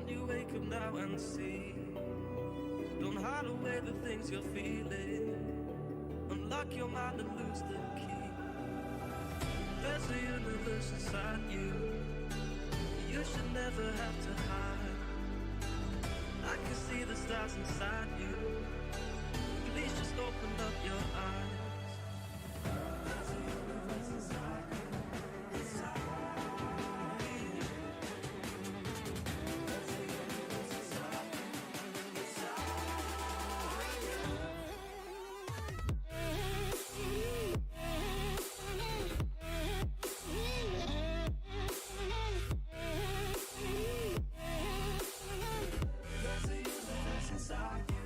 won't you wake up now and see? Don't hide away the things you're feeling. Unlock your mind and lose the key. There's a universe inside you. You should never have to hide. I can see the stars inside you. Please just open up your eyes. There's a universe inside you. Inside you. There's a universe inside you. Inside There's a universe inside you.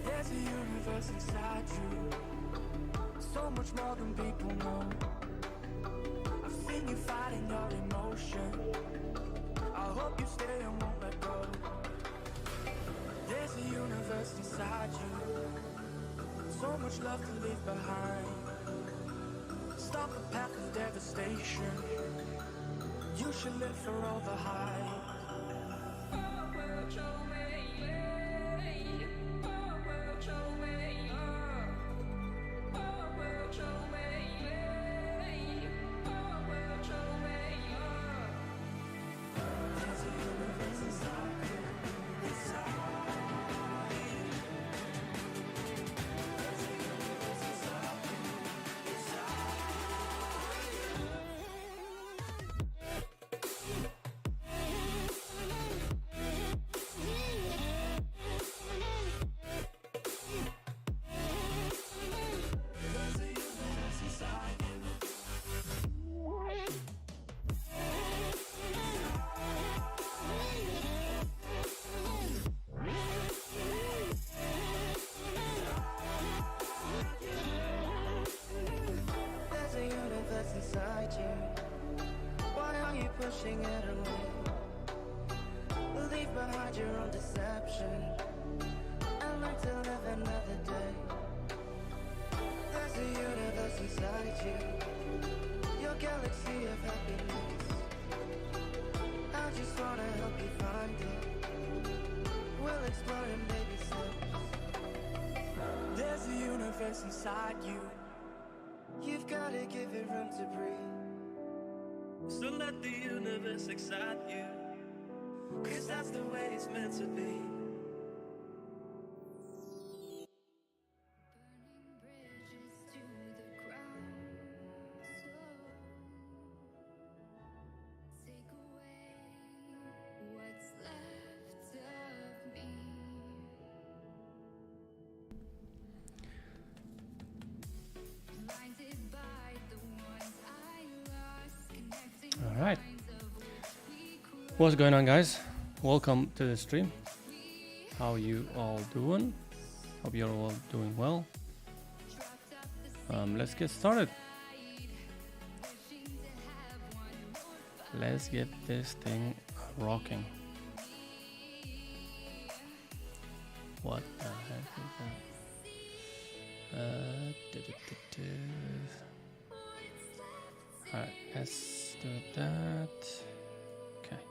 There's a universe inside you. So much more than people know. I've seen you fighting your emotion. I hope you stay and won't let go. There's a universe inside you. So much love to leave behind. Stop the path of devastation. You should live for all the hype. There's a universe inside you. Inside you. There's a universe inside you. There's a universe inside you. There's a universe inside you. Why are you pushing it away? Leave behind your own deception and learn to live another day. There's a universe inside you. Your galaxy of happiness. I just wanna help you find it. We'll explore in baby steps. There's a universe inside you. You've gotta give it room to breathe. So let the universe excite you, 'cause that's the way it's meant to be. Burning bridges to the ground. So take away what's left of me. Blinded by the ones I lost, connecting All right. lines of which we crossed. What's going on, guys? Welcome to the stream. How you all doing? Hope you're all doing well. Let's get started. Let's get this thing rocking. What the heck is that? Alright, let's do that. Okay.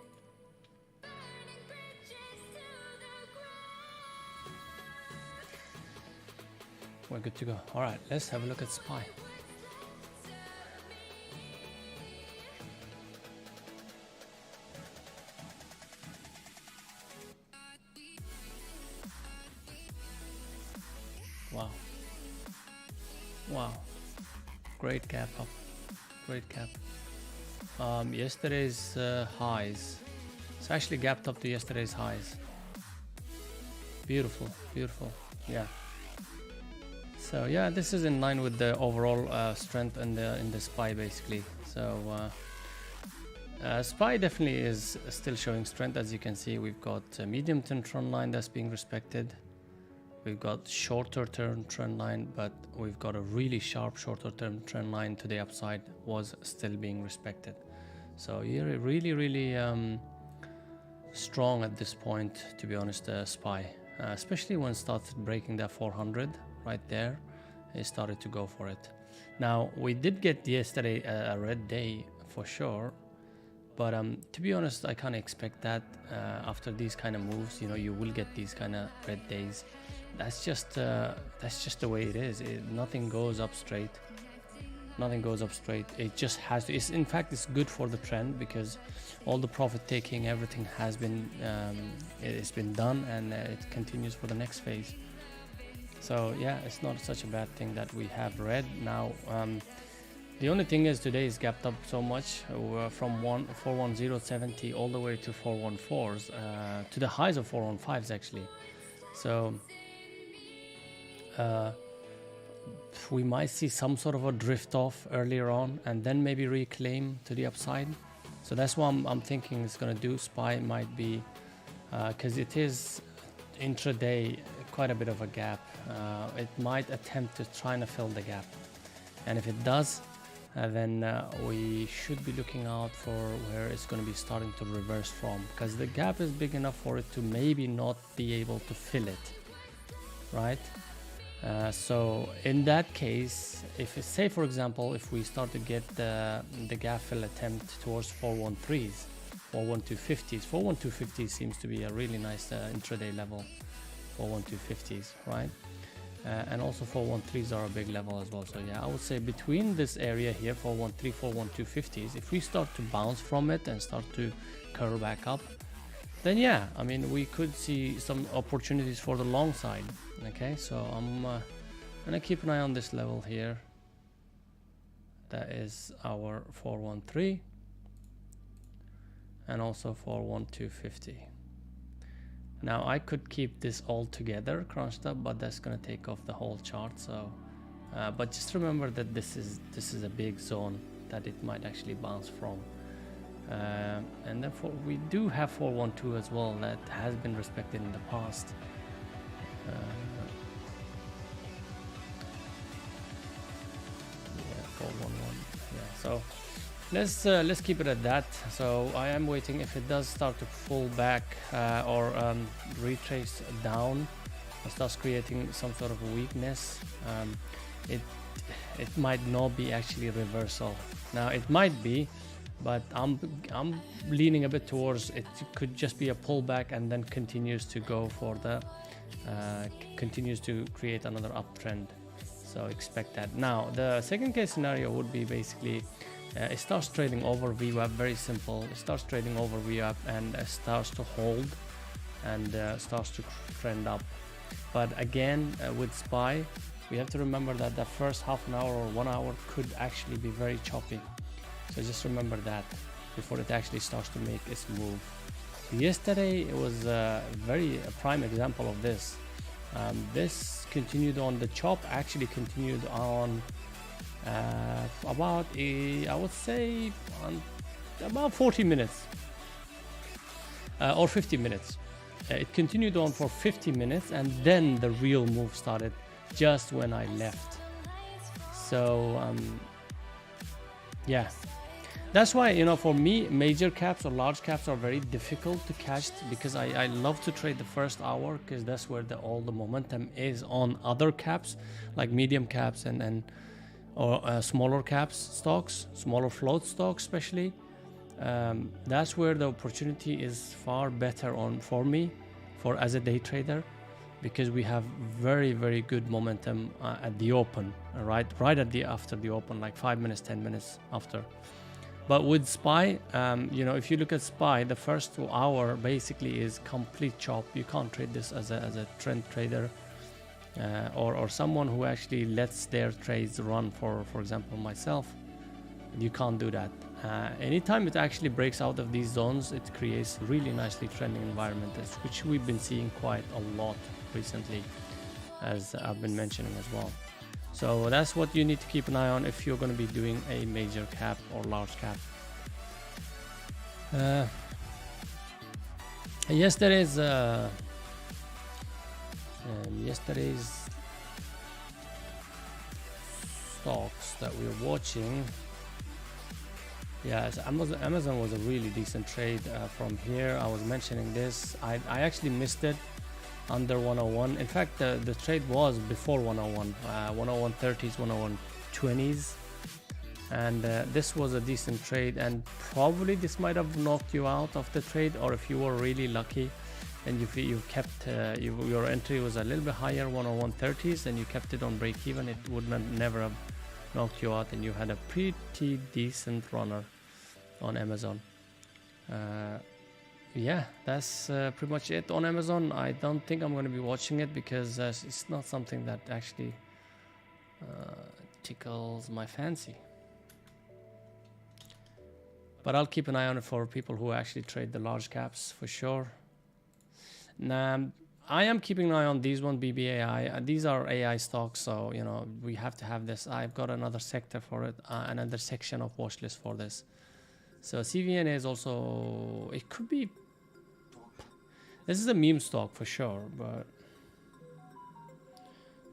We're good to go. Alright, let's have a look at Spy. Wow. Wow. Great cap up. Great cap. Yesterday's highs. It's actually gapped up to yesterday's highs. Beautiful, beautiful. Yeah. So yeah, this is in line with the overall strength in the SPY basically. So SPY definitely is still showing strength. As you can see, we've got a medium term trend line that's being respected. We've got shorter term trend line, but we've got a really sharp shorter term trend line to the upside was still being respected. So you're really strong at this point, to be honest, SPY, especially when it started breaking that 400 right there. It started to go for it. Now we did get yesterday a red day for sure, but to be honest, I can't expect that after these kind of moves. You know, you will get these kind of red days. That's just the way it is. Nothing goes up straight. Nothing goes up straight. It just has to. In fact, it's good for the trend because all the profit taking, everything has been it's been done, and it continues for the next phase. So yeah, it's not such a bad thing that we have red now. The only thing is today is gapped up so much from 41070 all the way to 414s to the highs of 415s actually. So we might see some sort of a drift off earlier on and then maybe reclaim to the upside. So that's what I'm thinking it's going to do. SPY might be because it is intraday quite a bit of a gap. It might attempt to try to fill the gap, and if it does, then we should be looking out for where it's going to be starting to reverse from, because the gap is big enough for it to maybe not be able to fill it, right? So in that case, if it's, say for example, if we start to get the gap fill attempt towards 413s, 41250s, 41250s seems to be a really nice intraday level, 41250s, right? And also 413s are a big level as well. So yeah, I would say between this area here, 413, 41250s, if we start to bounce from it and start to curve back up, then yeah, I mean, we could see some opportunities for the long side. Okay, so I'm gonna keep an eye on this level here. That is our 413 and also 41250. Now I could keep this all together crunched up, but that's gonna take off the whole chart. So but just remember that this is a big zone that it might actually bounce from. And therefore we do have 412 as well, that has been respected in the past. Yeah, 411. Yeah, so let's keep it at that. So I am waiting. If it does start to pull back or retrace down and starts creating some sort of weakness, it might not be actually reversal. Now it might be, but I'm leaning a bit towards it could just be a pullback and then continues to go for the continues to create another uptrend. So expect that. Now the second case scenario would be basically it starts trading over VWAP. Very simple. It starts trading over VWAP and starts to hold and starts to trend up. But again, with SPY, we have to remember that the first half an hour or 1 hour could actually be very choppy. So just remember that before it actually starts to make its move. Yesterday it was a prime example of this. This continued on, the chop actually continued on about I would say about 40 minutes or 50 minutes. It continued on for 50 minutes and then the real move started just when I left. So yeah, that's why, you know, for me, major caps or large caps are very difficult to catch, because I love to trade the first hour, because that's where all the momentum is on other caps like medium caps or smaller caps stocks, smaller float stocks especially. That's where the opportunity is far better on for me as a day trader, because we have very good momentum at the open, right after the open, like 5 minutes, 10 minutes after. But with SPY, you know, if you look at SPY, the first hour basically is complete chop. You can't trade this as a trend trader or someone who actually lets their trades run. For example, myself, you can't do that. Anytime it actually breaks out of these zones, it creates really nicely trending environment, which we've been seeing quite a lot recently, as I've been mentioning as well. So that's what you need to keep an eye on if you're going to be doing a major cap or large cap. Yesterday's stocks that we're watching Yes, Amazon was a really decent trade from here. I was mentioning this. I actually missed it under 101. In fact, the trade was before 101, 101.30s, 101.20s. And this was a decent trade, and probably this might have knocked you out of the trade, or if you were really lucky and you kept your entry was a little bit higher, 101.30s, and you kept it on break even, it would never have knocked you out, and you had a pretty decent runner on Amazon. Yeah, that's pretty much it on Amazon. I don't think I'm going to be watching it because it's not something that actually tickles my fancy. But I'll keep an eye on it for people who actually trade the large caps for sure. Now, I am keeping an eye on these one, BBAI. These are AI stocks, so you know we have to have this. I've got another sector for it, another section of watch list for this. So CVNA is also, it could be, this is a meme stock for sure, but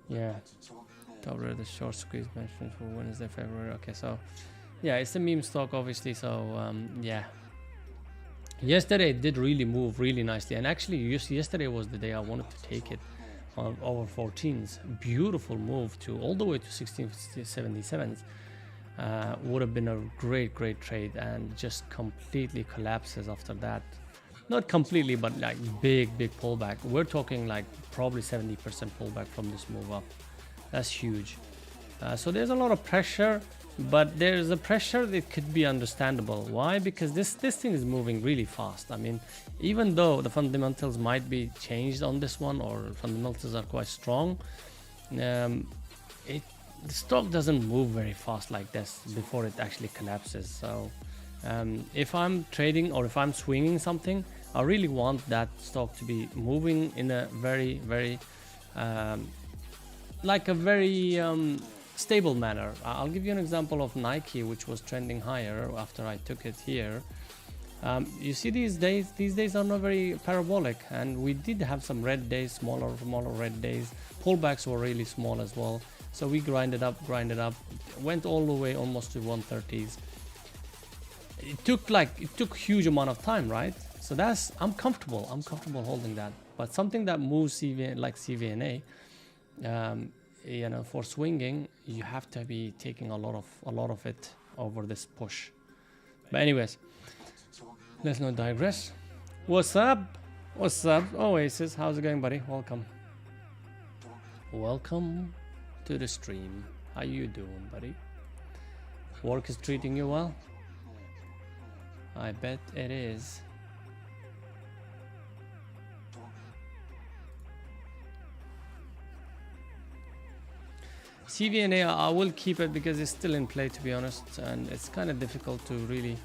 yeah. Top rate the short squeeze mentioned for Wednesday, February. Okay, so yeah, it's a meme stock obviously, so yeah. Yesterday it did really move really nicely, and actually yesterday was the day I wanted to take it on over 14s. Beautiful move to all the way to 1677s. Would have been a great trade, and just completely collapses after that. Not completely, but like big pullback. We're talking like probably 70% pullback from this move up. That's huge. So there's a lot of pressure, but there's a pressure that could be understandable. Why? Because this thing is moving really fast. I mean, even though the fundamentals might be changed on this one, or fundamentals are quite strong, the stock doesn't move very fast like this before it actually collapses. So if I'm trading or if I'm swinging something, I really want that stock to be moving in a very stable manner. I'll give you an example of Nike, which was trending higher after I took it here. You see these days are not very parabolic, and we did have some red days, smaller red days. Pullbacks were really small as well. So we grinded up, went all the way almost to 130s. It took huge amount of time, right? So I'm comfortable holding that. But something that moves like CVNA, you know, for swinging, you have to be taking a lot of it over this push. But anyways, let's not digress. What's up Oasis? How's it going, buddy? Welcome to the stream. How you doing, buddy? Work is treating you well? I bet it is. CVNA, I will keep it because it's still in play, to be honest, and it's kind of difficult to really.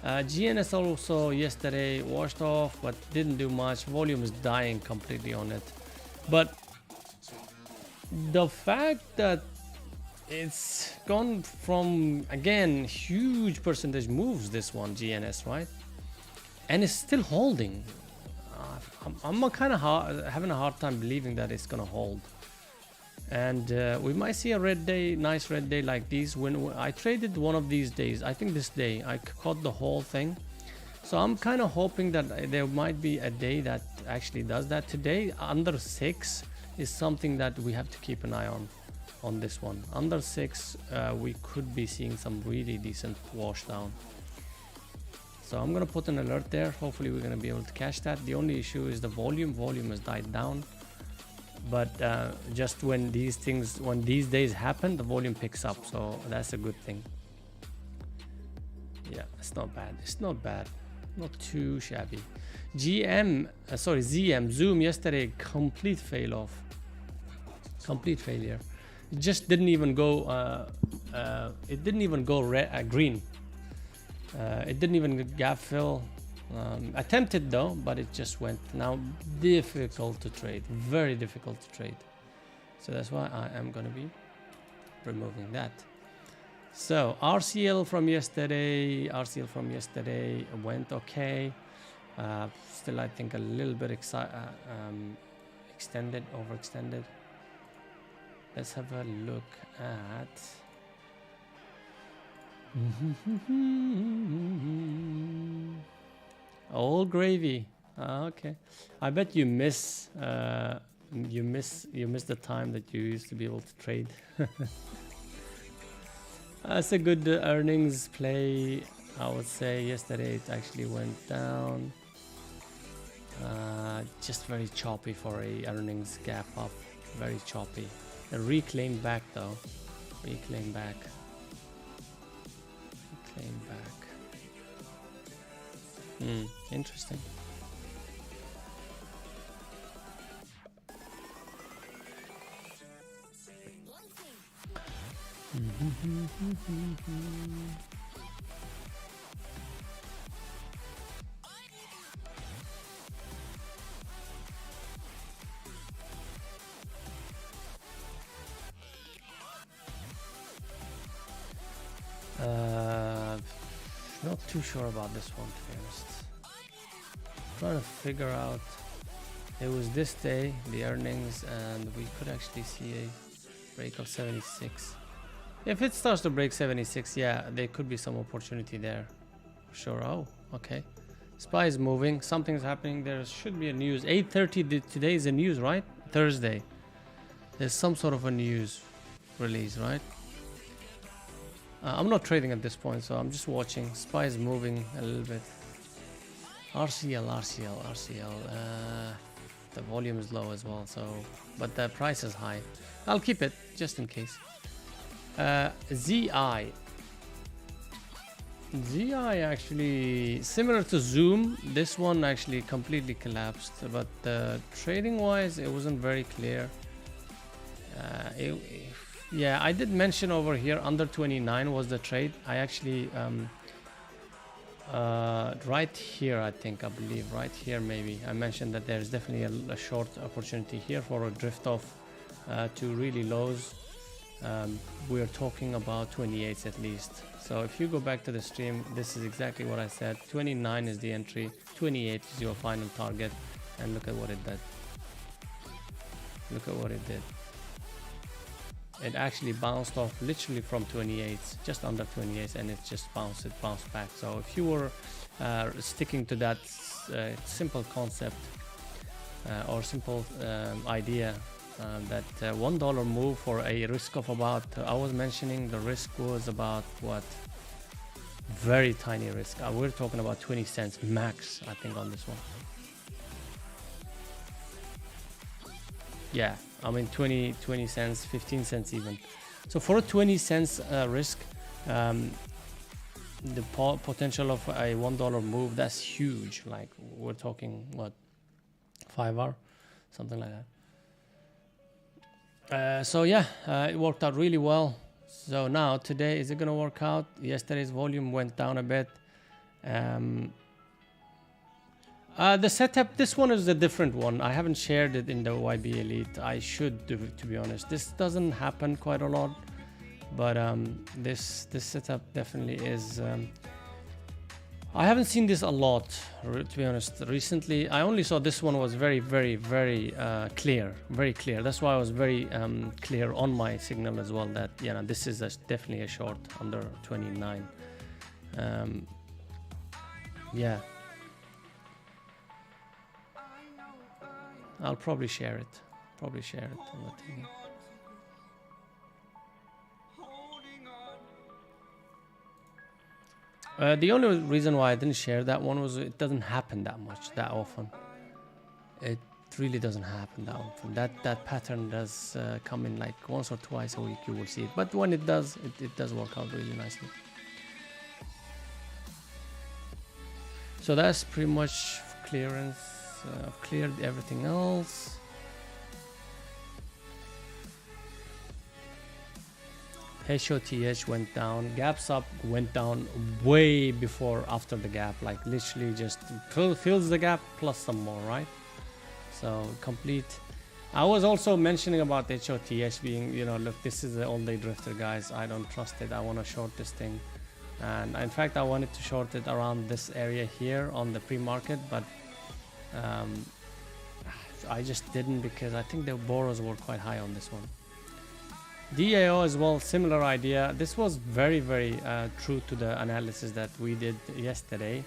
GNS also yesterday washed off, but didn't do much. Volume is dying completely on it. But the fact that it's gone from, again, huge percentage moves, this one, GNS, right? And it's still holding. I'm kind of having a hard time believing that it's going to hold. And we might see a red day, nice red day like these. When I traded one of these days, I think this day, I caught the whole thing. So I'm kind of hoping that there might be a day that actually does that. Today, under 6 is something that we have to keep an eye on this one. Under 6, we could be seeing some really decent wash down. So I'm going to put an alert there. Hopefully we're going to be able to catch that. The only issue is the volume. Volume has died down. But just when these days happen, the volume picks up, so that's a good thing. Yeah, it's not bad, not too shabby. ZM, Zoom yesterday, complete failure. It just didn't even go. It didn't even go green. It didn't even gap fill. Attempted though, but it just went. Now difficult to trade, very difficult to trade. So that's why I am going to be removing that. So RCL from yesterday went okay. Still, I think a little bit overextended. Let's have a look at All gravy. Ah, okay. I bet you miss you miss the time that you used to be able to trade. That's a good earnings play. I would say yesterday it actually went down. Just very choppy for a earnings gap up. Very choppy. A reclaim back though. Reclaim back. Reclaim back. Interesting. Not too sure about this one, to be honest. Trying to figure out. It was this day, the earnings, and we could actually see a break of 76. If it starts to break 76, yeah, there could be some opportunity there. Sure. Oh, okay. SPY is moving. Something's happening. There should be a news. 8:30 today is a news, right? Thursday. There's some sort of a news release, right? I'm not trading at this point, so I'm just watching. SPY is moving a little bit. RCL. The volume is low as well, so but the price is high. I'll keep it just in case. ZI actually similar to Zoom. This one actually completely collapsed, but trading wise it wasn't very clear. Yeah, I did mention over here under 29 was the trade. I actually right here, I believe right here maybe I mentioned that there's definitely a short opportunity here for a drift off to really lows. We're talking about 28s at least. So if you go back to the stream, this is exactly what I said. 29 is the entry, 28 is your final target, and look at what it did. Look at what it did. It actually bounced off literally from 28s, just under 28s, and it just bounced back. So if you were sticking to that simple concept or simple idea that $1 move for a risk of about, I was mentioning the risk was about what? Very tiny risk. We're talking about 20 cents max, I think, on this one. Yeah, I mean 20 cents, 15 cents even. So for a 20 cents risk, the potential of a $1 move, that's huge. Like we're talking what, 5 hour, something like that. So yeah, it worked out really well. So now today, is it gonna work out? Yesterday's volume went down a bit. The setup, this one is a different one. I haven't shared it in the YB Elite. I should do it, to be honest. This doesn't happen quite a lot, but this setup definitely is. I haven't seen this a lot, to be honest. Recently, I only saw this one was very clear, very clear. That's why I was very clear on my signal as well that this is definitely a short under 29. Yeah. I'll probably share it. On the thing. The only reason why I didn't share that one was it doesn't happen that often. It really doesn't happen that often. That pattern does come in like once or twice a week. You will see it, but when it does, it does work out really nicely. So that's pretty much clearance. I've cleared everything else. HOTH went down. Gaps up went down way before after the gap. Like literally just fills the gap plus some more, right? So complete. I was also mentioning about HOTH being, look, this is the all-day drifter, guys. I don't trust it. I want to short this thing. And in fact, I wanted to short it around this area here on the pre-market, but I just didn't because I think the borrows were quite high on this one. DAO as well, similar idea. This was very, very true to the analysis that we did yesterday,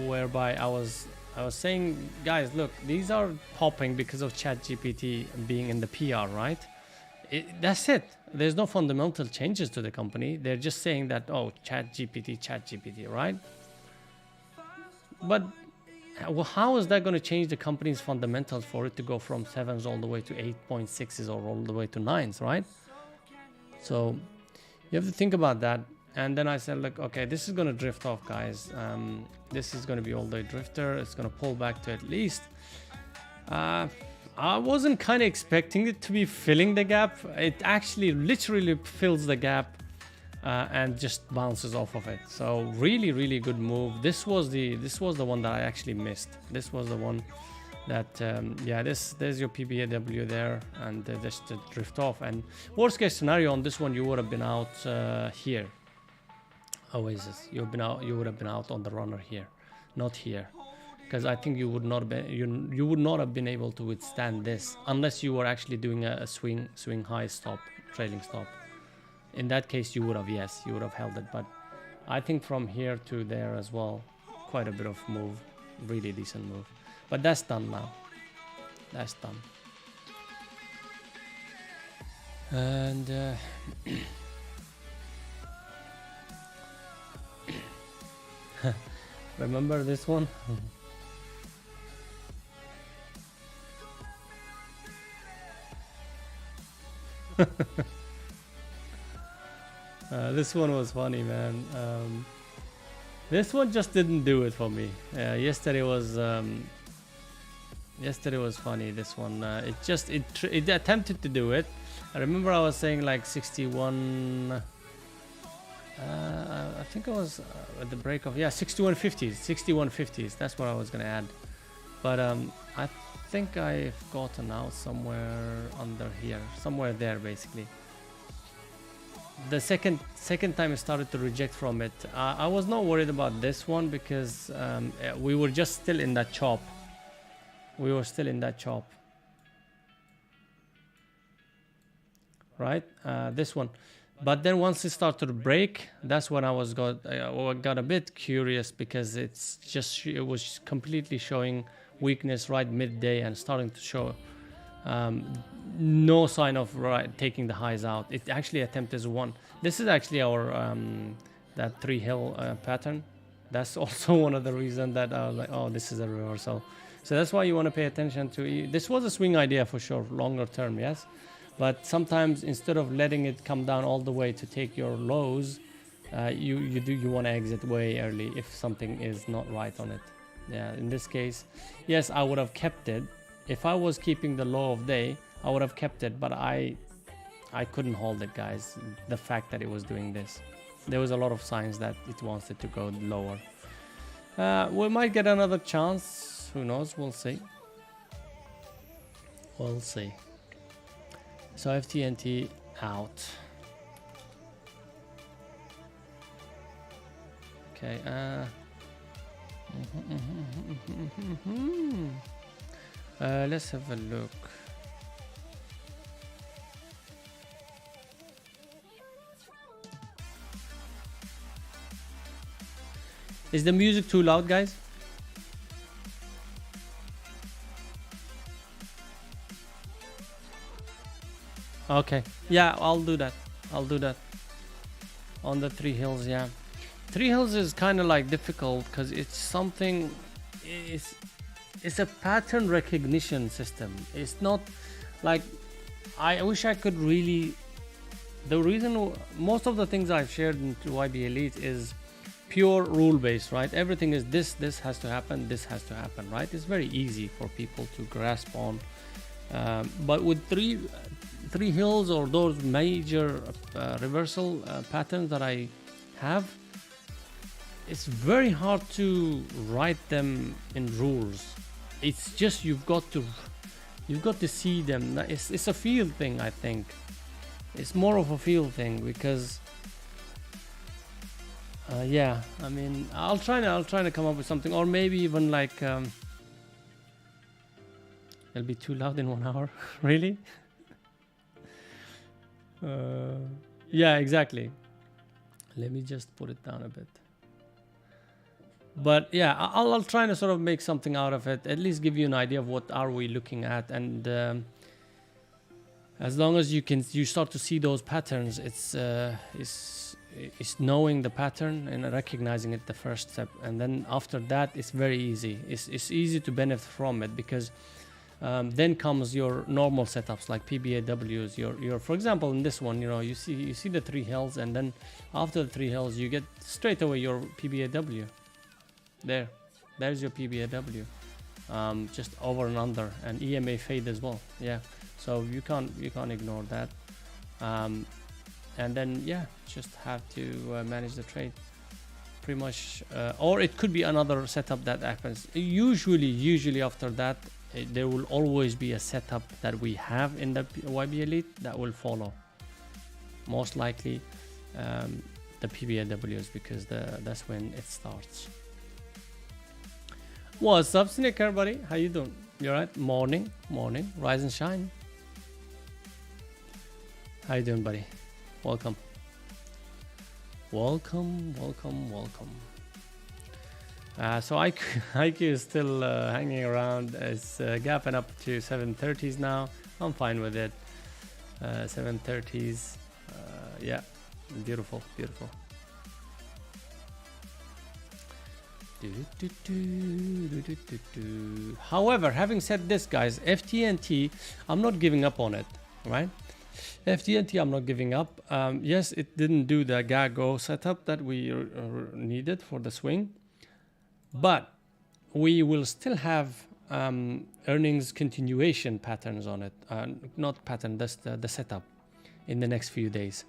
whereby I was saying, guys, look, these are popping because of ChatGPT being in the PR, right? That's it. There's no fundamental changes to the company. They're just saying that, oh, ChatGPT, right? But how is that going to change the company's fundamentals for it to go from 7s all the way to 8.6s or all the way to 9s, right? So you have to think about that. And then I said, look, okay, this is going to drift off, guys. This is going to be all the way drifter. It's going to pull back to at least. I wasn't kind of expecting it to be filling the gap. It actually literally fills the gap. And just bounces off of it. So really, really good move. This was the one that I actually missed. This was the one that yeah, there's your PBAW there, and just to drift off. And worst case scenario on this one, you would have been out here. Oasis, you would have been out on the runner here, not here, because I think you would not have been able to withstand this unless you were actually doing a swing high stop, trailing stop. In that case, you would have held it. But I think from here to there as well, quite a bit of move, really decent move. But that's done now. That's done. And remember this one? This one was funny, man. This one just didn't do it for me. Yesterday was funny. This one, it attempted to do it. I remember I was saying like 61. I think it was at the break of 6150s. That's what I was gonna add. But I think I've gotten out somewhere under here, somewhere there, basically. The second time I started to reject from it, I was not worried about this one because we were just still in that chop. Right? This one. But then once it started to break, that's when I got a bit curious because it was completely showing weakness right midday and starting to show no sign of taking the highs out. It actually attempted one. This is actually our that 3 hill pattern. That's also one of the reasons that I was like, oh, this is a reversal. So that's why you want to pay attention to. This was a swing idea for sure, longer term, yes. But sometimes instead of letting it come down all the way to take your lows, you want to exit way early if something is not right on it. Yeah, in this case, yes, I would have kept it. If I was keeping the low of day, I would have kept it, but I couldn't hold it, guys. The fact that it was doing this, there was a lot of signs that it wanted to go lower. We might get another chance. Who knows? We'll see. So FTNT out. Okay. Let's have a look. Is the music too loud, guys? Okay. Yeah, I'll do that. On the 3 hills, yeah. 3 hills is kind of like difficult because it's something. It's a pattern recognition system. It's not like I wish I could really. The reason most of the things I've shared into YB Elite is pure rule based, right? Everything is this has to happen, this has to happen, right? It's very easy for people to grasp on. But with three hills or those major reversal patterns that I have, it's very hard to write them in rules. It's just you've got to see them. It's a feel thing, I think. It's more of a feel thing because yeah, I mean, I'll try to come up with something, or maybe even like it'll be too loud in 1 hour. Really? Yeah, exactly. Let me just put it down a bit. But yeah, I'll try to sort of make something out of it. At least give you an idea of what are we looking at, and as long as you start to see those patterns, it's knowing the pattern and recognizing it the first step, and then after that it's very easy. It's easy to benefit from it, because then comes your normal setups like PBAWs. Your for example in this one, you see the 3 hills, and then after the 3 hills you get straight away your PBAW. There's your PBAW, just over and under, and EMA fade as well. Yeah, so you can't ignore that. And then yeah, just have to manage the trade pretty much, or it could be another setup that happens. Usually after that, there will always be a setup that we have in the YB Elite that will follow. Most likely the PBAWs, because that's when it starts. What's up, Snicker buddy? How you doing? You alright? Morning, rise and shine. How you doing, buddy? Welcome. So IQ is still hanging around. It's gapping up to 730s now. I'm fine with it. 730s. Yeah, beautiful. However, having said this, guys, FTNT, I'm not giving up on it, right? FTNT, I'm not giving up. Yes, it didn't do the GAGO setup that we needed for the swing, but we will still have earnings continuation patterns on it. Not pattern, that's the setup in the next few days.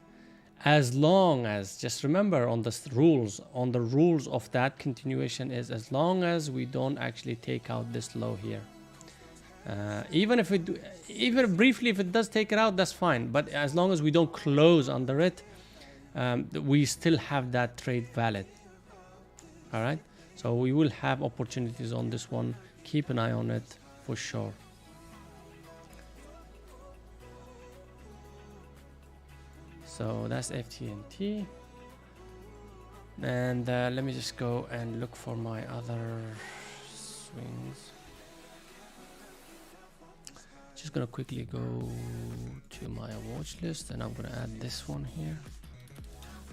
As long as, just remember on the rules of that continuation is, as long as we don't actually take out this low here. Even briefly, if it does take it out, that's fine. But as long as we don't close under it, we still have that trade valid. All right. So we will have opportunities on this one. Keep an eye on it for sure. So that's FTNT. And let me just go and look for my other swings. Just gonna quickly go to my watch list, and I'm gonna add this one here.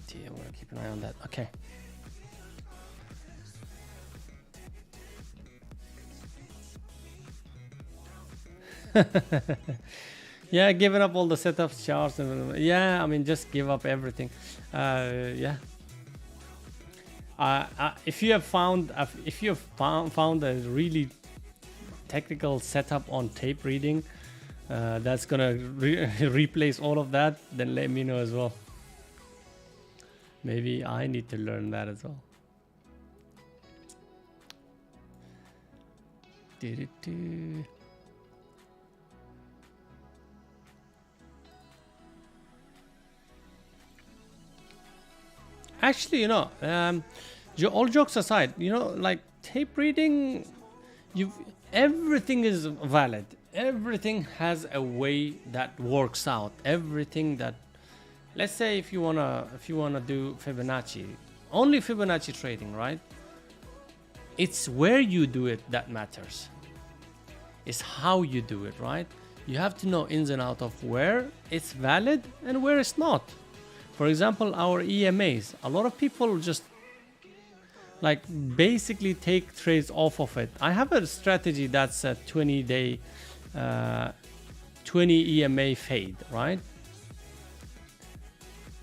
Yeah, I'm gonna keep an eye on that. Okay. Yeah, giving up all the setups, charts, and yeah, I mean, just give up everything. Yeah. If you have found a really technical setup on tape reading that's gonna replace all of that, then let me know as well. Maybe I need to learn that as well. Actually, all jokes aside, like tape reading, everything is valid. Everything has a way that works out. Everything that, let's say, if you wanna do Fibonacci, only Fibonacci trading, right? It's where you do it that matters. It's how you do it, right? You have to know ins and outs of where it's valid and where it's not. For example, our EMAs, a lot of people just like basically take trades off of it. I have a strategy that's a 20-day 20 EMA fade, right?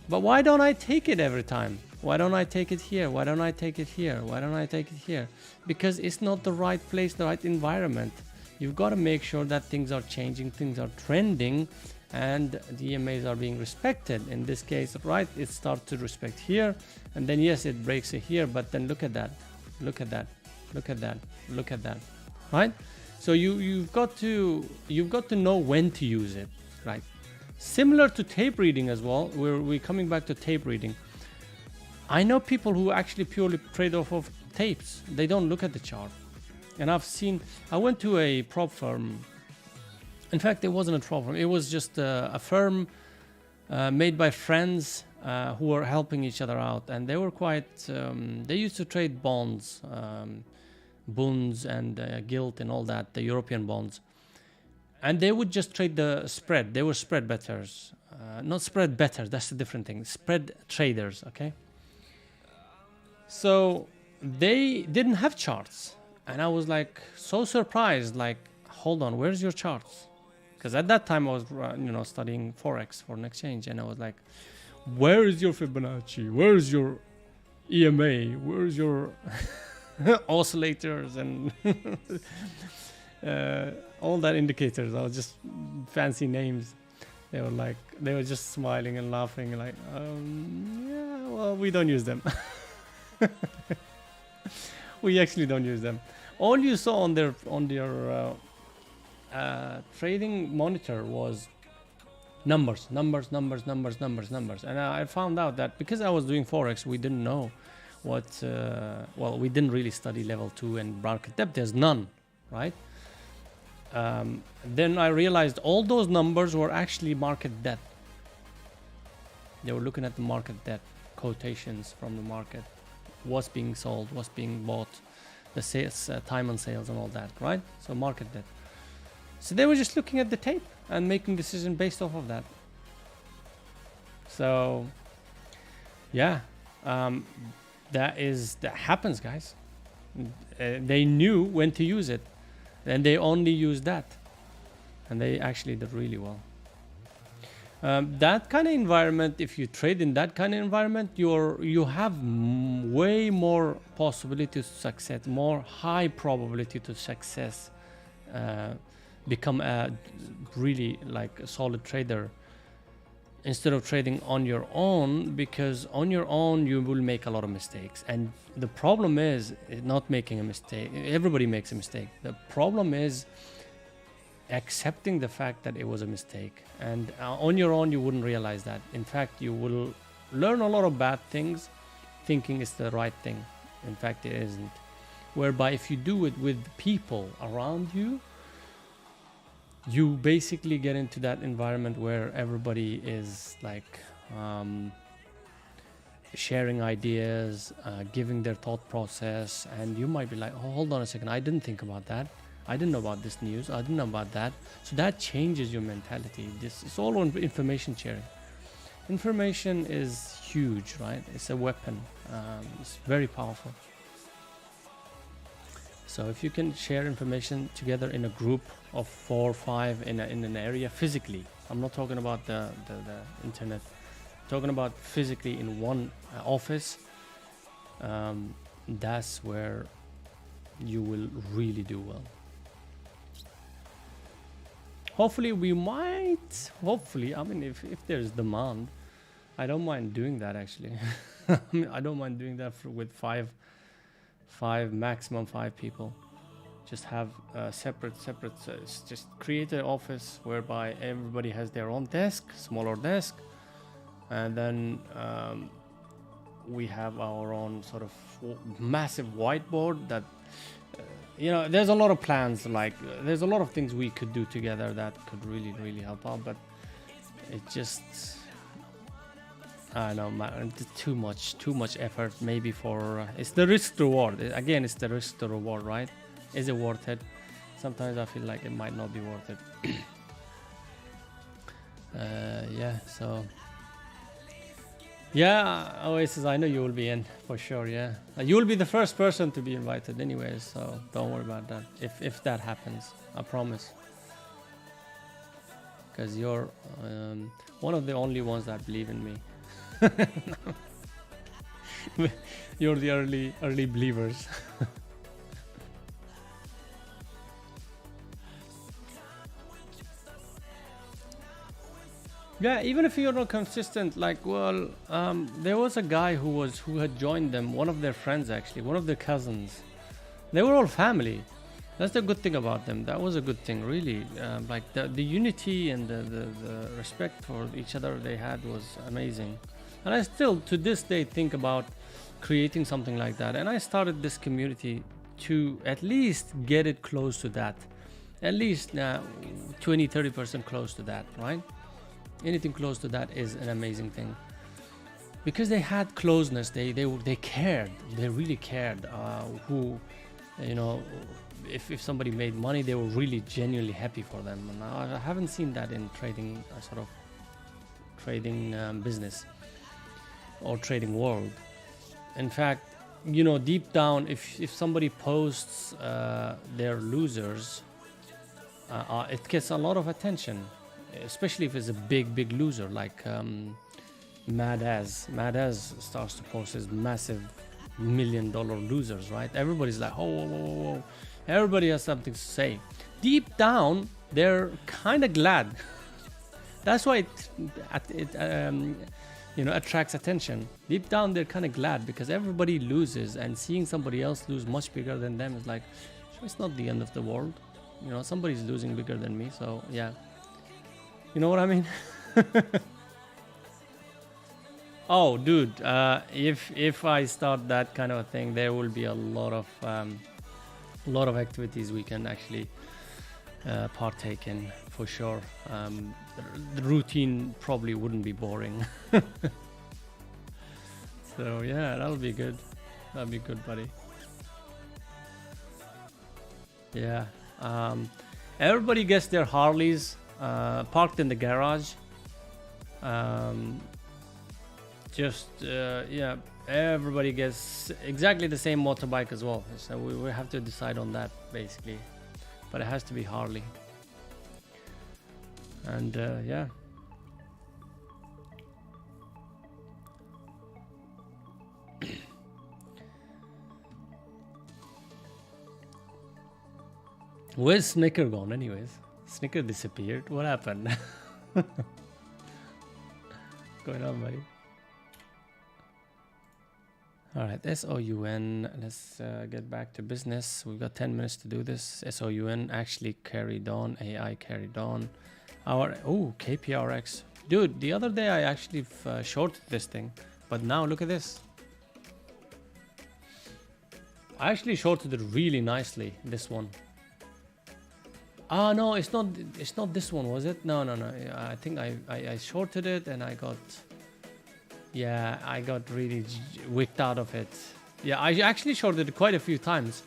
But why don't I take it every time? Why don't I take it here? Why don't I take it here? Why don't I take it here? Because it's not the right place, the right environment. You've got to make sure that things are changing, things are trending, and the EMAs are being respected. In this case, right, it starts to respect here, and then yes, it breaks it here, but then look at that, look at that, look at that, look at that, right? So you've got to know when to use it, right? Similar to tape reading as well. We're coming back to tape reading. I know people who actually purely trade off of tapes. They don't look at the chart. And I went to a prop firm. In fact, it wasn't a prop firm. It was just a firm made by friends who were helping each other out, and they were quite. They used to trade bonds, bonds and gilt and all that, the European bonds, and they would just trade the spread. They were spread betters, not spread better. That's a different thing. Spread traders, okay. So they didn't have charts, and I was like so surprised. Like, hold on, where's your charts? Because at that time I was, studying forex, foreign exchange, and I was like, where is your Fibonacci? Where is your EMA? Where is your oscillators and all that indicators? I was just fancy names. They were just smiling and laughing, like, yeah, well, we don't use them. We actually don't use them. All you saw on their trading monitor was numbers. And I found out that because I was doing forex, we didn't know what. We didn't really study level 2 and market depth. There's none, right? Then I realized all those numbers were actually market depth. They were looking at the market depth, quotations from the market, what's being sold, what's being bought, the sales, time on sales and all that, right? So market depth. So they were just looking at the tape and making decisions based off of that. So yeah, that happens, guys. They knew when to use it, and they only used that, and they actually did really well. That kind of environment, if you trade in that kind of environment, you have way more possibility to success, more high probability to success, become a really like a solid trader instead of trading on your own, because on your own you will make a lot of mistakes. And the problem is not making a mistake. Everybody makes a mistake. The problem is accepting the fact that it was a mistake, and on your own you wouldn't realize that. In fact, you will learn a lot of bad things thinking it's the right thing. In fact, it isn't. Whereby if you do it with people around you, you basically get into that environment where everybody is like sharing ideas, giving their thought process, and you might be like, oh, hold on a second, I didn't think about that. I didn't know about this news. I didn't know about that. So that changes your mentality. It's all on information sharing. Information is huge, right? It's a weapon. It's very powerful. So if you can share information together in a group of 4 or 5 in an area physically, I'm not talking about the internet. I'm talking about physically in one office. That's where you will really do well. Hopefully we might, I mean, if there's demand, I don't mind doing that actually. I mean, I don't mind doing that with five, maximum 5 people. Just have separate, just create an office whereby everybody has their own desk, smaller desk. And then we have our own sort of massive whiteboard that, there's a lot of plans, like there's a lot of things we could do together that could really, really help out, but it just, I don't know, man, it's too much effort maybe for, it's the risk to reward. Again, it's the risk to reward, right? Is it worth it? Sometimes I feel like it might not be worth it. Yeah, so yeah, Oasis, I know you will be in for sure. Yeah, you will be the first person to be invited anyways, so don't worry about that if that happens. I promise, because you're one of the only ones that believe in me. You're the early believers. Yeah, even if you're not consistent, like, well, there was a guy who had joined them, one of their friends actually, one of their cousins. They were all family. That's the good thing about them. That was a good thing, really. Like the unity and the respect for each other they had was amazing. And I still, to this day, think about creating something like that. And I started this community to at least get it close to that. At least 20-30% close to that, right? Anything close to that is an amazing thing. Because they had closeness, they cared, they really cared. Who, you know, if somebody made money, they were really genuinely happy for them. And I haven't seen that in trading, sort of trading business or trading world. In fact, you know, deep down, if somebody posts their losers, it gets a lot of attention, especially if it's a big loser, like Mad As starts to post his massive $1 million losers, right? Everybody's like, oh, whoa, whoa, whoa. Everybody has something to say. Deep down, they're kind of glad. That's why it you know, attracts attention. Deep down, they're kind of glad because everybody loses, and seeing somebody else lose much bigger than them is like, it's not the end of the world. You know, somebody's losing bigger than me, so yeah. You know what I mean? Oh, dude, if I start that kind of a thing, there will be a lot of activities we can actually partake in, for sure. The routine probably wouldn't be boring. So yeah, that'll be good. That'll be good, buddy. Yeah. Everybody gets their Harleys parked in the garage. Yeah, everybody gets exactly the same motorbike as well. So we have to decide on that, basically. But it has to be Harley. And yeah. Where's Snicker gone anyways? Snicker disappeared. What happened? What's going on, buddy? Alright, SOUN. Let's get back to business. We've got 10 minutes to do this. SOUN actually carried on. AI carried on. KPRX. Dude, the other day I actually shorted this thing. But now look at this. I actually shorted it really nicely, this one. Ah, no, it's not this one, was it? No. I think I shorted it and I got really wicked out of it. Yeah, I actually shorted it quite a few times.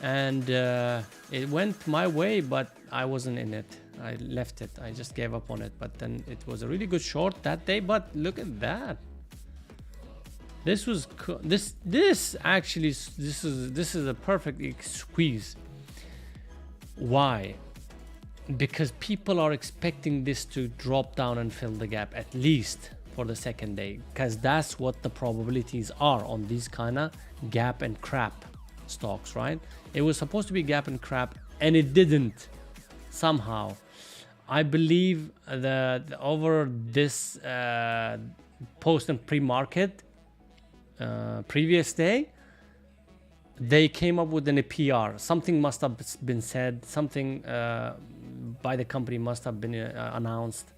And it went my way, but I wasn't in it. I left it. I just gave up on it. But then it was a really good short that day. But look at that. This was this is a perfect squeeze. Why? Because people are expecting this to drop down and fill the gap, at least for the second day, because that's what the probabilities are on these kind of gap and crap stocks, right? It was supposed to be gap and crap, and it didn't somehow. I believe that over this post and pre-market previous day, they came up with a PR. Something must have been said. Something by the company must have been announced,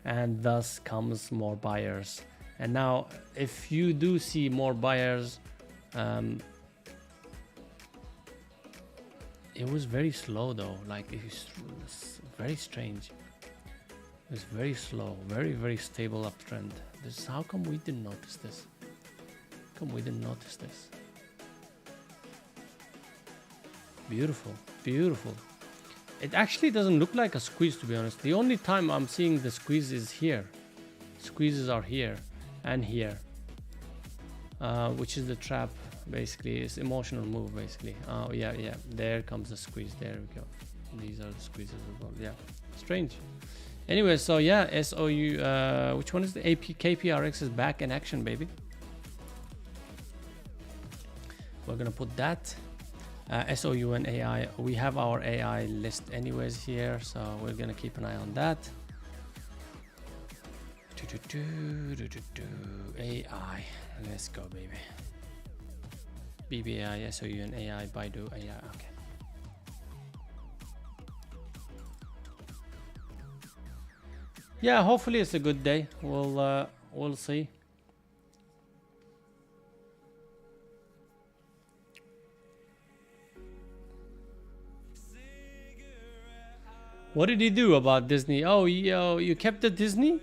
and thus comes more buyers. And now, if you do see more buyers, it was very slow though. Like it was very strange. It was very slow, very stable uptrend. How come we didn't notice this? How come we didn't notice this? Beautiful. It actually doesn't look like a squeeze, to be honest. The only time I'm seeing the squeeze is here. Squeezes are here and here, which is the trap, basically. It's emotional move, basically. Oh yeah, there comes the squeeze. There we go. These are the squeezes as well. Yeah, strange. Anyway, so yeah, which one is the KPRX is back in action, baby. We're gonna put that. SOUN AI. We have our AI list anyways here, so we're gonna keep an eye on that. AI. Let's go, baby. BBAI, SOUN AI, Baidu AI. Okay. Yeah, hopefully it's a good day. We'll see. What did he do about Disney? Oh, you kept the Disney?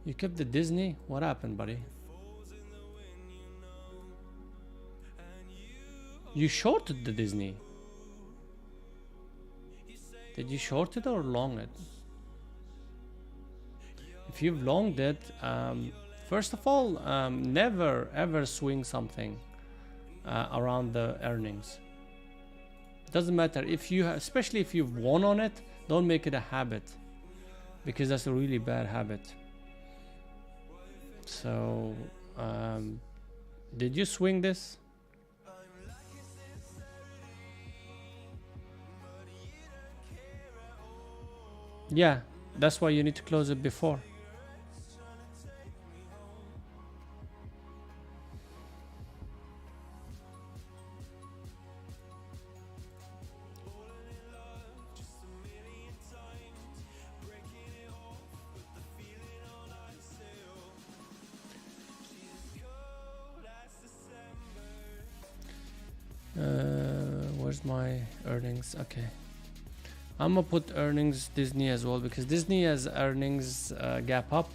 You kept the Disney? What happened, buddy? You shorted the Disney. Did you short it or long it? If you've longed it, first of all, never ever swing something around the earnings. Doesn't matter if you, especially if you've won on it, don't make it a habit, because that's a really bad habit. So, did you swing this? Yeah, that's why you need to close it before. Where's my earnings? Okay, I'm gonna put earnings Disney as well, because Disney has earnings gap up,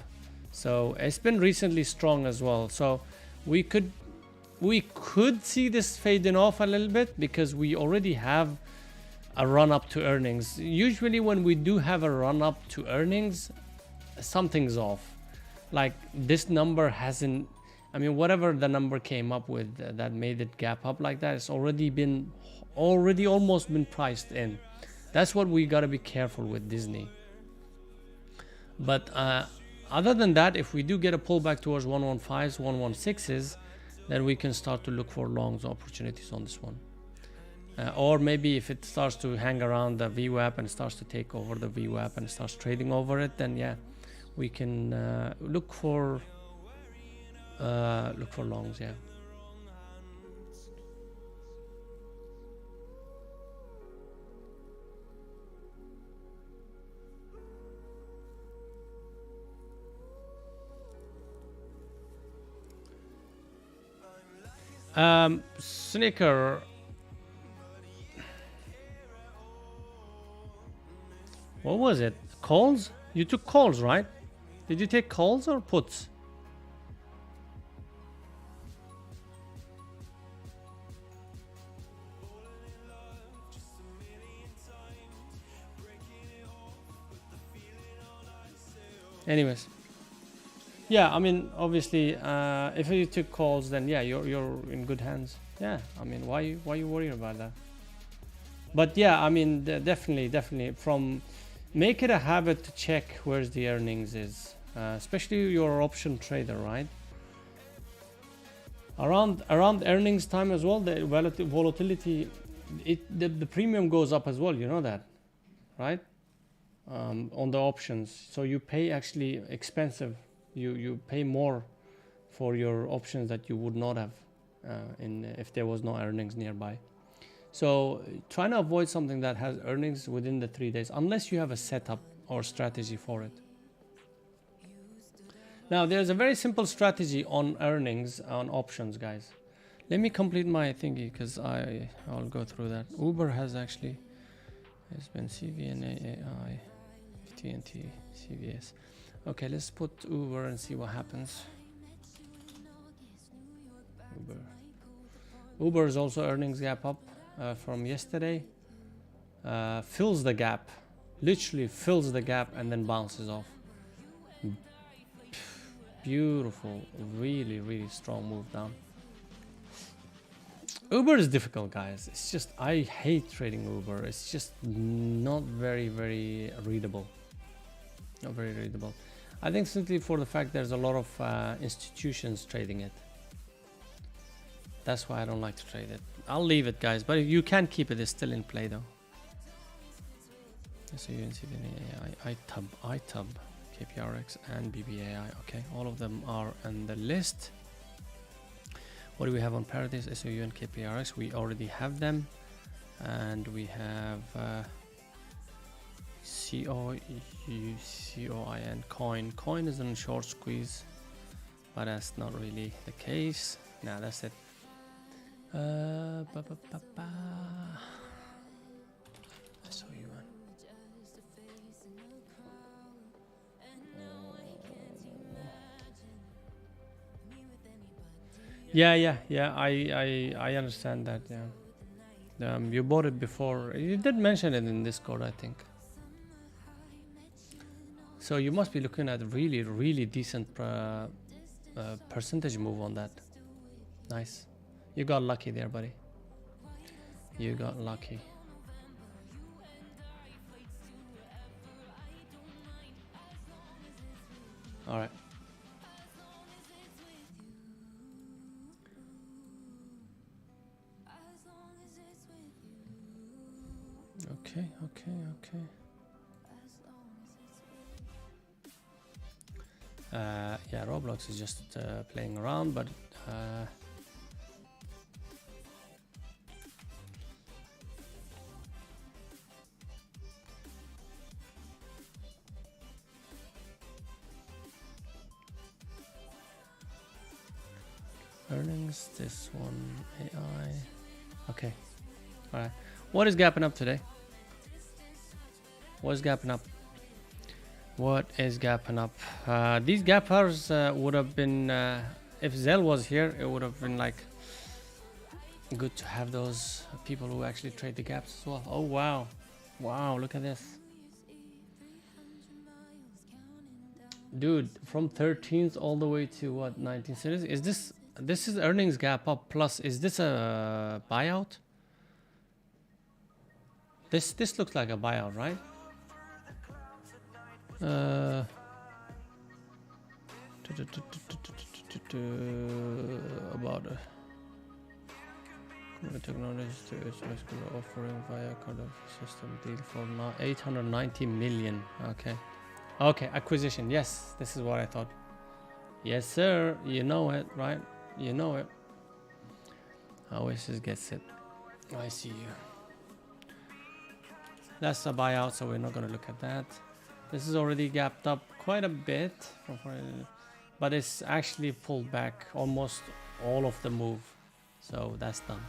so it's been recently strong as well. So we could see this fading off a little bit, because we already have a run up to earnings. Usually when we do have a run up to earnings, something's off. Like this number hasn't, I mean, whatever the number came up with that made it gap up like that, it's already almost been priced in. That's what we gotta be careful with Disney. But other than that, if we do get a pullback towards 115s, 116s, then we can start to look for longs opportunities on this one. Or maybe if it starts to hang around the VWAP and starts to take over the VWAP and starts trading over it, then yeah, we can look for longs. Yeah. Snicker. What was it? Calls? You took calls, right? Did you take calls or puts? Anyways. Yeah, I mean, obviously, if you took calls, then yeah, you're in good hands. Yeah, I mean, why you worrying about that? But yeah, I mean, definitely from make it a habit to check where's the earnings is, especially your option trader, right? Around earnings time as well, the volatility, the premium goes up as well. You know that, right? On the options, so you pay actually expensive. You pay more for your options that you would not have if there was no earnings nearby. So try to avoid something that has earnings within the 3 days, unless you have a setup or strategy for it. Now there's a very simple strategy on earnings on options, guys. Let me complete my thingy, because I'll go through that. Uber has actually, it's been CVNA, AI, TNT, CVS. Okay, let's put Uber and see what happens. Uber is also earnings gap up from yesterday. Fills the gap, literally fills the gap and then bounces off. Beautiful, really strong move down. Uber is difficult, guys. It's just, I hate trading Uber. It's just not very readable. Not very readable. I think simply for the fact there's a lot of institutions trading it. That's why I don't like to trade it. I'll leave it, guys, but you can keep it. It's still in play though. So you can see the ITUB, KPRX and BBAI. Okay, all of them are on the list. What do we have on Paradise? SOU and KPRX. We already have them, and we have COIN coin. Coin is in a short squeeze, but that's not really the case. Nah, that's it. Yeah. I understand that. Yeah. You bought it before. You did mention it in Discord, I think. So you must be looking at really decent percentage move on that. Nice. You got lucky there, buddy. You got lucky. All right. Okay. Yeah, Roblox is just playing around, but earnings, this one, AI. Okay. All right. What is gapping up today? What's gapping up? What is gapping up? These gappers would have been, if Zell was here, it would have been like good to have those people who actually trade the gaps as well. Oh wow, wow! Look at this, dude. From 13th all the way to what 19th cities. Is this? This is earnings gap up plus. Is this a buyout? This looks like a buyout, right? About technology to its offering via kind of system deal for now 890 million. Okay, acquisition. Yes, this is what I thought. Yes, sir. You know it, right? You know it. Oasis gets it. I see you. That's a buyout, so we're not gonna look at that. This is already gapped up quite a bit, but it's actually pulled back almost all of the move, so that's done.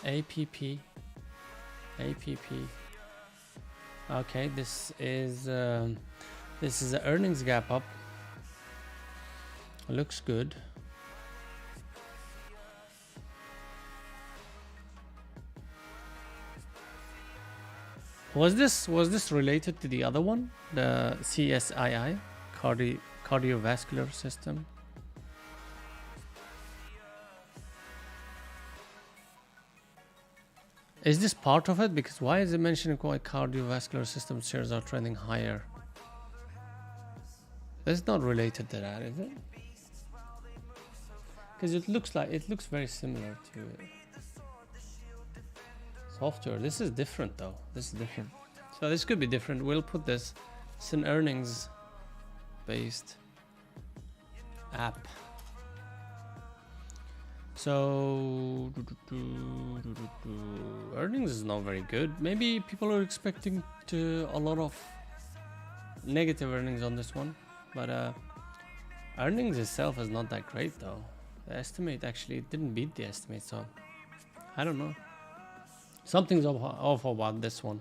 APP. Okay, this is an earnings gap up. Looks good. Was this related to the other one, the CSII, cardiovascular system? Is this part of it? Because why is it mentioning quite cardiovascular system shares are trending higher? That's not related to that, is it? Because it looks very similar to it. Software. This is different though. This is different. So this could be different. We'll put this. It's an earnings based app. So earnings is not very good. Maybe people are expecting a lot of negative earnings on this one, but earnings itself is not that great though. The estimate actually didn't beat the estimate, so I don't know. Something's off about this one.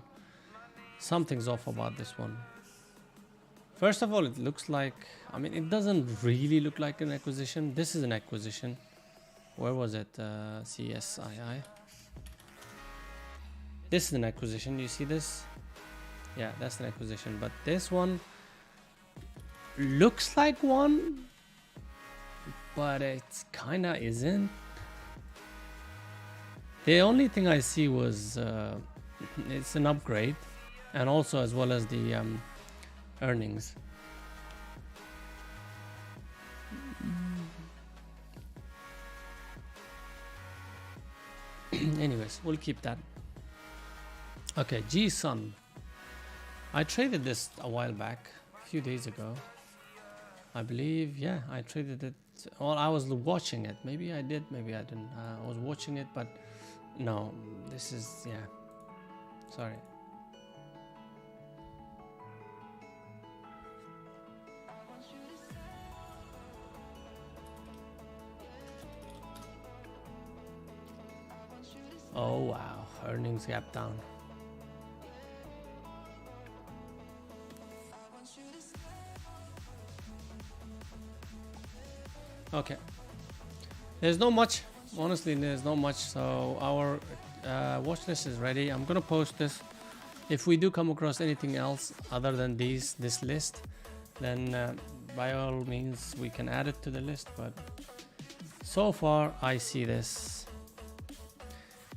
Something's off about this one. First of all, it looks like, I mean, it doesn't really look like an acquisition. This is an acquisition. Where was it? CSII. This is an acquisition. You see this? Yeah, that's an acquisition. But this one looks like one, but it kind of isn't. The only thing I see was it's an upgrade, and also as well as the earnings. Anyways, we'll keep that. Okay, G-Sun. I traded this a while back, a few days ago. I believe, yeah, I traded it. Well, I was watching it. Maybe I did, maybe I didn't. I was watching it, but no, this is, yeah. Sorry. Oh wow, earnings gap down. Okay. There's no much. Honestly, there's not much. So our watch list is ready. I'm gonna post this. If we do come across anything else other than this list, then by all means we can add it to the list. But so far I see this,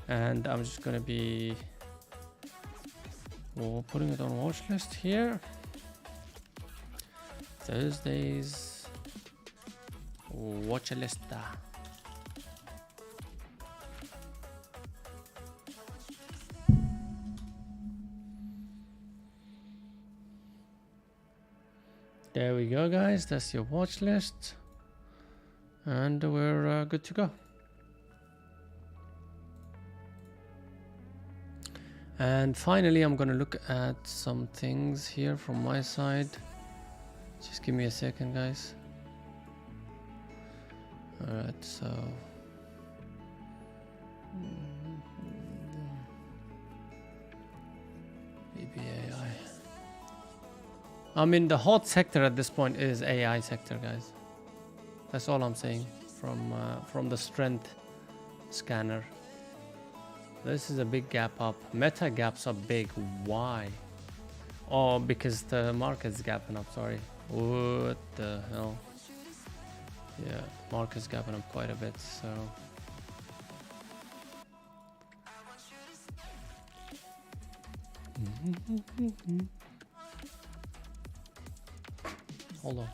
and I'm just gonna be putting it on watch list here. Thursdays watch lista. There we go, guys. That's your watch list, and we're good to go. And finally, I'm gonna look at some things here from my side. Just give me a second, guys. All right, so BBAI. I mean, the hot sector at this point is AI sector, guys. That's all I'm saying from the strength scanner. This is a big gap up. Meta gaps up big. Why? Oh, because the market's gapping up. Sorry. What the hell? Yeah, market's gapping up quite a bit. So. Hold on.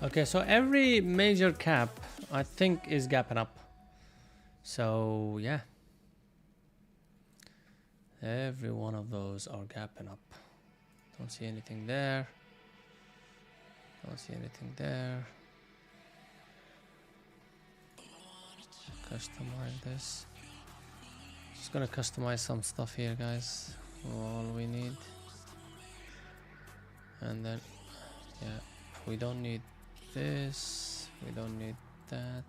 Okay, so every major cap I think is gapping up. So yeah, every one of those are gapping up. Don't see anything there. Don't see anything there. Customize this. Just gonna customize some stuff here, guys. All we need. And then yeah, we don't need this, we don't need that,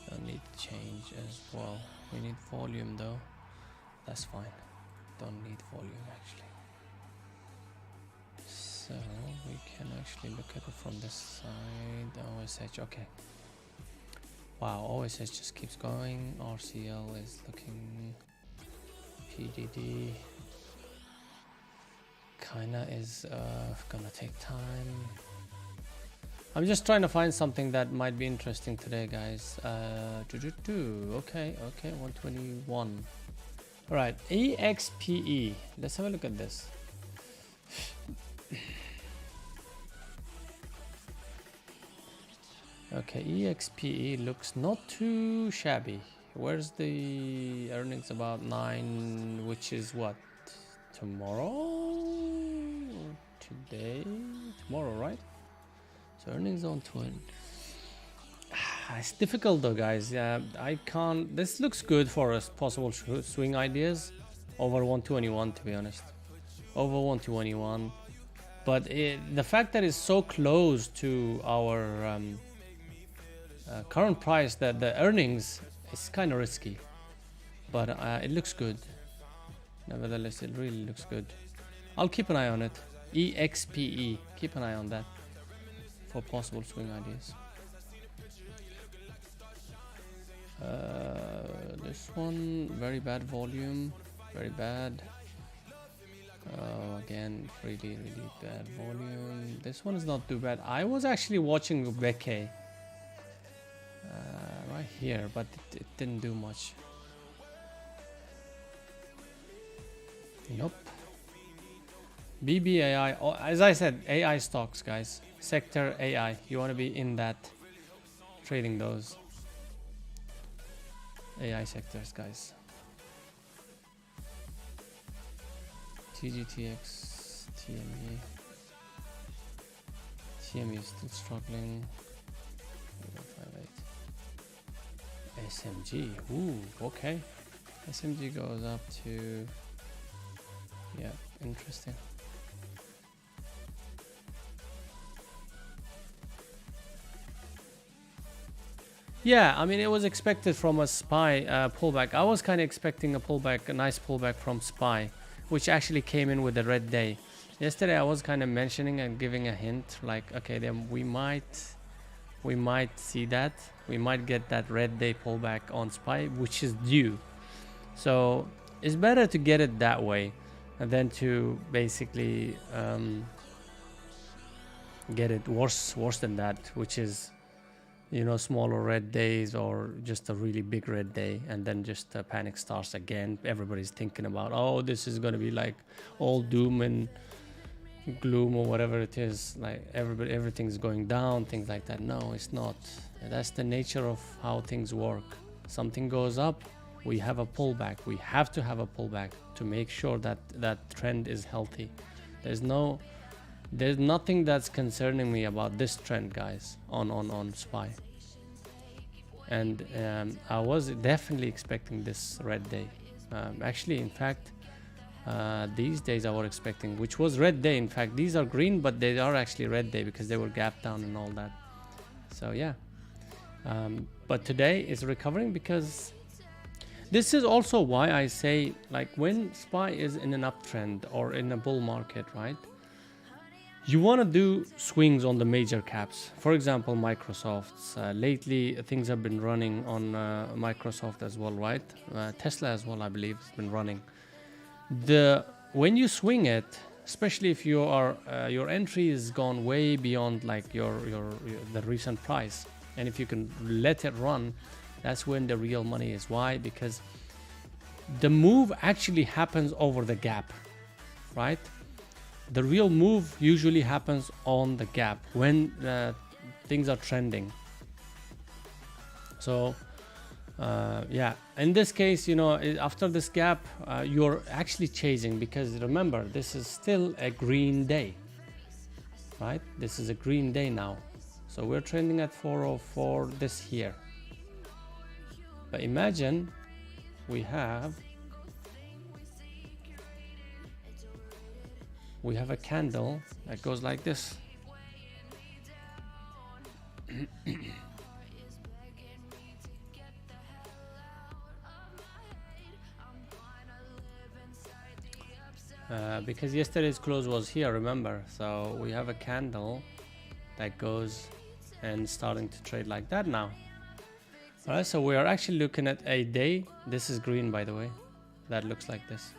don't need change as well. We need volume though. That's fine, don't need volume actually. So we can actually look at it from this side. OSH, okay. Wow, OSH just keeps going. RCL is looking. PDD kinda is gonna take time. I'm just trying to find something that might be interesting today, guys. Okay, 121. All right, EXPE. Let's have a look at this. Okay, EXPE looks not too shabby. Where's the earnings? About 9, which is what? Tomorrow? Or today? Tomorrow, right? So earnings on 20. It's difficult though, guys. Yeah, I can't. This looks good for us. Possible swing ideas over 121, to be honest. Over 121, but the fact that it's so close to our current price, that the earnings is kind of risky. But it looks good. Nevertheless, it really looks good. I'll keep an eye on it. EXPE. Keep an eye on that for possible swing ideas. This one, very bad volume, very bad. Again, really bad volume. This one is not too bad. I was actually watching Beke right here, but it didn't do much. Nope. BBAI, oh, as I said, AI stocks, guys. Sector AI. You want to be in that, trading those AI sectors, guys. TGTX, TME. TME is still struggling. SMG. Ooh, okay. SMG goes up to, yeah, interesting. Yeah, I mean, it was expected from a SPY pullback. I was kind of expecting a pullback, a nice pullback from SPY, which actually came in with a red day. Yesterday, I was kind of mentioning and giving a hint, like, okay, then we might see that. We might get that red day pullback on SPY, which is due. So it's better to get it that way than to basically get it worse than that, which is, you know, smaller red days or just a really big red day, and then just panic starts again. Everybody's thinking about, oh, this is going to be like all doom and gloom or whatever it is, like everything's going down, things like that. No, it's not. That's the nature of how things work. Something goes up, we have a pullback. We have to have a pullback to make sure that that trend is healthy. There's nothing that's concerning me about this trend, guys, on SPY. And I was definitely expecting this red day. Actually, in fact, these days I was expecting, which was red day. In fact, these are green, but they are actually red day because they were gap down and all that. So yeah, but today is recovering, because this is also why I say, like, when SPY is in an uptrend or in a bull market, right? You want to do swings on the major caps. For example, Microsoft's. Lately, things have been running on Microsoft as well, right? Tesla as well, I believe, has been running. When you swing it, especially if you are your entry is gone way beyond like the recent price, and if you can let it run, that's when the real money is. Why? Because the move actually happens over the gap, right? The real move usually happens on the gap when things are trending. So yeah, in this case, you know, after this gap, you're actually chasing, because remember, this is still a green day, right? This is a green day now. So we're trending at 404 this here. But imagine we have a candle that goes like this. Because yesterday's close was here, remember? So we have a candle that goes and starting to trade like that now. Alright, so we are actually looking at a day. This is green, by the way. That looks like this.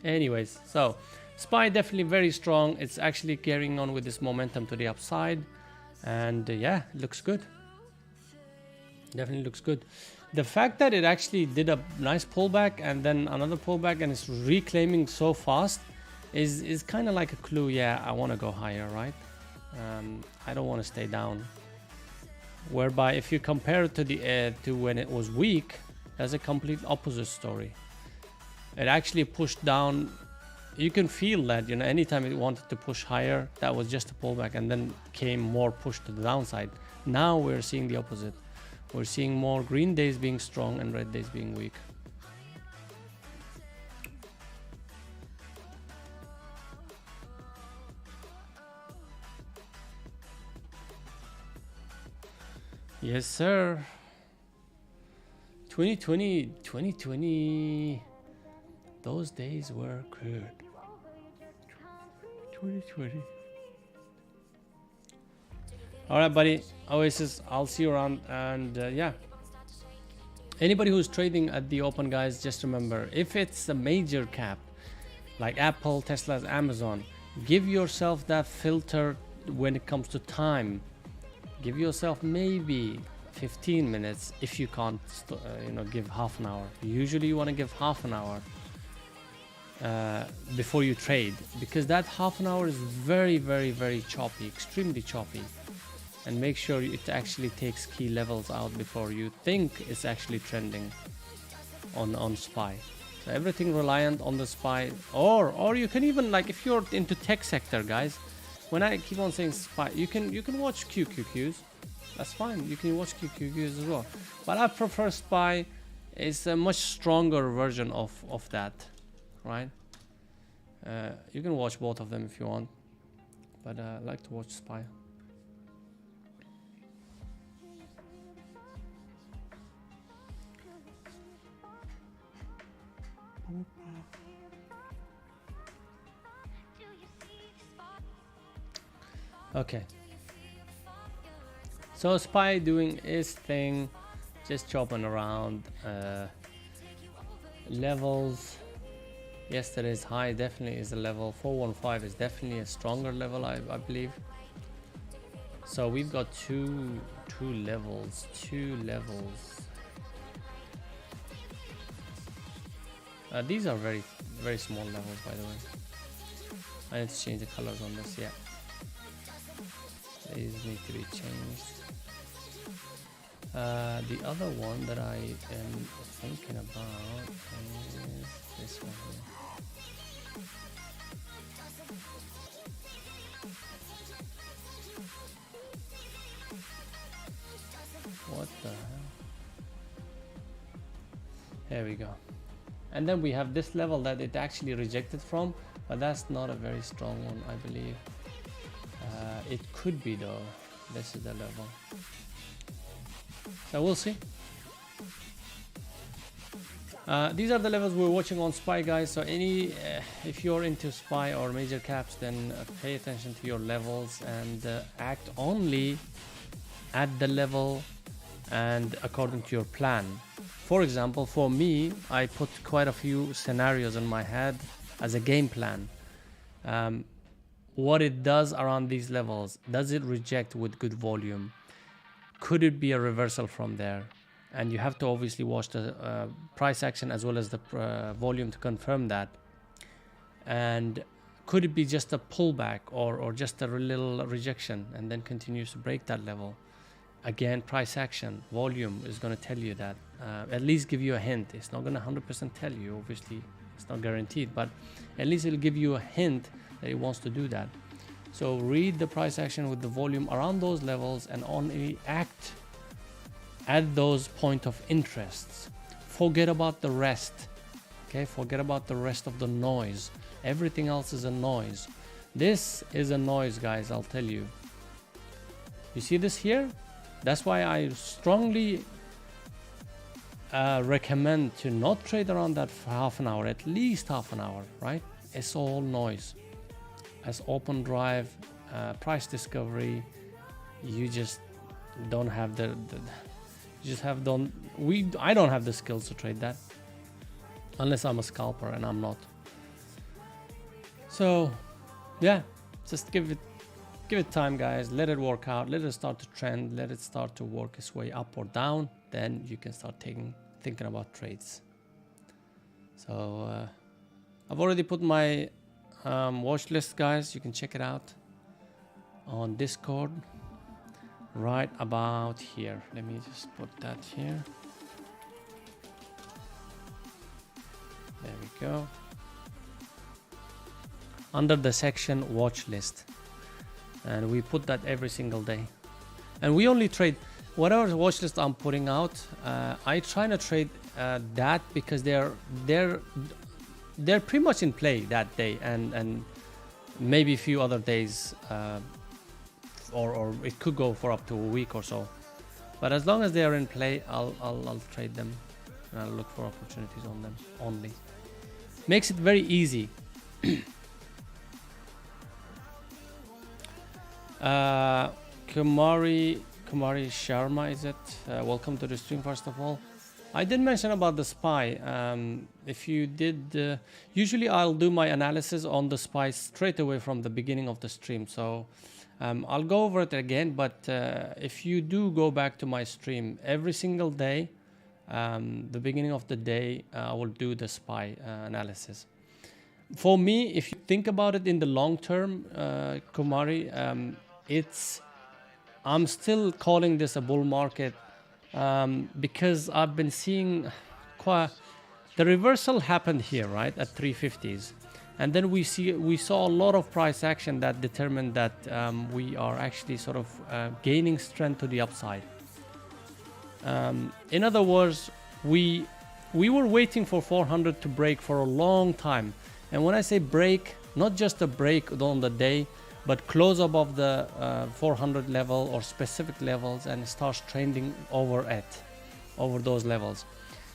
Anyways, so SPY definitely very strong. It's actually carrying on with this momentum to the upside, and yeah, it looks good. Definitely looks good. The fact that it actually did a nice pullback and then another pullback and it's reclaiming so fast is kind of like a clue. Yeah, I want to go higher, right? I don't want to stay down. Whereby if you compare it to when it was weak, that's a complete opposite story. It actually pushed down. You can feel that, you know, anytime it wanted to push higher, that was just a pullback, and then came more push to the downside. Now we're seeing the opposite. We're seeing more green days being strong and red days being weak. Yes, sir. 2020, those days were good. 2020. All right, buddy. Oasis, I'll see you around. And yeah, anybody who's trading at the open, guys, just remember, if it's a major cap like Apple, Tesla, Amazon, give yourself that filter when it comes to time. Give yourself maybe 15 minutes if you can't, you know, give half an hour. Usually you want to give half an hour before you trade, because that half an hour is very, very, very choppy, extremely choppy. And make sure it actually takes key levels out before you think it's actually trending on SPY. So everything reliant on the SPY, or you can even, like, if you're into tech sector, guys, when I keep on saying SPY, you can watch QQQs. That's fine. You can watch QQQs as well. But I prefer SPY. It's a much stronger version of that, right? You can watch both of them if you want, but I like to watch SPY. Okay. So SPY doing his thing, just chopping around. Levels. Yesterday's high definitely is a level. 415 is definitely a stronger level, I believe. So we've got two levels. These are very small levels, by the way. I need to change the colors on this. Yeah, these need to be changed. The other one that I am thinking about is this one here. What the hell? There we go. And then we have this level that it actually rejected from, but that's not a very strong one, I believe. It could be though. This is the level. So we'll see. These are the levels we're watching on SPY, guys. So if you're into SPY or major caps, then pay attention to your levels and act only at the level and according to your plan. For example, for me, I put quite a few scenarios in my head as a game plan. What it does around these levels, does it reject with good volume? Could it be a reversal from there? And you have to obviously watch the price action as well as the volume to confirm that. And could it be just a pullback or just a little rejection and then continues to break that level? Again, price action, volume is going to tell you that. At least give you a hint. It's not going to 100% tell you, obviously. It's not guaranteed, but at least it'll give you a hint that it wants to do that. So read the price action with the volume around those levels and only act at those point of interests. Forget about the rest. Okay, forget about the rest of the noise. Everything else is a noise. This is a noise, guys, I'll tell you. You see this here? That's why I strongly recommend to not trade around that for half an hour, at least half an hour, right? It's all noise. As open drive, price discovery, you just don't have I don't have the skills to trade that unless I'm a scalper, and I'm not. So yeah, just give it time, guys. Let it work out, let it start to trend, let it start to work its way up or down, then you can start thinking about trades. So I've already put my watch list, guys. You can check it out on Discord right about here. Let me just put that here. There we go. Under the section watch list, and we put that every single day. And we only trade whatever watch list I'm putting out. I try to trade that because they're pretty much in play that day, and maybe a few other days, or it could go for up to a week or so. But as long as they are in play, I'll trade them, and I'll look for opportunities on them only. Makes it very easy. Kumari Sharma, is it? Welcome to the stream, first of all. I did mention about the SPY. If you did, usually I'll do my analysis on the SPY straight away from the beginning of the stream. So I'll go over it again, but if you do go back to my stream every single day, the beginning of the day, I will do the SPY analysis. For me, if you think about it in the long term, Kumari, I'm still calling this a bull market, because I've been seeing the reversal happened here, right, at 350s. And then we saw a lot of price action that determined that we are actually sort of gaining strength to the upside. In other words, we were waiting for 400 to break for a long time. And when I say break, not just a break on the day, but close above the 400 level or specific levels and starts trending over those levels.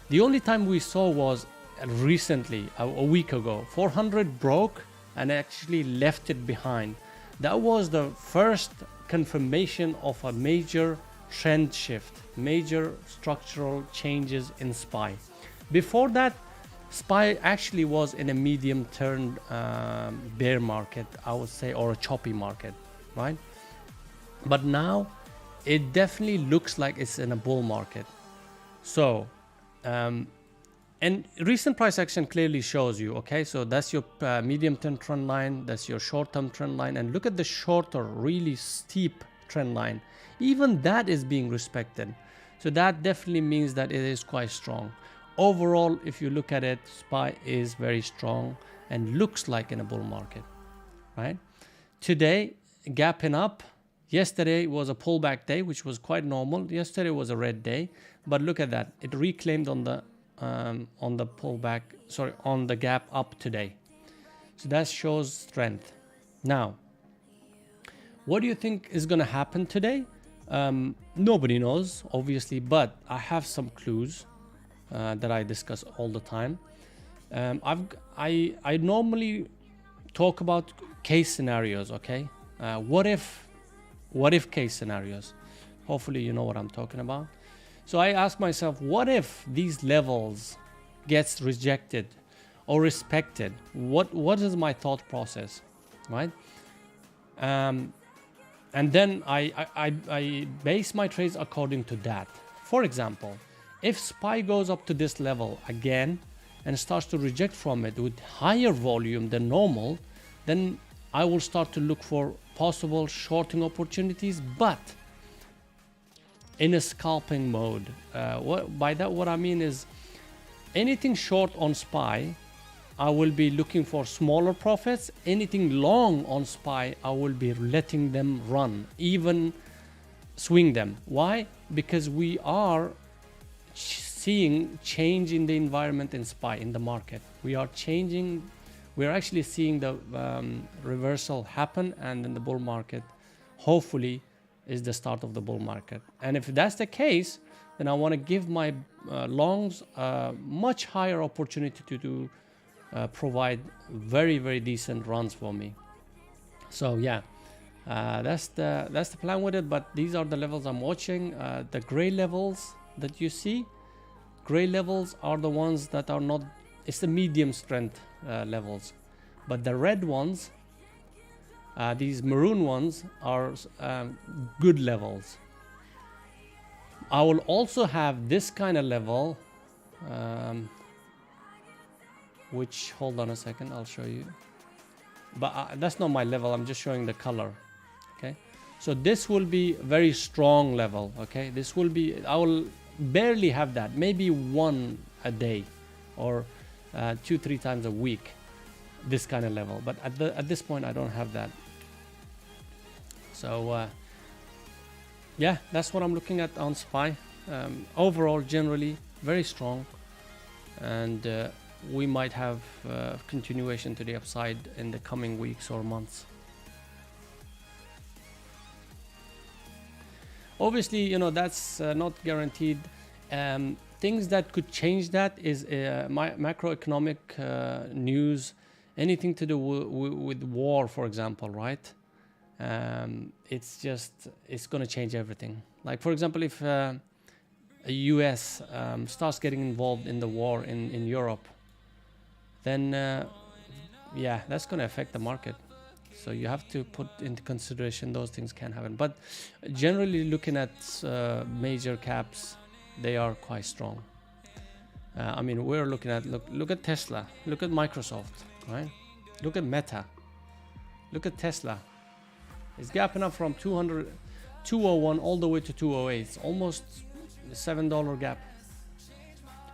The only time we saw was recently, a week ago. 400 broke and actually left it behind. That was the first confirmation of a major trend shift, major structural changes in SPY. Before that, SPY actually was in a medium-term bear market, I would say, or a choppy market, right? But now it definitely looks like it's in a bull market. So, and recent price action clearly shows you, okay, so that's your medium-term trend line, that's your short-term trend line, and look at the shorter, really steep trend line. Even that is being respected. So that definitely means that it is quite strong. Overall, if you look at it, SPY is very strong and looks like in a bull market, right? Today, gapping up. Yesterday was a pullback day, which was quite normal. Yesterday was a red day, but look at that. It reclaimed on the pullback, on the gap up today. So that shows strength. Now, what do you think is going to happen today? Nobody knows, obviously, but I have some clues that I discuss all the time. I normally talk about case scenarios, okay? What if case scenarios? Hopefully you know what I'm talking about. So I ask myself, what if these levels gets rejected or respected? What is my thought process, right? And then I base my trades according to that. For example, if SPY goes up to this level again and starts to reject from it with higher volume than normal, then I will start to look for possible shorting opportunities, but in a scalping mode. What I mean is anything short on SPY, I will be looking for smaller profits. Anything long on SPY, I will be letting them run, even swing them. Why? Because we are seeing change in the environment in SPY, in the market. We are actually seeing the reversal happen, and in the bull market, hopefully, is the start of the bull market. And if that's the case, then I want to give my longs much higher opportunity to provide very, very decent runs for me. So yeah, that's the plan with it. But these are the levels I'm watching. The gray levels that you see, gray levels are the ones that are not, it's the medium strength levels. But the red ones, these maroon ones, are good levels. I will also have this kind of level, which, hold on a second, I'll show you. But that's not my level, I'm just showing the color. Okay, so this will be very strong level. Okay, this will be, I will barely have that, maybe one a day or 2-3 times a week, this kind of level. But at this point I don't have that. So yeah, that's what I'm looking at on SPY. Overall, generally very strong, and we might have continuation to the upside in the coming weeks or months. Obviously, you know, that's not guaranteed. Things that could change that is macroeconomic news, anything to do with war, for example, right? It's going to change everything. Like, for example, if a US starts getting involved in the war in Europe, then yeah, that's going to affect the market. So you have to put into consideration those things can happen. But generally, looking at major caps, they are quite strong. I mean, we're looking at, look at Tesla, look at Microsoft, right? Look at Meta, look at Tesla. It's gapping up from 201 all the way to 208. It's almost a $7 gap,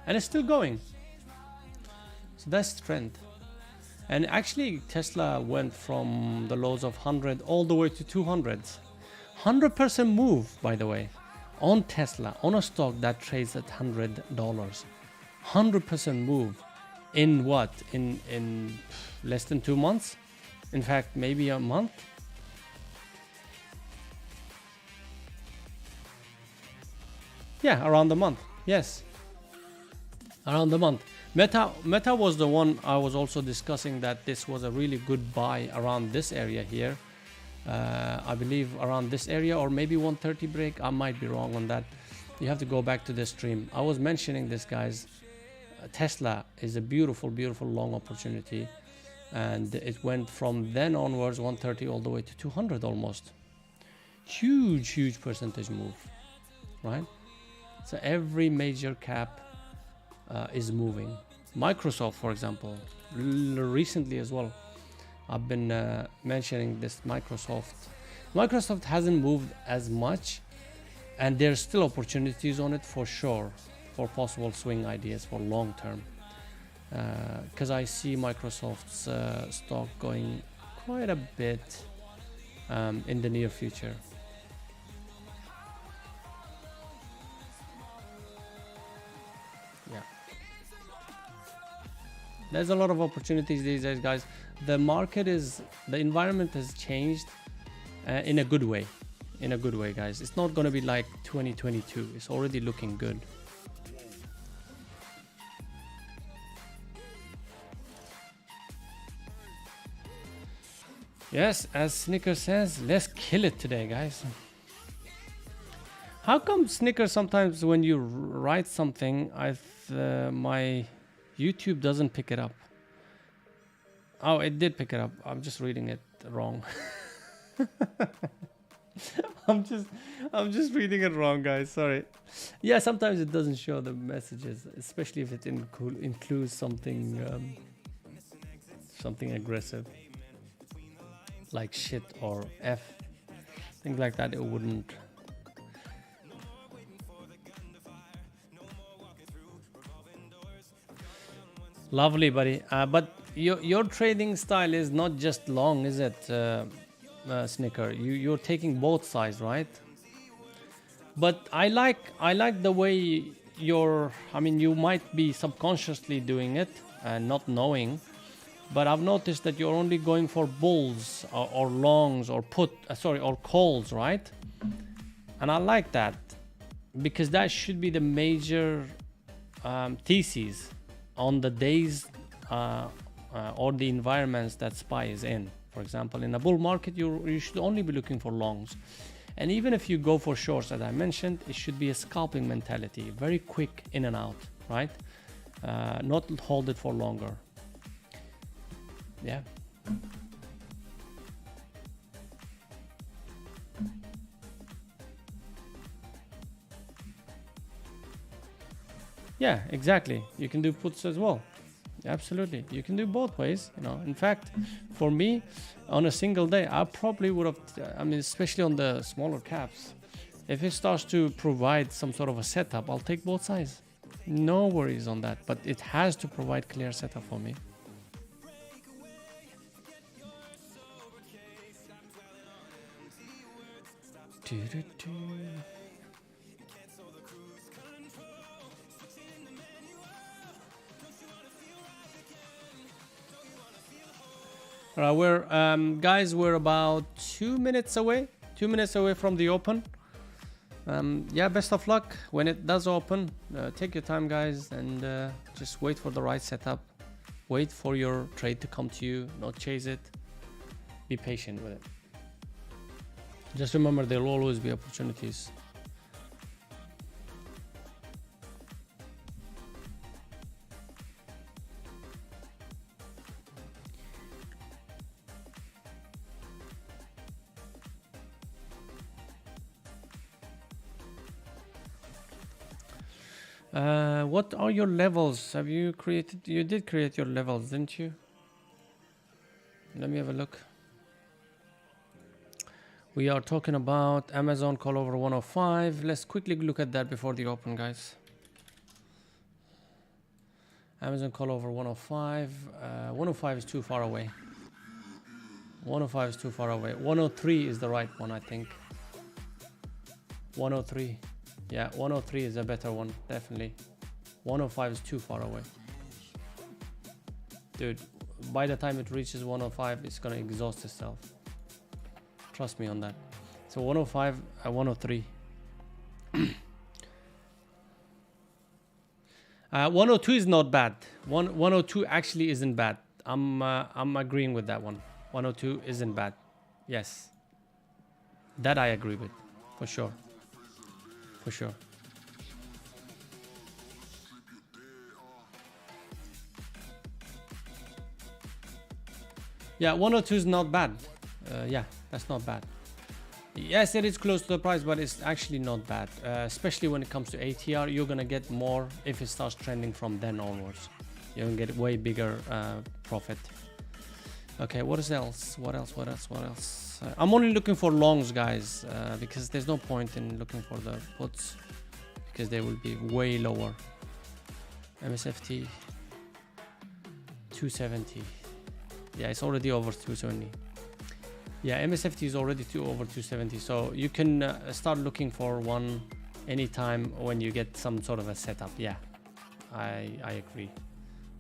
and it's still going. So that's the trend. And actually, Tesla went from the lows of 100 all the way to 200s. 100% move, by the way, on Tesla, on a stock that trades at $100. 100% move in what? In less than 2 months? In fact, maybe a month? Yeah, around the month. Yes. Around the month. Meta was the one I was also discussing that this was a really good buy around this area here. I believe around this area, or maybe 130 break. I might be wrong on that. You have to go back to the stream. I was mentioning this, guys. Tesla is a beautiful, beautiful long opportunity. And it went from then onwards 130 all the way to 200 almost. Huge percentage move, right? So every major cap is moving. Microsoft, for example, recently as well. I've been mentioning this Microsoft. Microsoft hasn't moved as much, and there's still opportunities on it for sure, for possible swing ideas for long term. Because I see Microsoft's stock going quite a bit in the near future. Yeah. There's a lot of opportunities these days, guys. The environment has changed in a good way. In a good way, guys. It's not going to be like 2022. It's already looking good. Yes, as Snicker says, let's kill it today, guys. How come Snicker sometimes when you write something, my YouTube doesn't pick it up? Oh, it did pick it up. I'm just reading it wrong. I'm just reading it wrong, guys. Sorry. Yeah, sometimes it doesn't show the messages, especially if it includes something aggressive, like shit or F, things like that. It wouldn't. Lovely, buddy. But your trading style is not just long, is it, Snicker? You're taking both sides, right? But I like the way you might be subconsciously doing it and not knowing, but I've noticed that you're only going for bulls or longs or or calls, right? And I like that because that should be the major thesis on the days or the environments that SPY is in. For example, in a bull market, you should only be looking for longs. And even if you go for shorts, as I mentioned, it should be a scalping mentality, very quick in and out, right? Not hold it for longer. Yeah. Yeah, exactly. You can do puts as well. Absolutely. You can do both ways, In fact, for me, on a single day, I probably would have, especially on the smaller caps, if it starts to provide some sort of a setup, I'll take both sides. No worries on that, but it has to provide clear setup for me. All right, we're about 2 minutes away. 2 minutes away from the open. Yeah, best of luck when it does open. Take your time, guys, and just wait for the right setup. Wait for your trade to come to you. Not chase it. Be patient with it. Just remember, there will always be opportunities. What are your levels? Have you created? You did create your levels, didn't you? Let me have a look. We are talking about Amazon call over 105. Let's quickly look at that before the open, guys. Amazon call over 105. 105 is too far away. 105 is too far away. 103 is the right one, I think. 103. Yeah, 103 is a better one, definitely. 105 is too far away. Dude, by the time it reaches 105, it's gonna exhaust itself. Trust me on that. So 105 and 103. 102 is not bad. 102 actually isn't bad. I'm agreeing with that one. 102 isn't bad. Yes. That I agree with. For sure. For sure. Yeah, 102 is not bad. Yeah, that's not bad. Yes, it is close to the price, but it's actually not bad. Especially when it comes to ATR, you're gonna get more if it starts trending from then onwards. You're gonna get way bigger profit. Okay, what else? What else? I'm only looking for longs, guys, because there's no point in looking for the puts because they will be way lower. MSFT 270. Yeah, it's already over 270. Yeah, MSFT is already over 270, so you can start looking for one anytime when you get some sort of a setup. Yeah, I agree.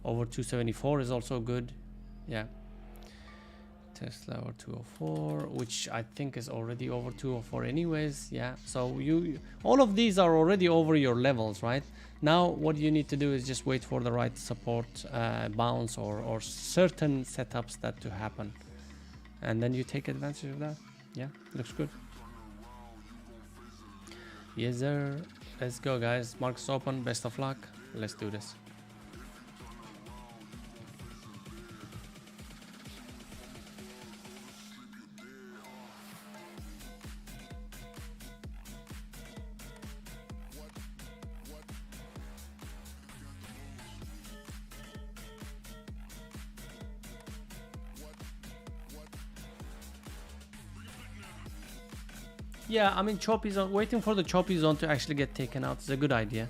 Over 274 is also good. Yeah. Tesla over 204, which I think is already over 204 anyways. Yeah, so all of these are already over your levels, right? Now what you need to do is just wait for the right support bounce or certain setups that to happen, and then you take advantage of that. Yeah, looks good. Yes sir, let's go guys. Market's open, best of luck, let's do this. Yeah, I mean, choppy zone, waiting for the choppy zone to actually get taken out is a good idea.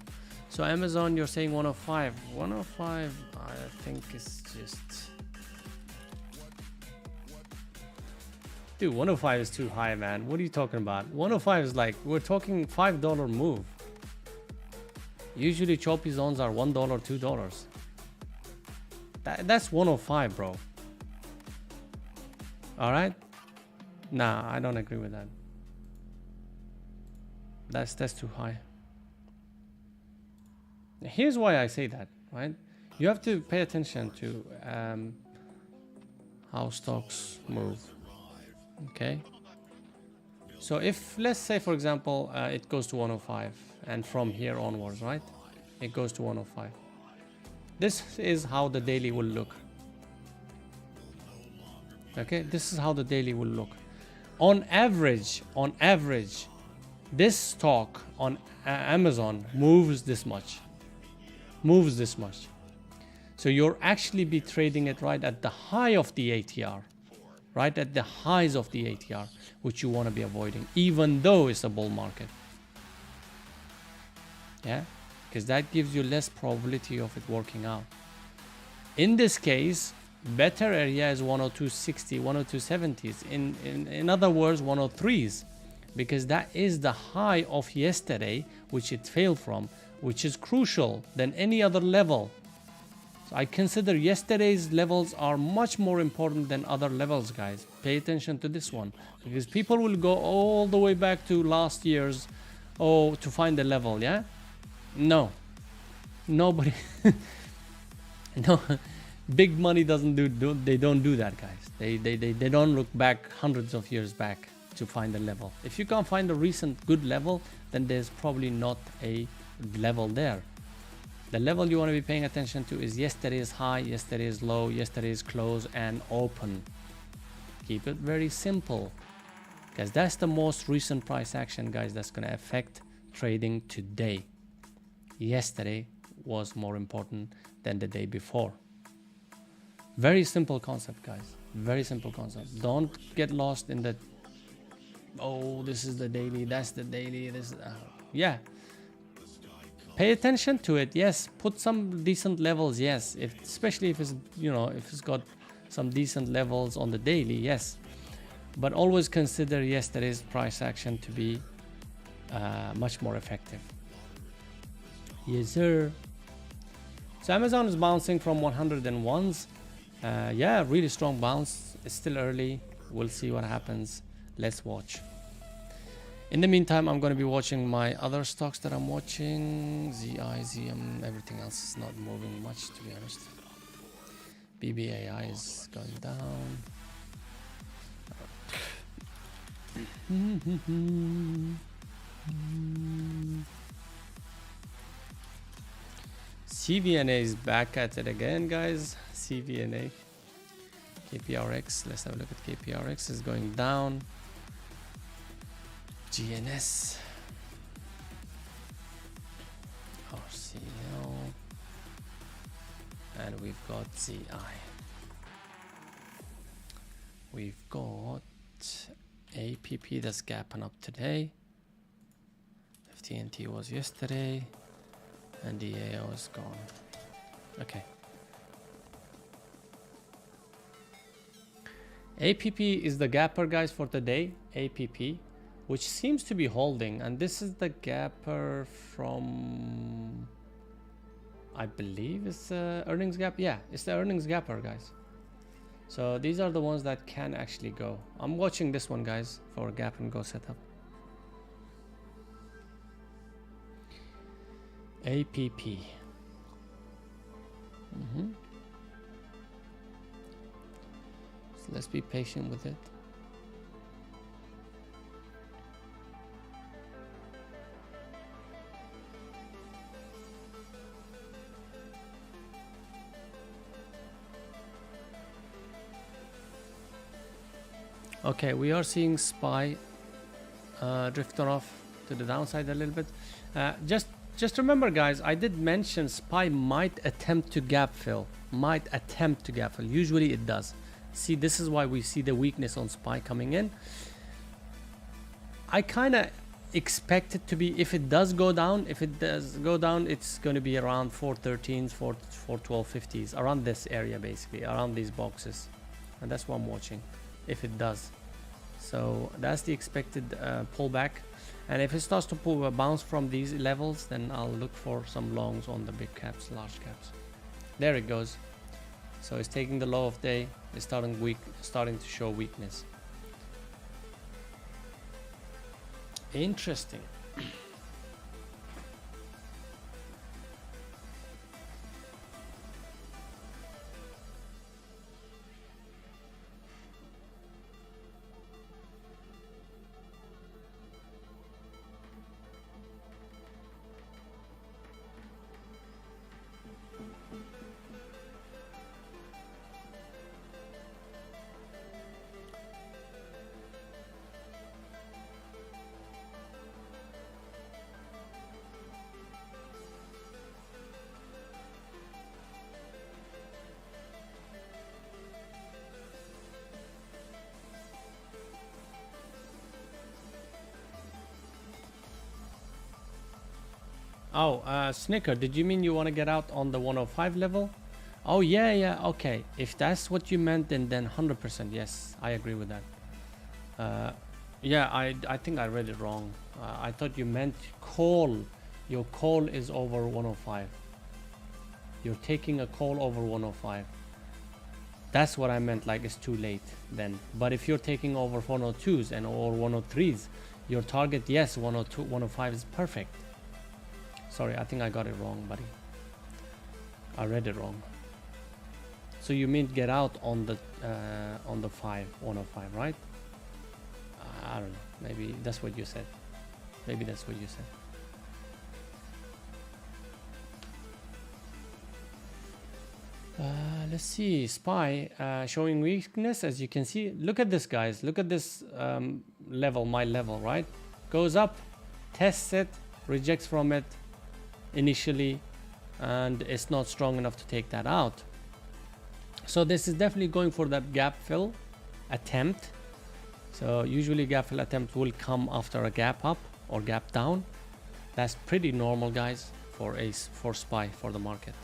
So Amazon, you're saying 105. 105, I think is just... Dude, 105 is too high, man. What are you talking about? 105 is like, we're talking $5 move. Usually choppy zones are $1, $2. That's 105, bro. All right? Nah, I don't agree with that. That's too high. Here's why I say that, right? You have to pay attention to how stocks move. Okay. So if, let's say for example, it goes to 105 and from here onwards, right? It goes to 105. This is how the daily will look. Okay, this is how the daily will look. On average, this stock on Amazon moves this much. So you'll actually be trading it right at the high of the ATR. Right at the highs of the ATR, which you want to be avoiding, even though it's a bull market. Yeah, because that gives you less probability of it working out. In this case, better area is 102.60, 102.70s. In other words, 103s. Because that is the high of yesterday, which it failed from, which is crucial than any other level. So I consider yesterday's levels are much more important than other levels, guys. Pay attention to this one, because people will go all the way back to last year's, to find the level. Yeah, no, nobody, no, big money doesn't they don't do that, guys. They don't look back hundreds of years back to find a level. If you can't find a recent good level, then there's probably not a level there. The level you want to be paying attention to is yesterday's high, yesterday's low, yesterday's close, and open. Keep it very simple, because that's the most recent price action, guys, that's going to affect trading today. Yesterday was more important than the day before. Very simple concept, guys. Very simple concept. Don't get lost in the, oh, this is the daily, that's the daily, this yeah. pay attention to it. Yes, put some decent levels. Yes, especially if it's, you know, if it's got some decent levels on the daily. Yes, but always consider, yes, there is price action to be much more effective. Yes, sir. So Amazon is bouncing from 101s. Yeah, really strong bounce. It's still early. We'll see what happens. Let's watch. In the meantime, I'm going to be watching my other stocks that I'm watching. ZI, ZM, everything else is not moving much, to be honest. BBAI is going down. CVNA is back at it again, guys. CVNA. KPRX, let's have a look at KPRX, is going down. GNS. RCL. And we've got ZI. We've got APP that's gapping up today. FTNT was yesterday. And DAO is gone. Okay. APP is the gapper, guys, for today. APP, which seems to be holding, and this is the gapper from, I believe it's the earnings gap. Yeah, it's the earnings gapper, guys. So these are the ones that can actually go. I'm watching this one, guys, for gap and go setup. APP. So let's be patient with it. Okay, we are seeing SPY drifting off to the downside a little bit. Just remember, guys, I did mention SPY might attempt to gap fill. Usually it does. See, this is why we see the weakness on SPY coming in. I kind of expect it to be, if it does go down, it's going to be around 413s, 412.50s, around this area, basically, around these boxes. And that's what I'm watching, if it does. So that's the expected pullback. And if it starts to bounce from these levels, then I'll look for some longs on the big caps, large caps. There it goes. So it's taking the low of day. It's starting to show weakness. Interesting. Oh, Snicker, did you mean you want to get out on the 105 level? Oh, yeah, okay. If that's what you meant, then 100%, yes, I agree with that. Yeah, I think I read it wrong. I thought you meant call. Your call is over 105. You're taking a call over 105. That's what I meant, like it's too late then. But if you're taking over 102s or 103s, your target, yes, 102, 105 is perfect. Sorry, I think I got it wrong, buddy. I read it wrong. So you mean get out on the 105, right? I don't know. Maybe that's what you said. Maybe that's what you said. Let's see. SPY showing weakness, as you can see. Look at this, guys. Look at this level, my level, right? Goes up, tests it, rejects from it initially, and it's not strong enough to take that out. So this is definitely going for that gap fill attempt. So usually gap fill attempt will come after a gap up or gap down. That's pretty normal, guys, for ace for SPY for the market.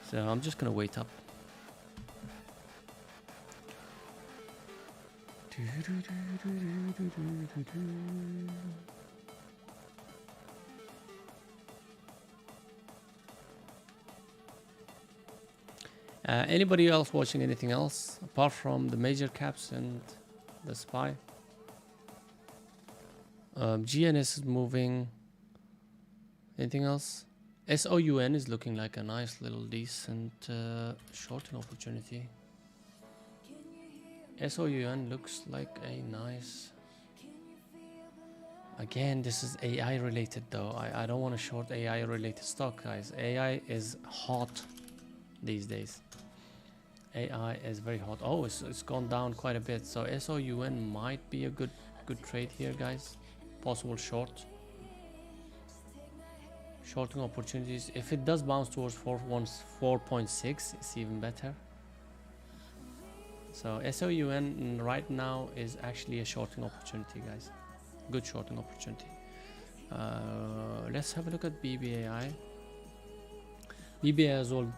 So I'm just gonna wait up. Anybody else watching anything else apart from the major caps and the SPY? GNS is moving. Anything else? SOUN is looking like a nice little decent shorting opportunity. SOUN looks like a nice. Again, this is AI related though. I don't want to short AI related stock, guys. AI is hot these days. AI is very hot. Oh, it's gone down quite a bit. So SOUN might be a good trade here, guys. Possible short. Shorting opportunities. If it does bounce towards 4.6, it's even better. So SOUN right now is actually a shorting opportunity, guys. Good shorting opportunity. Let's have a look at BBAI. BBAI as well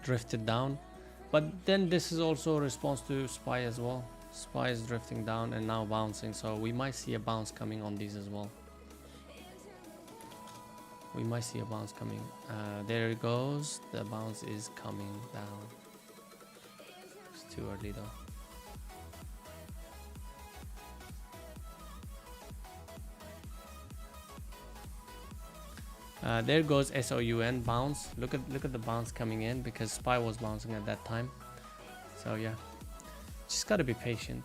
drifted down, but then this is also a response to SPY as well. SPY is drifting down and now bouncing, so we might see a bounce coming on these as well. We might see a bounce coming. There it goes. The bounce is coming down. It's too early though. There goes SOUN bounce. Look at the bounce coming in because SPY was bouncing at that time. So yeah, just gotta be patient.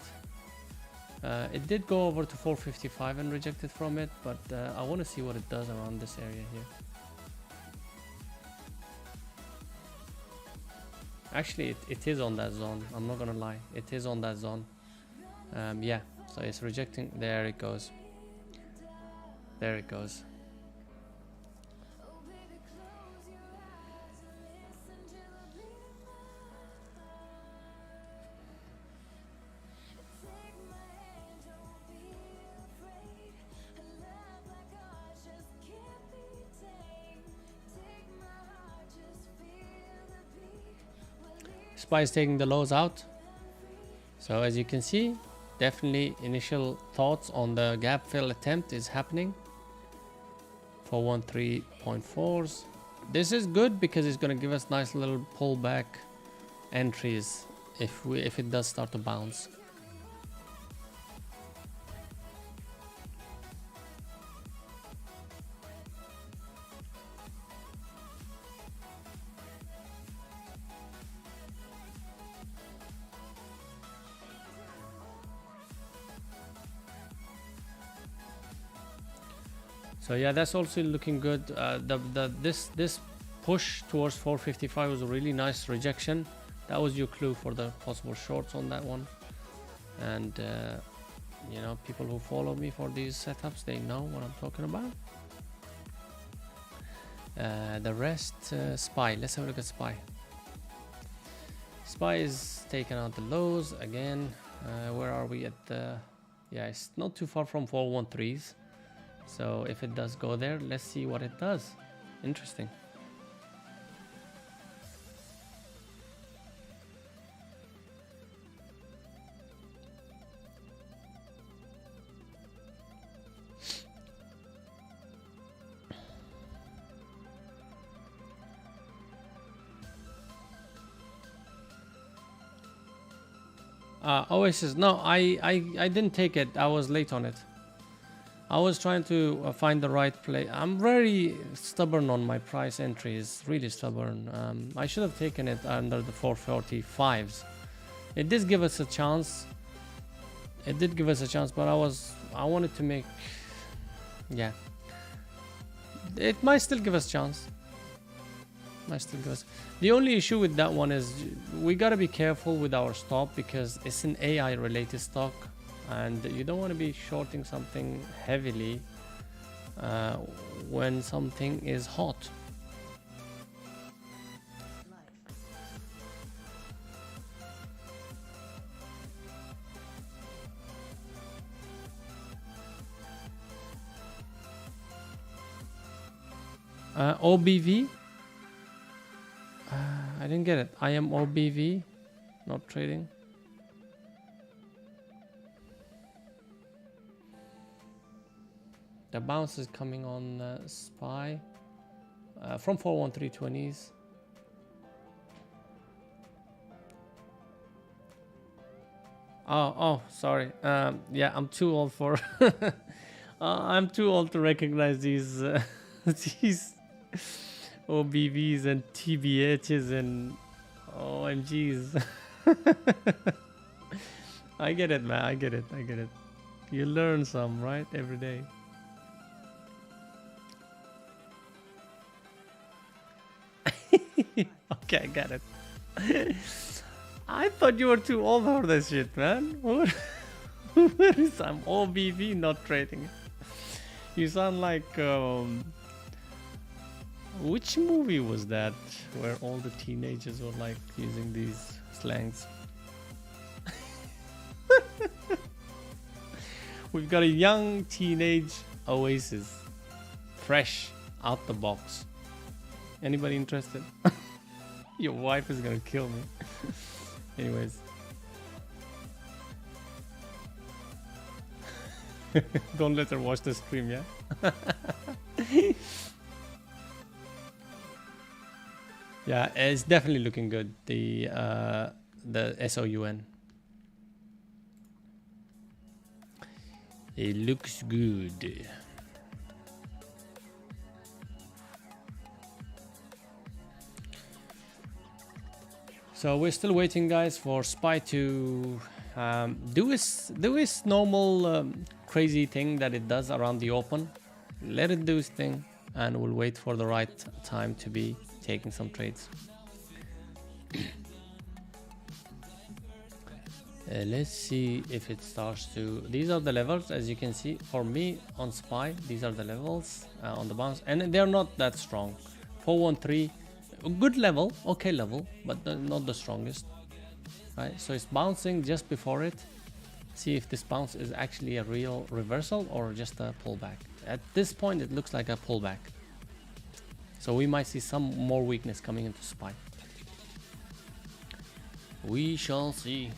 It did go over to 455 and rejected from it, but I want to see what it does around this area here. Actually, it is on that zone. I'm not gonna lie, it is on that zone. Yeah, so it's rejecting. There it goes. There it goes. SPY is taking the lows out. So as you can see, definitely initial thoughts on the gap fill attempt is happening. 413.4s. This is good because it's going to give us nice little pullback entries if it does start to bounce. So yeah, that's also looking good. This push towards 455 was a really nice rejection. That was your clue for the possible shorts on that one. And you know, people who follow me for these setups, they know what I'm talking about. The rest, SPY. Let's have a look at SPY. SPY is taking out the lows again. Where are we at the? Yeah, it's not too far from 413s. So if it does go there, let's see what it does. Interesting. Oasis, no, I didn't take it. I was late on it. I was trying to find the right play. I'm very stubborn on my price entries, really stubborn. I should have taken it under the 445s. It did give us a chance. It did give us a chance, but I wanted to make, yeah. It might still give us a chance. Might still give us. The only issue with that one is we gotta be careful with our stop because it's an AI related stock. And you don't want to be shorting something heavily when something is hot. OBV. I didn't get it. I am OBV, not trading. The bounce is coming on SPY from 41320s. Oh, sorry. Yeah, I'm too old for. I'm too old to recognize these these OBVs and TBHs and OMGs. I get it, man. I get it. You learn some, right? Every day. Okay, I got it. I thought you were too old for this shit, man. Where is some OBV not trading? You sound like which movie was that where all the teenagers were like using these slangs? We've got a young teenage Oasis, fresh out the box. Anybody interested? Your wife is gonna kill me. Anyways. Don't let her watch the stream, yeah? Yeah, it's definitely looking good. The SOUN. It looks good. So we're still waiting, guys, for SPY to do its normal crazy thing that it does around the open. Let it do its thing, and we'll wait for the right time to be taking some trades. Let's see if it starts to. These are the levels, as you can see. For me on SPY, these are the levels on the bounce, and they're not that strong. 413. A good level, okay level, but not the strongest, right? So it's bouncing just before it. See if this bounce is actually a real reversal or just a pullback. At this point, it looks like a pullback. So we might see some more weakness coming into SPY. We shall see.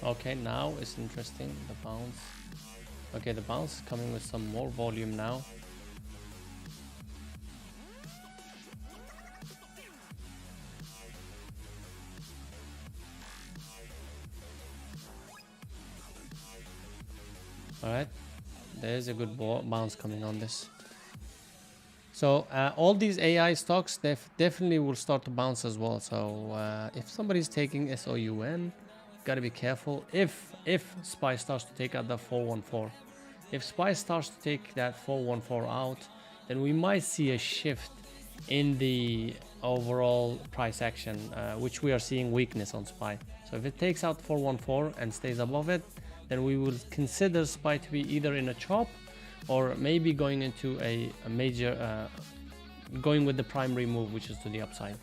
Okay, now it's interesting, the bounce. Okay, the bounce is coming with some more volume now. Alright, there's a good bounce coming on this. So all these AI stocks definitely will start to bounce as well. So if somebody's taking SOUN, gotta be careful. If SPY starts to take out the 414, if SPY starts to take that 414 out, then we might see a shift in the overall price action, which we are seeing weakness on SPY. So if it takes out 414 and stays above it, then we will consider SPY to be either in a chop or maybe going into a major, going with the primary move, which is to the upside.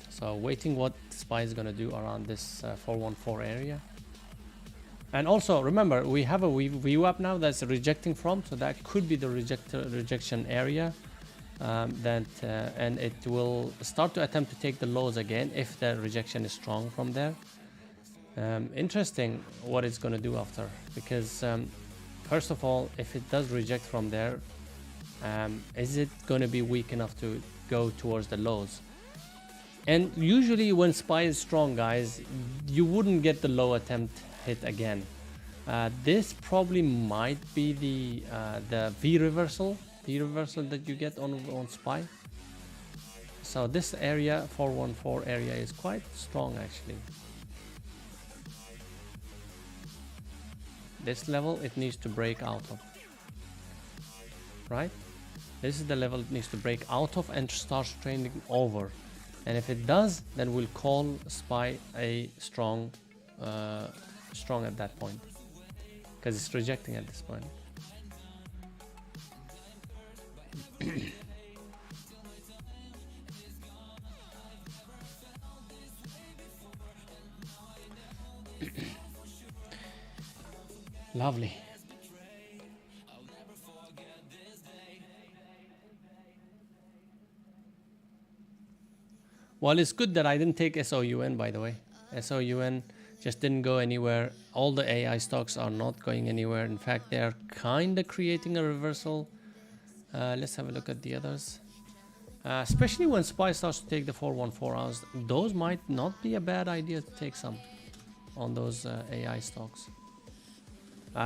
So waiting what SPY is going to do around this 414 area. And also remember, we have a VWAP now that's rejecting from, so that could be the rejection area. And it will start to attempt to take the lows again if the rejection is strong from there. Interesting what it's going to do after, because first of all, if it does reject from there, is it going to be weak enough to go towards the lows? And usually when SPY is strong, guys, you wouldn't get the low attempt hit again. This probably might be the V reversal that you get on SPY. So this area, 414 area, is quite strong actually. this level it needs to break out of, right? This is the level it needs to break out of and start trending over. And if it does, then we'll call SPY a strong at that point, because it's rejecting at this point. Lovely. Well, it's good that I didn't take SOUN, by the way. SOUN just didn't go anywhere. All the AI stocks are not going anywhere. In fact, they are kind of creating a reversal. Let's have a look at the others. Especially when SPY starts to take the 414 hours, those might not be a bad idea to take some on those AI stocks.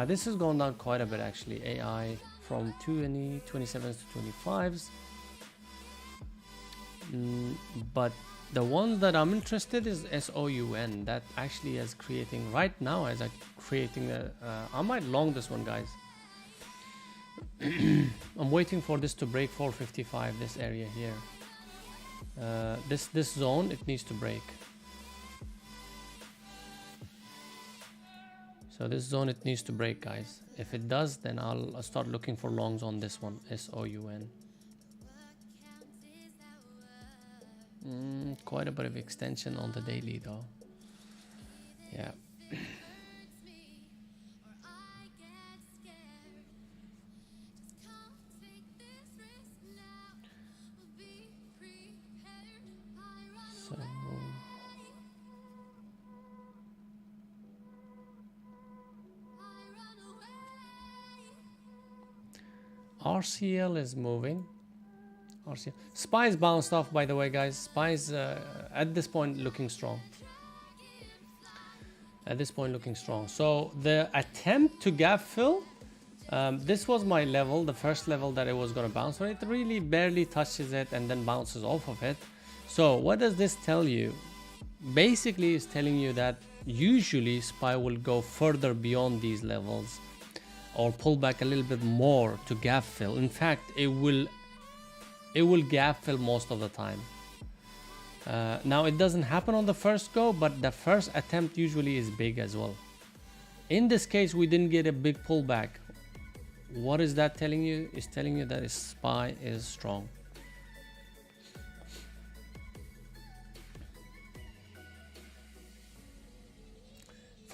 This has gone down quite a bit actually. AI from 27s to 25s. But the one that I'm interested is SOUN. That actually is creating right now as creating a. I might long this one, guys. I'm waiting for this to break 455. This area here. This zone it needs to break. So this zone it needs to break, guys. If it does, then I'll start looking for longs on this one. SOUN. Quite a bit of extension on the daily though. Yeah. So RCL is moving. RCL. SPY is bounced off, by the way, guys. SPY is at this point looking strong. At this point looking strong. So the attempt to gap fill, this was my level, the first level that it was going to bounce on. It really barely touches it and then bounces off of it. So what does this tell you? Basically it's telling you that usually SPY will go further beyond these levels or pull back a little bit more to gap fill. In fact, it will gap fill most of the time. Now it doesn't happen on the first go, but the first attempt usually is big as well. In this case, we didn't get a big pullback. What is that telling you? It's telling you that SPY is strong.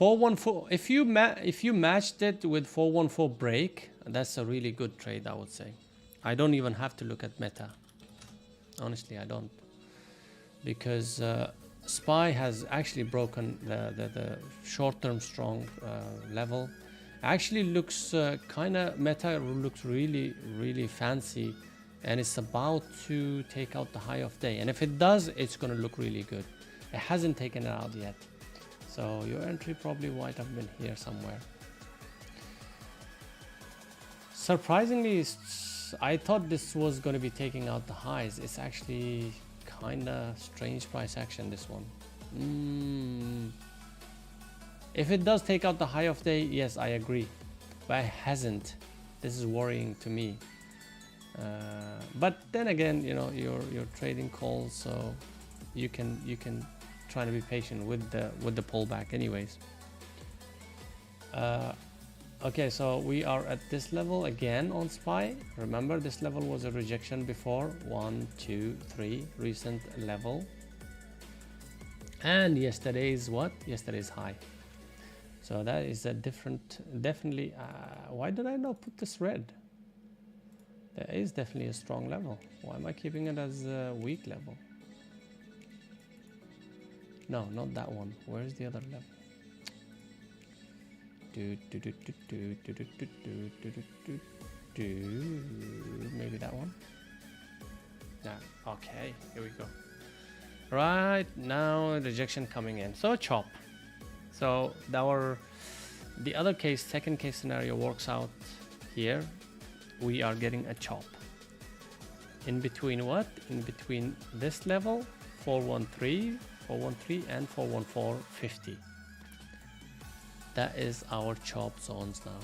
If you matched it with 414 break, that's a really good trade, I would say. I don't even have to look at Meta. Honestly, I don't. Because SPY has actually broken the short-term strong level. Actually looks kind of, Meta looks really, really fancy. And it's about to take out the high of day. And if it does, it's going to look really good. It hasn't taken it out yet. So your entry probably might have been here somewhere. Surprisingly, I thought this was going to be taking out the highs. It's actually kind of strange price action, this one. If it does take out the high of day, yes, I agree. But it hasn't. This is worrying to me. But then again, you know, you're trading calls, so you can try to be patient with the pullback anyways. Okay, so we are at this level again on SPY. Remember, this level was a rejection before. 1, 2, 3, recent level. And yesterday's what? Yesterday's high. So that is a different, definitely, why did I not put this red? There is definitely a strong level. Why am I keeping it as a weak level? No, not that one. Where's the other level? Maybe that one. Yeah. Okay. Here we go. Right now, rejection coming in. So chop. So the other case, second case scenario works out here. We are getting a chop. In between what? In between this level, 413 and 414.50. that is our chop zones now.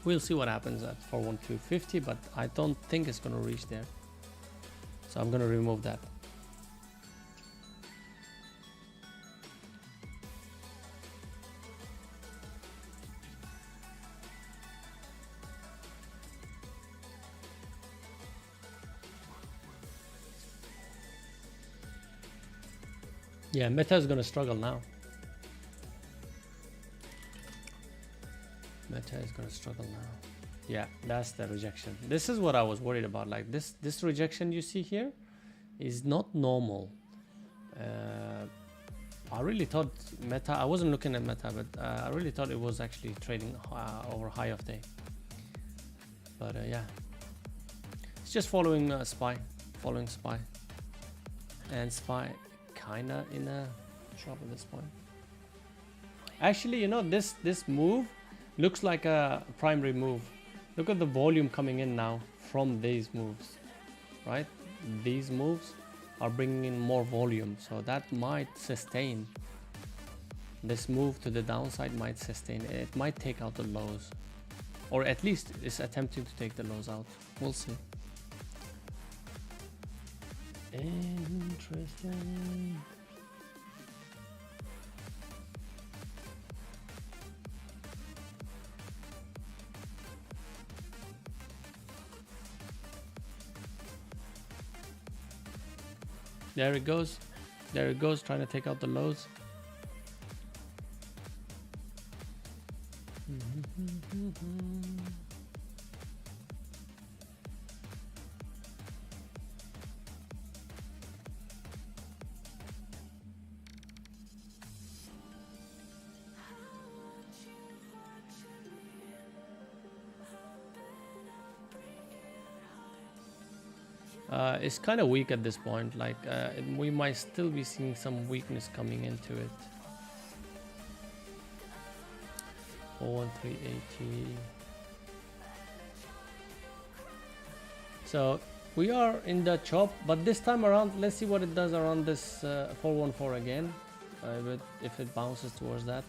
We'll see what happens at 41250, but I don't think it's going to reach there. So I'm going to remove that. Yeah, Meta is going to struggle now. Meta is going to struggle now. Yeah, that's the rejection. This is what I was worried about. Like this rejection you see here is not normal. I really thought Meta, I wasn't looking at Meta, but I really thought it was actually trading over high of day. But yeah, it's just following SPY, following SPY. And SPY kinda in a shop at this point. Actually, you know, this move looks like a primary move. Look at the volume coming in now from these moves, right? These moves are bringing in more volume, so that might sustain. This move to the downside might sustain. It might take out the lows, or at least it's attempting to take the lows out. We'll see. Interesting. There it goes. There it goes, trying to take out the lows. It's kind of weak at this point. Like we might still be seeing some weakness coming into it. 41380. So we are in the chop, but this time around, let's see what it does around this 414 again. If it bounces towards that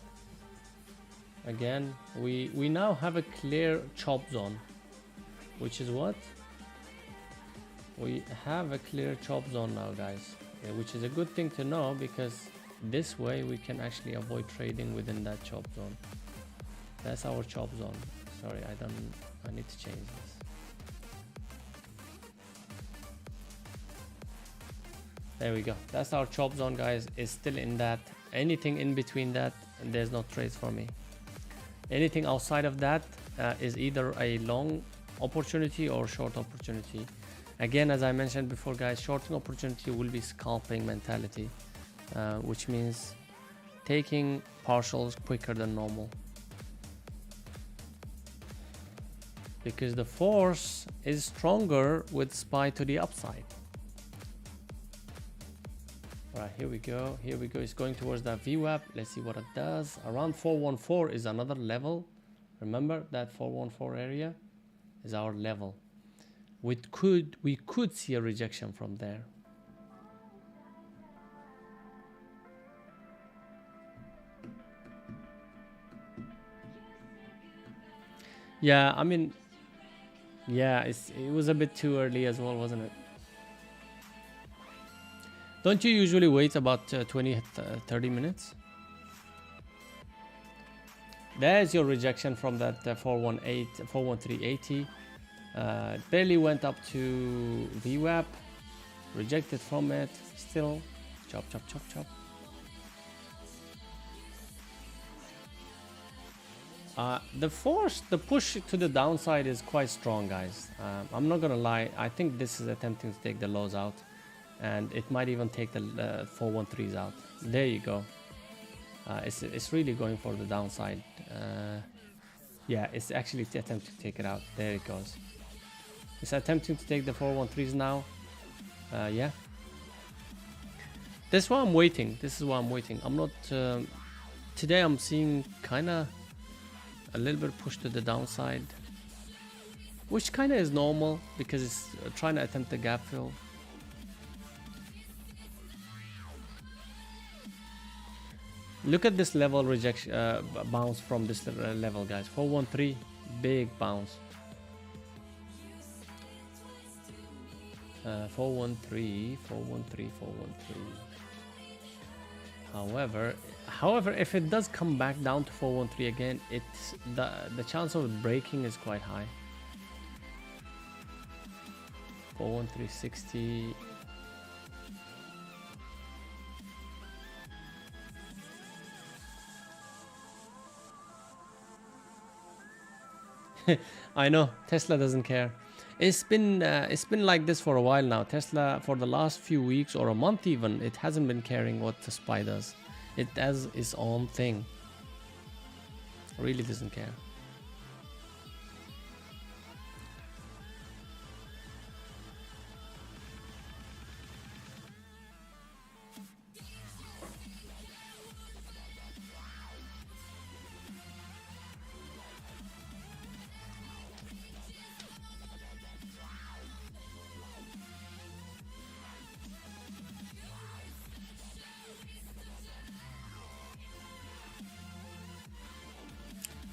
again, we now have a clear chop zone, which is what? We have a clear chop zone now, guys, which is a good thing to know, because this way we can actually avoid trading within that chop zone. That's our chop zone. Sorry, I need to change this. There we go. That's our chop zone, guys. It's still in that. Anything in between that, there's no trades for me. Anything outside of that is either a long opportunity or short opportunity. Again, as I mentioned before, guys, shorting opportunity will be scalping mentality, which means taking partials quicker than normal. Because the force is stronger with SPY to the upside. All right, here we go. Here we go. It's going towards that VWAP. Let's see what it does. Around 414 is another level. Remember that 414 area is our level. We could see a rejection from there. Yeah, I mean, yeah, it was a bit too early as well, wasn't it? Don't you usually wait about 20-30 minutes? There's your rejection from that 41380. Barely went up to VWAP, rejected from it, still chop, chop, chop, chop. The force, the push to the downside is quite strong, guys. I'm not gonna lie, I think this is attempting to take the lows out, and it might even take the 413s out. There you go. It's really going for the downside. Yeah, it's actually attempting to take it out. There it goes. It's attempting to take the 413s now. Yeah. This is why I'm waiting. This is why I'm waiting. I'm not... today I'm seeing kind of a little bit push to the downside, which kind of is normal because it's trying to attempt the gap fill. Look at this level rejection bounce from this level, guys. 413, big bounce. 413, 413, 413. However, if it does come back down to 413 again, it's the chance of it breaking is quite high. 41360. I know Tesla doesn't care. It's been like this for a while now. Tesla, for the last few weeks or a month even, it hasn't been caring what the SPY does. It does its own thing. Really doesn't care.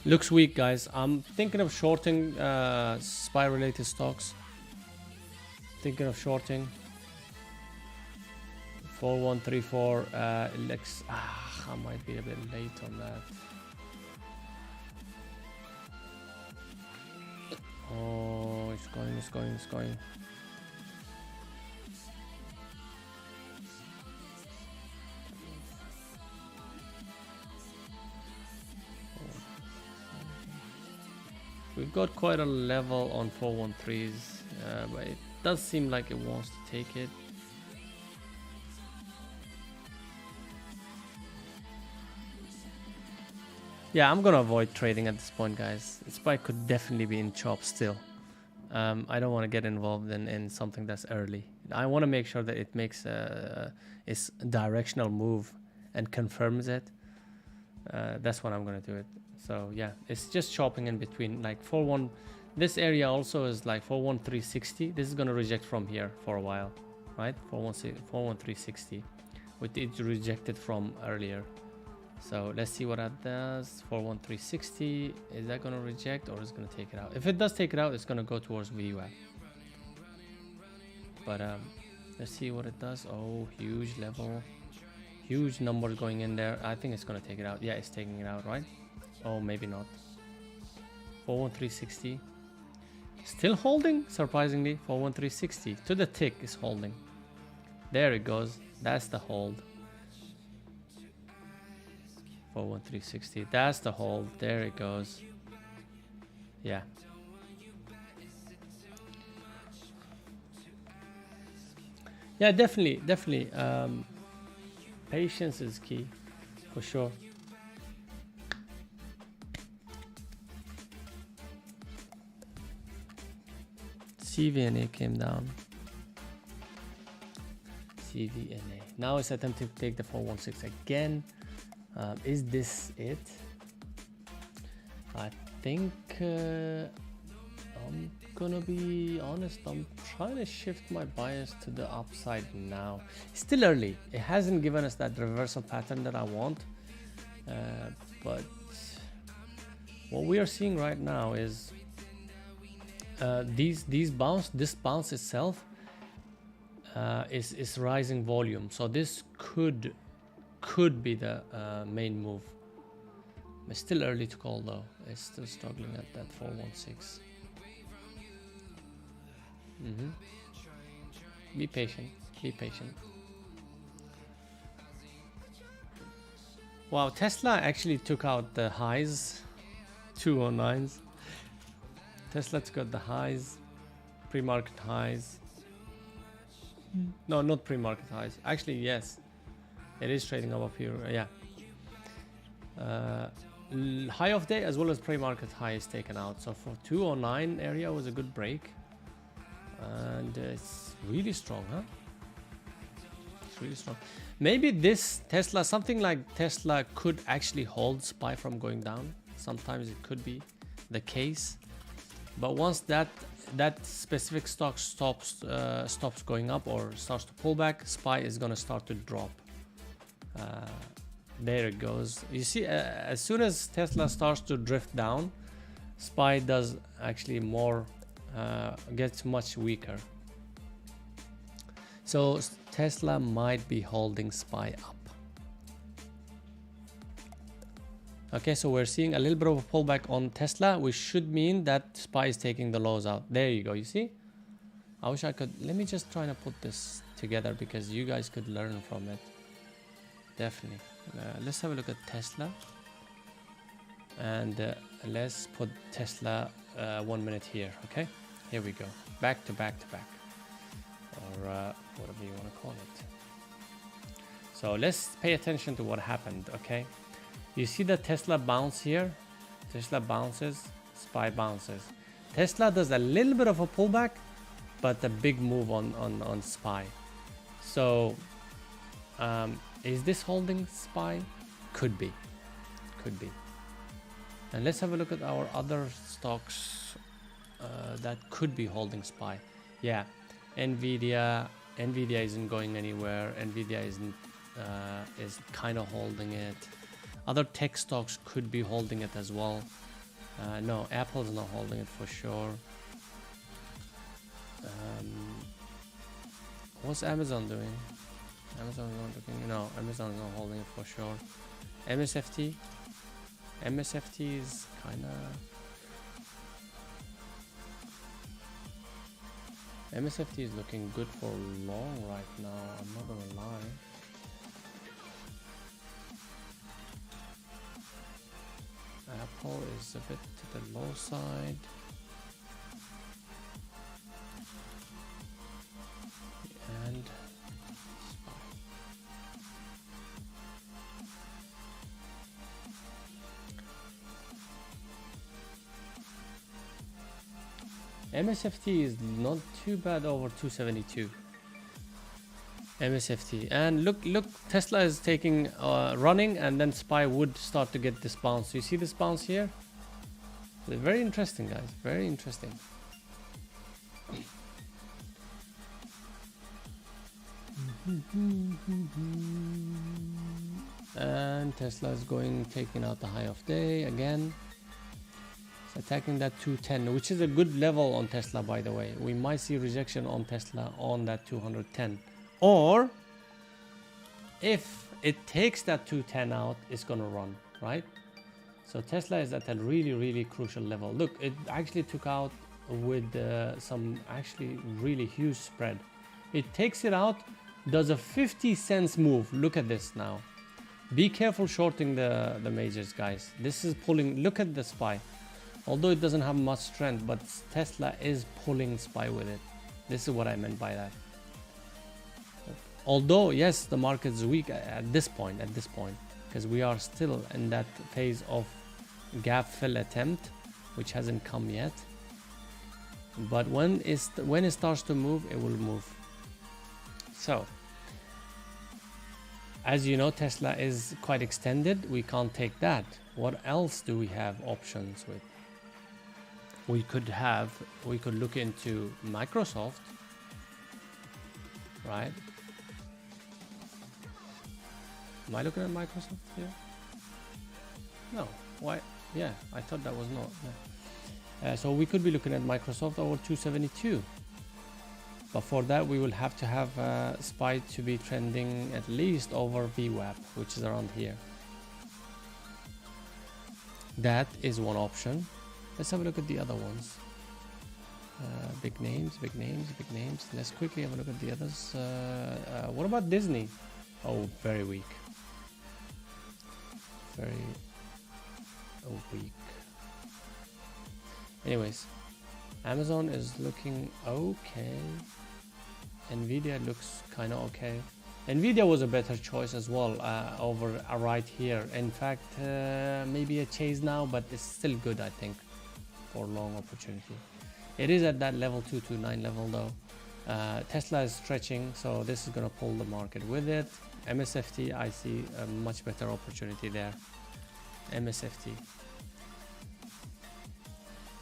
Looks weak, guys. I'm thinking of shorting SPY related stocks. Thinking of shorting 4134. Lex. I might be a bit late on that. Oh, it's going. We've got quite a level on 413s, but it does seem like it wants to take it. Yeah, I'm gonna avoid trading at this point, guys. SPY could definitely be in chop still. I don't want to get involved in something that's early. I want to make sure that it makes its directional move and confirms it. That's when I'm gonna do it. So yeah, it's just chopping in between, like 41. This area also is like 41360. This is gonna reject from here for a while, right? 41360, with it rejected from earlier. So let's see what that does. 41360. Is that gonna reject or is it gonna take it out? If it does take it out, it's gonna go towards VWAP. But let's see what it does. Oh, huge level, huge number going in there. I think it's gonna take it out. Yeah, it's taking it out, right? Oh, maybe not. 41360. Still holding, surprisingly. 41360 to the tick is holding. There it goes. That's the hold. 41360. That's the hold. There it goes. Yeah. Yeah, definitely. Patience is key, for sure. CVNA came down. CVNA. Now it's attempting to take the 416 again. Is this it? I think I'm gonna be honest. I'm trying to shift my bias to the upside now. It's still early. It hasn't given us that reversal pattern that I want. But what we are seeing right now is this bounce itself is rising volume, so this could be the main move. It's still early to call though. It's still struggling at that 416. Be patient. Wow, Tesla actually took out the highs, 209s. Tesla took out the highs, pre-market highs. No, not pre-market highs. Actually, yes, it is trading up here. Yeah. High of day as well as pre-market high is taken out. So for 209 area was a good break, and it's really strong, huh? It's really strong. Maybe this Tesla, something like Tesla, could actually hold SPY from going down. Sometimes it could be the case. But once that specific stock stops going up or starts to pull back, SPY is gonna start to drop. There it goes. You see, as soon as Tesla starts to drift down, SPY does actually more, gets much weaker. So Tesla might be holding SPY up. Okay, so we're seeing a little bit of a pullback on Tesla, which should mean that SPY is taking the lows out. There you go, you see? I wish I could, let me just try to put this together because you guys could learn from it. Definitely. Let's have a look at Tesla. And let's put Tesla 1 minute here, okay? Here we go. Back to back to back. Or whatever you want to call it. So let's pay attention to what happened, okay? You see the Tesla bounce here? Tesla bounces, SPY bounces. Tesla does a little bit of a pullback, but a big move on SPY. So, is this holding SPY? Could be. Could be. And let's have a look at our other stocks that could be holding SPY. Yeah, Nvidia isn't going anywhere. Nvidia is kind of holding it. Other tech stocks could be holding it as well. No, Apple's not holding it for sure. What's Amazon doing? Amazon is not looking. No, Amazon is not holding it for sure. MSFT is kind of. MSFT is looking good for long right now. I'm not gonna lie. Apple is a bit to the low side. And MSFT is not too bad over 272. MSFT, and look, Tesla is taking running, and then SPY would start to get this bounce. You see this bounce here? Very interesting, guys. Very interesting. And Tesla is taking out the high of day again. It's attacking that 210, which is a good level on Tesla, by the way. We might see rejection on Tesla on that 210. Or if it takes that 210 out, it's gonna run, right? So Tesla is at a really crucial level. Look, it actually took out with some actually really huge spread. It takes it out, does a 50 cents move. Look at this now. Be careful shorting the majors, guys. This is pulling. Look at the SPY. Although it doesn't have much strength, but Tesla is pulling SPY with it. This is what I meant by that. Although, yes, the market is weak at this point, because we are still in that phase of gap fill attempt, which hasn't come yet. But when it starts to move, it will move. So, as you know, Tesla is quite extended. We can't take that. What else do we have options with? We could look into Microsoft, right? Am I looking at Microsoft here? No. Why? Yeah, I thought that was not. Yeah. So we could be looking at Microsoft over 272. But for that, we will have to have SPY to be trending at least over VWAP, which is around here. That is one option. Let's have a look at the other ones. Big names. Let's quickly have a look at the others. What about Disney? Oh, very weak. Very weak. Anyways, Amazon is looking okay. Nvidia looks kind of okay. Nvidia was a better choice as well over right here. In fact, maybe a chase now, but it's still good, I think, for long opportunity. It is at that level 229 level though. Tesla is stretching, so this is gonna pull the market with it. MSFT, I see a much better opportunity there. MSFT.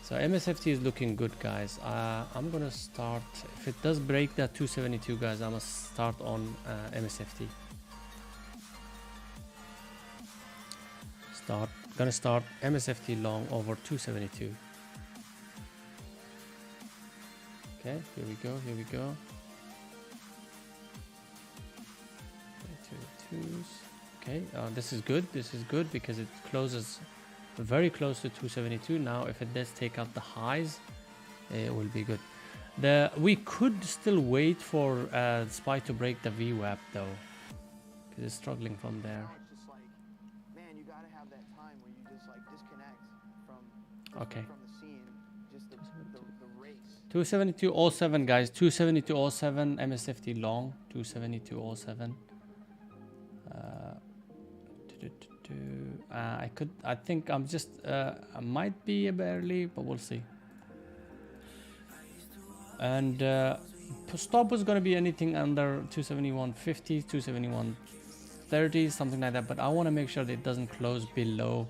So MSFT is looking good, guys. I'm gonna start, if it does break that 272, guys, I'm gonna start on MSFT. Gonna start MSFT long over 272. Okay, here we go. 22s. Okay, this is good. This is good because it closes very close to 272. Now, if it does take out the highs, it will be good. We could still wait for SPY to break the VWAP though, because it's struggling from there. It's just like, man, you gotta have that time where you just like disconnect from Okay. from the scene, just the race. 272.07 guys, 272.07 MSFT long, 272.07. I think I'm just I might be a bit early, but we'll see. And stop was gonna be anything under 271.50, 271.30, something like that. But I want to make sure that it doesn't close below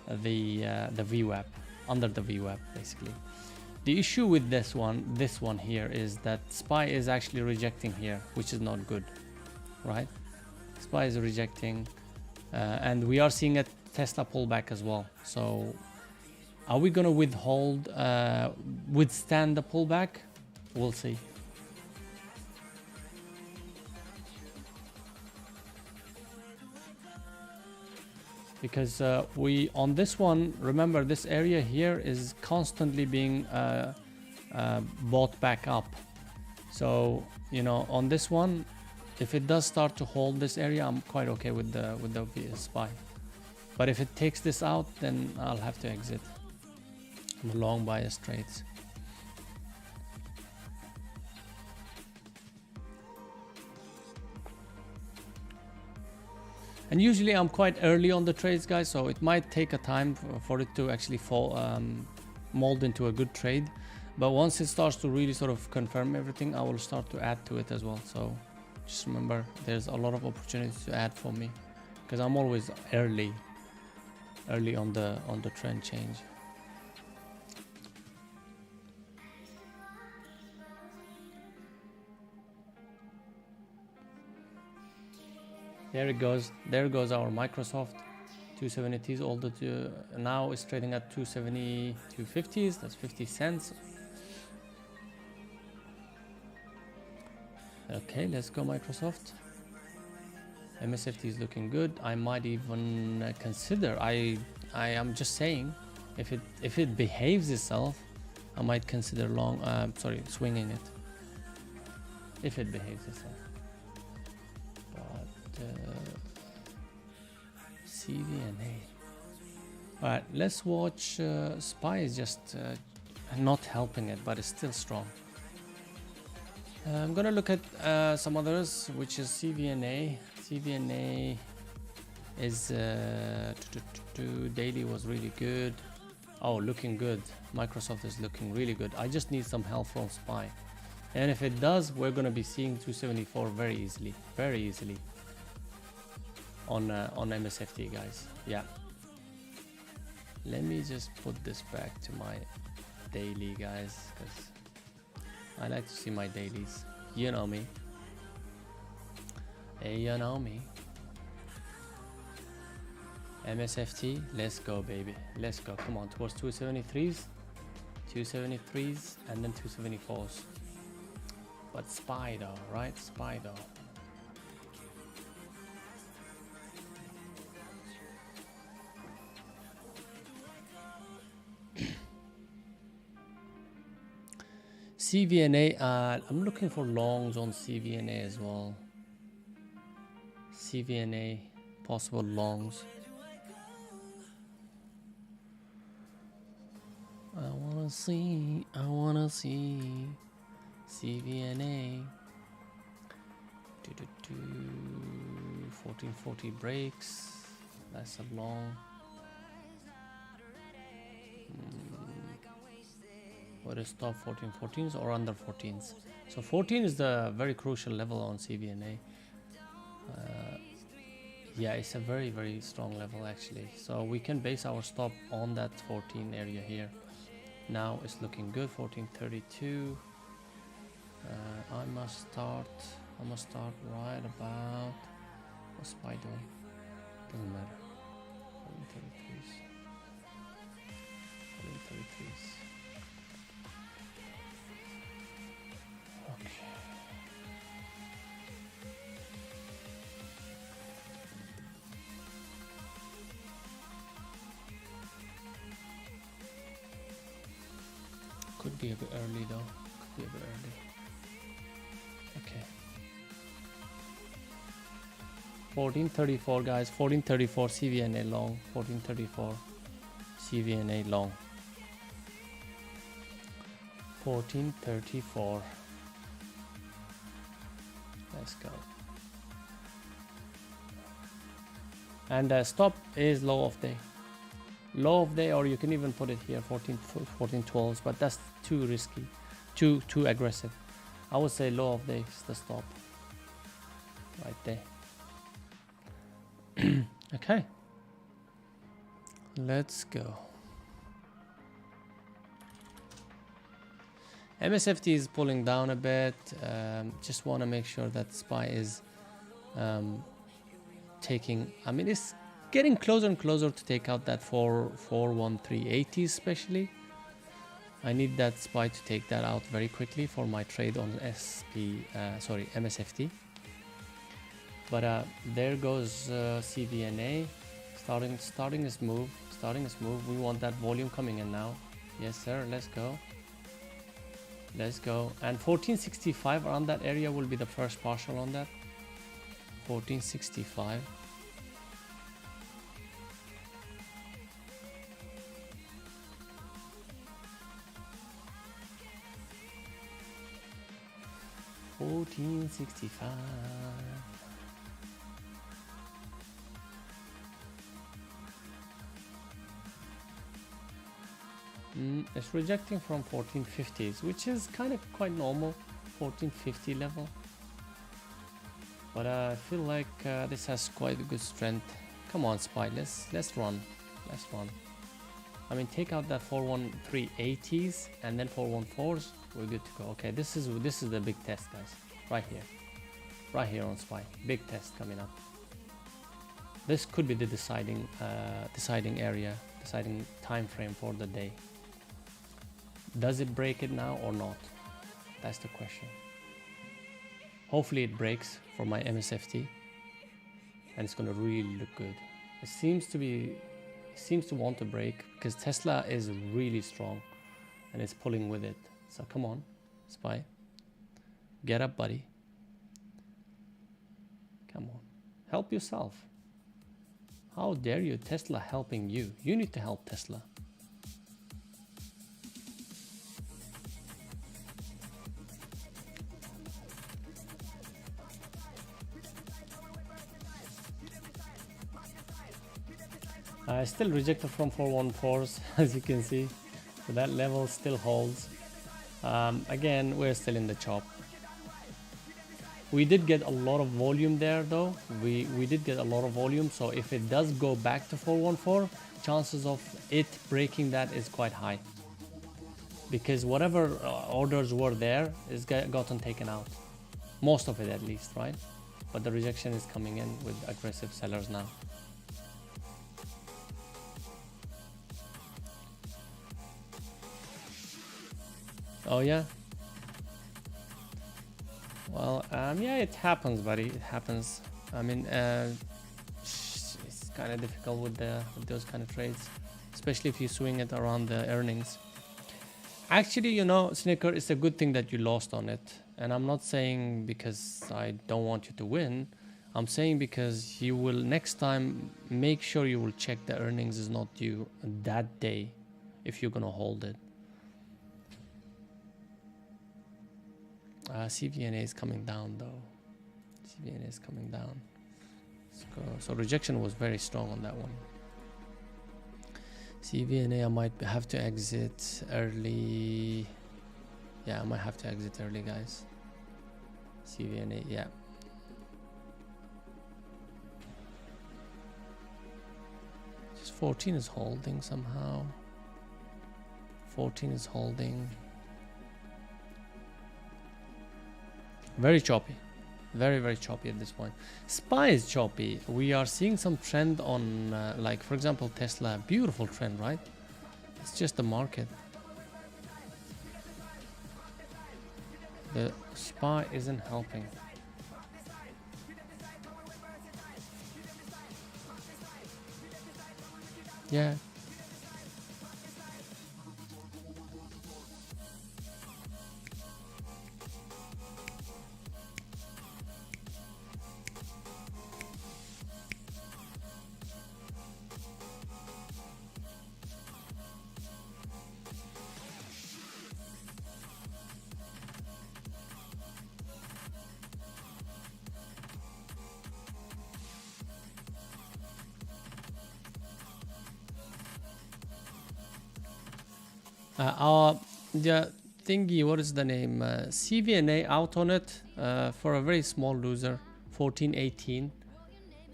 the VWAP, under the VWAP basically. The issue with this one here is that SPY is actually rejecting here, which is not good, right? SPY is rejecting, and we are seeing a Tesla pullback as well. So are we gonna withstand the pullback? We'll see. Because we on this one, remember this area here is constantly being bought back up. So you know, on this one, if it does start to hold this area, I'm quite okay with the SPY. But if it takes this out, then I'll have to exit the long bias trades. And usually I'm quite early on the trades, guys, so it might take a time for it to actually mold into a good trade. But once it starts to really sort of confirm everything, I will start to add to it as well. So just remember, there's a lot of opportunities to add for me, because I'm always early on the trend change. There it goes. There goes our Microsoft 270s. All the now it's trading at 270 250s. That's 50 cents. Okay, let's go Microsoft. MSFT is looking good. I might even consider. I am just saying, if it behaves itself, I might consider swinging it. If it behaves itself. CVNA. Alright, let's watch. SPY is just not helping it, but it's still strong. I'm gonna look at some others, which is CVNA. CVNA is daily was really good. Oh, looking good. Microsoft is looking really good. I just need some help from SPY. And if it does, we're gonna be seeing 274 very easily on MSFT, guys. Yeah. Let me just put this back to my daily, guys, because I like to see my dailies. You know me. Hey, you know me. MSFT, let's go, baby. Let's go. Come on, towards 273s, and then 274s. But SPY though, right? SPY though. CVNA, I'm looking for longs on CVNA as well. CVNA, possible longs. I wanna see CVNA. 1440 breaks. That's a long. What is top 14s or under 14s? So 14 is the very crucial level on CVNA. Yeah, it's a very strong level actually. So we can base our stop on that 14 area here. Now it's looking good. 1432. I must start right about. What's SPY doing? Doesn't matter. 1432. Could be a bit early though. Could be a bit early. Okay. 1434 guys. 1434 CVNA long. 1434 CVNA long. 1434. Let's go. And stop is low of day. Low of day, or you can even put it here 1412s, but that's too risky, too aggressive. I would say low of day is the stop right there. Okay, let's go. MSFT is pulling down a bit. Just want to make sure that SPY is taking, I mean, it's getting closer and closer to take out that 41380 especially. I need that SPY to take that out very quickly for my trade on MSFT. But there goes CVNA starting his move. We want that volume coming in now. Yes sir, let's go. And 1465 around that area will be the first partial on that. 1465. It's rejecting from 1450s, which is kind of quite normal. 1450 level. But I feel like this has quite a good strength. Come on, SPY, let's run. I mean, take out that 41380s and then 414s. We're good to go. Okay, this is the big test, guys. Right here on SPY. Big test coming up. This could be the deciding area, deciding time frame for the day. Does it break it now or not? That's the question. Hopefully it breaks for my MSFT, and it's gonna really look good. It seems to want to break because Tesla is really strong and it's pulling with it. So come on, SPY, get up, buddy. Come on, help yourself. How dare you, Tesla helping you? You need to help Tesla. Still rejected from 414s, as you can see. So that level still holds. Again, we're still in the chop. We did get a lot of volume there though. We did get a lot of volume. So if it does go back to 414, chances of it breaking that is quite high. Because whatever orders were there is gotten taken out. Most of it at least, right? But the rejection is coming in with aggressive sellers now. Oh yeah. Well, yeah, it happens, buddy. It happens. I mean, it's kind of difficult with those kind of trades, especially if you swing it around the earnings. Actually, you know, Snicker, it's a good thing that you lost on it, and I'm not saying because I don't want you to win. I'm saying because you will next time make sure you will check the earnings is not due that day if you're gonna hold it. CVNA is coming down though. CVNA is coming down. Let's go. So rejection was very strong on that one. CVNA, I might have to exit early. Yeah, I might have to exit early, guys. CVNA, yeah. Just 14 is holding somehow. 14 is holding. Very choppy. Very, very choppy at this point. SPY is choppy. We are seeing some trend on, like, for example, Tesla. Beautiful trend, right? It's just the market. The SPY isn't helping. Yeah. The thingy, what is the name? CVNA out on it for a very small loser, 14.18.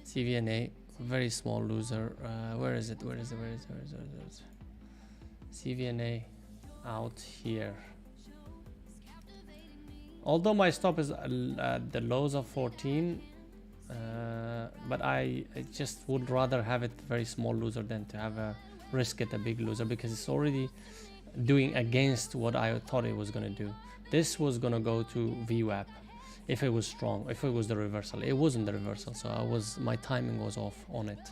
CVNA, very small loser. Where is it? Where is it? Where is it? Where is it? Where is it? CVNA out here. Although my stop is at the lows of 14, but I just would rather have it very small loser than to have a risk it a big loser, because it's already doing against what I thought it was going to do. This was going to go to VWAP if it was strong, if it was the reversal. It wasn't the reversal, so my timing was off on it.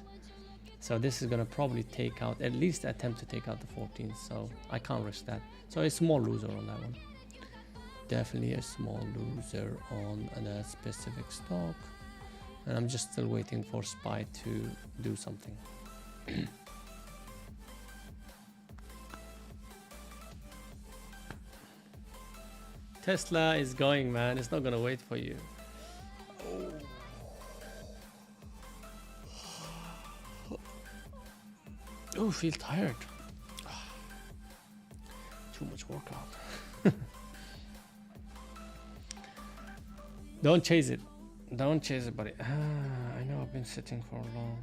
So this is going to probably take out, at least attempt to take out the 14, so I can't risk that. So a small loser on that one. Definitely a small loser on that specific stock. And I'm just still waiting for SPY to do something. Tesla is going, man. It's not gonna wait for you. Oh, feel tired. Too much workout. Don't chase it. Don't chase it, buddy. I know I've been sitting for long.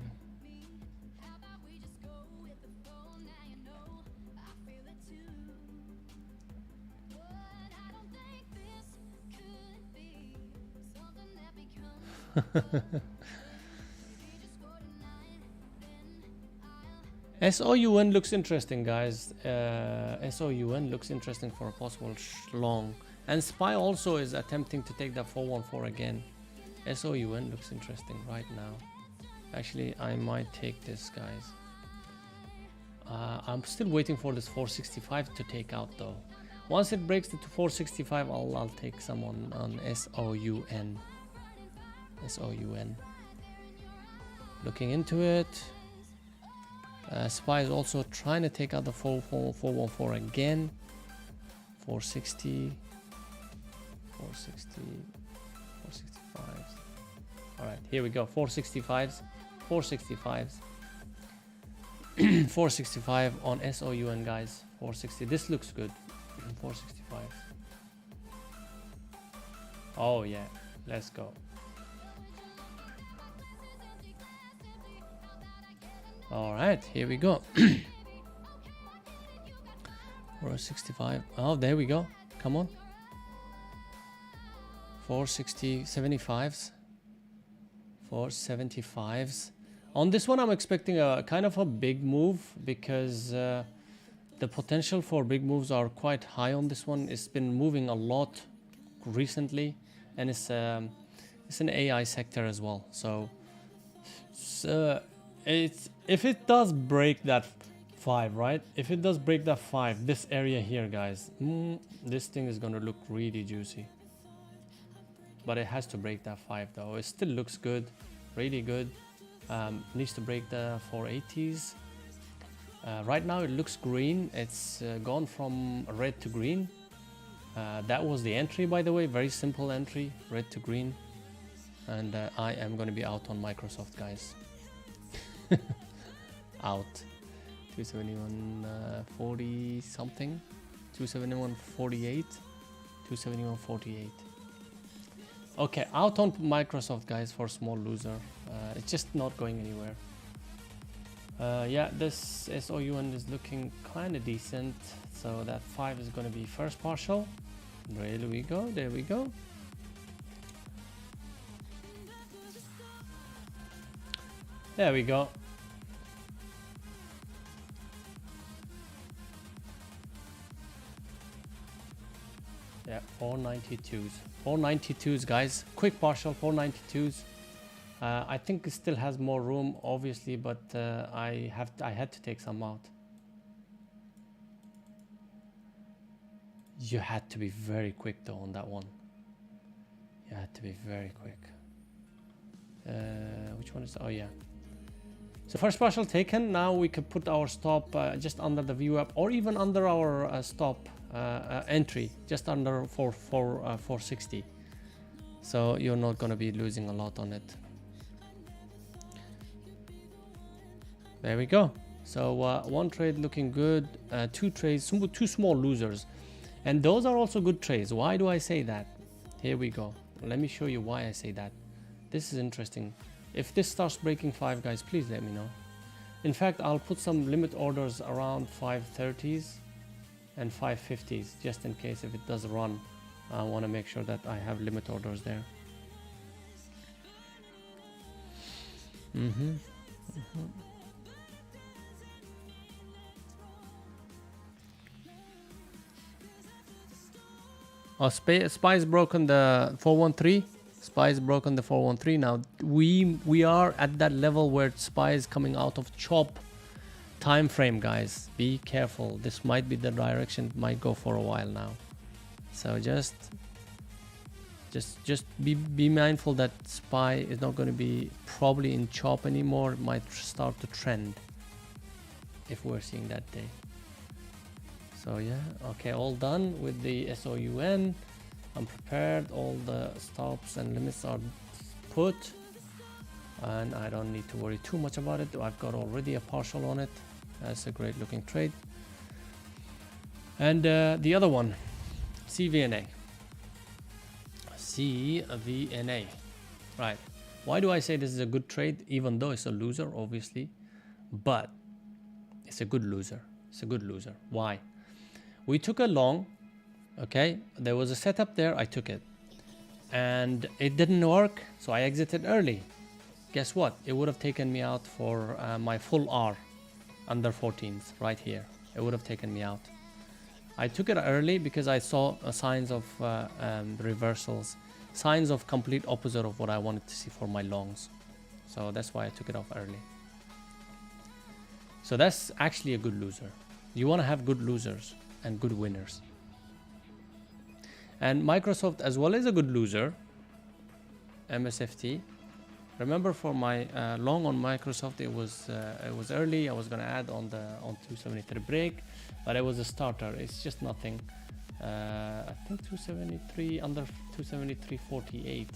SOUN looks interesting, guys. SOUN looks interesting for a possible long. And SPY also is attempting to take that 414 again. SOUN looks interesting right now. Actually, I might take this, guys. I'm still waiting for this 465 to take out though. Once it breaks to 465, I'll take some on SOUN. SOUN. Looking into it. SPY is also trying to take out the 414 again. 460. 460. 465s. Alright, here we go. 465s. 465s. 465 on SOUN, guys. 460. This looks good. 465. Oh yeah, let's go. All right, here we go. 465. Oh, there we go. Come on. 460, 75s. 475s. On this one, I'm expecting a kind of a big move, because the potential for big moves are quite high on this one. It's been moving a lot recently, and it's an AI sector as well. So if it does break that 5, right? If it does break that 5, this area here, guys, this thing is gonna look really juicy. But it has to break that 5 though. It still looks good, really good. Needs to break the 480s. Right now it looks green. It's gone from red to green. That was the entry, by the way. Very simple entry, red to green. And I am going to be out on Microsoft, guys. Out. 271.40 something. 271.48. 271.48. Okay, out on Microsoft, guys, for small loser. It's just not going anywhere. Yeah, this SOUN is looking kind of decent. So that 5 is going to be first partial. There we go. There we go. There we go. Yeah, 492s. 492s, guys. Quick partial, 492s. I think it still has more room, obviously, but I had to take some out. You had to be very quick though on that one. You had to be very quick. Which one is? Oh yeah. So first partial taken. Now we could put our stop just under the VWAP, or even under our stop entry, just under 460. So you're not going to be losing a lot on it. There we go. So one trade looking good, two trades, two small losers, and those are also good trades. Why do I say that? Here we go. Let me show you why I say that. This is interesting. If this starts breaking 5, guys, please let me know. In fact, I'll put some limit orders around 530s and 550s just in case if it does run. I want to make sure that I have limit orders there. Oh, Spy's broken the 413. Spy's broken the 413. Now we are at that level where Spy is coming out of chop time frame, guys. Be careful. This might be the direction it might go for a while now. So just be mindful that Spy is not going to be probably in chop anymore. It might start to trend if we're seeing that day. So yeah, okay, all done with the SOUN. I'm prepared. All the stops and limits are put, and I don't need to worry too much about it. I've got already a partial on it. That's a great looking trade. And the other one, CVNA. CVNA. Right. Why do I say this is a good trade? Even though it's a loser, obviously, but it's a good loser. It's a good loser. Why? We took a long, okay? There was a setup there, I took it. And it didn't work, so I exited early. Guess what? It would have taken me out for my full R, under 14s, right here. It would have taken me out. I took it early because I saw signs of reversals, signs of complete opposite of what I wanted to see for my longs. So that's why I took it off early. So that's actually a good loser. You want to have good losers and good winners. And Microsoft as well is a good loser. MSFT. Remember, for my long on Microsoft, it was early. I was gonna add on 273 break, but it was a starter. It's just nothing. I think 273 under 273.48.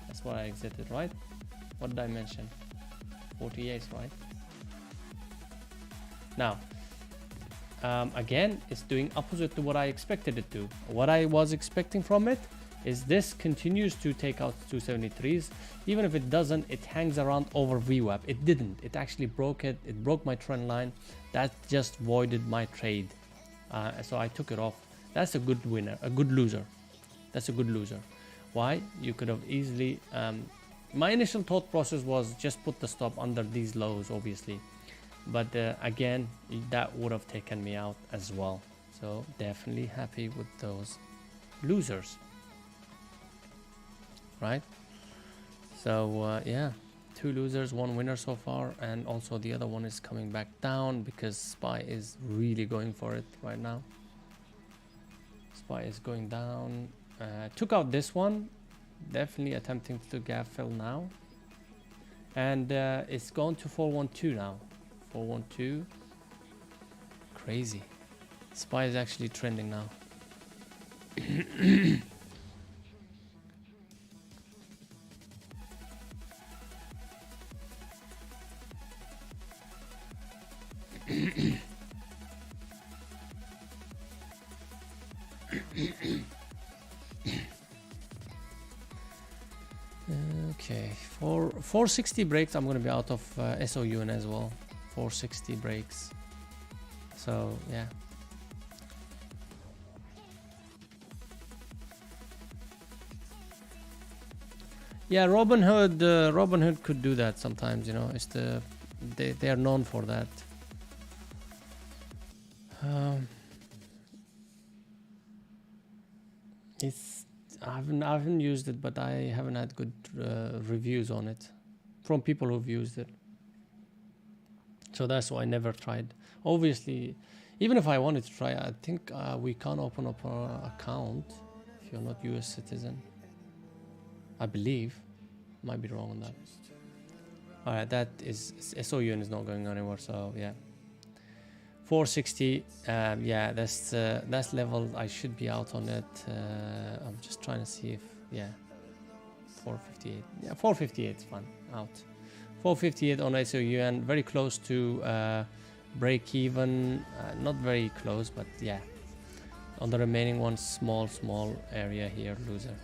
That's what I exited, right? What did I mention? 48, right? Now. Again, it's doing opposite to what I expected it to. What I was expecting from it is this continues to take out 273s. Even if it doesn't, it hangs around over VWAP. It didn't. It actually broke it. It broke my trend line. That just voided my trade. So I took it off. That's a good winner, a good loser. That's a good loser. Why? You could have easily... my initial thought process was just put the stop under these lows, obviously. But again, that would have taken me out as well. So definitely happy with those losers. Right? So yeah, 2 losers, 1 winner so far. And also the other one is coming back down because Spy is really going for it right now. Spy is going down. Took out this one. Definitely attempting to gap fill now. And it's gone to 412 now. 412. Crazy. Spy is actually trending now. Okay, for 460 breaks, I'm going to be out of SOUN as well. 460 breaks. So yeah. Yeah, Robinhood could do that sometimes. You know, it's they are known for that. I haven't used it, but I haven't had good reviews on it from people who've used it. So that's why I never tried. Obviously, even if I wanted to try, I think we can't open up an account if you're not US citizen. I believe. Might be wrong on that. Alright, that is SOUN is not going anywhere, so yeah. 460, yeah, that's level I should be out on it. I'm just trying to see if, yeah, 458. Yeah, 458 is fine, out. 458 on SOUN, very close to break even, not very close, but yeah. On the remaining one, small area here, loser.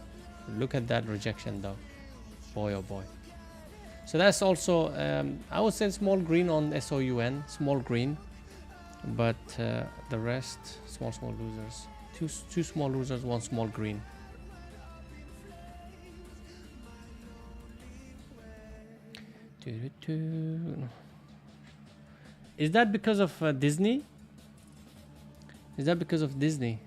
Look at that rejection though, boy oh boy. So that's also, I would say small green on SOUN, small green, but the rest, small losers. Two small losers, one small green. Is that because of Disney? Is that because of Disney?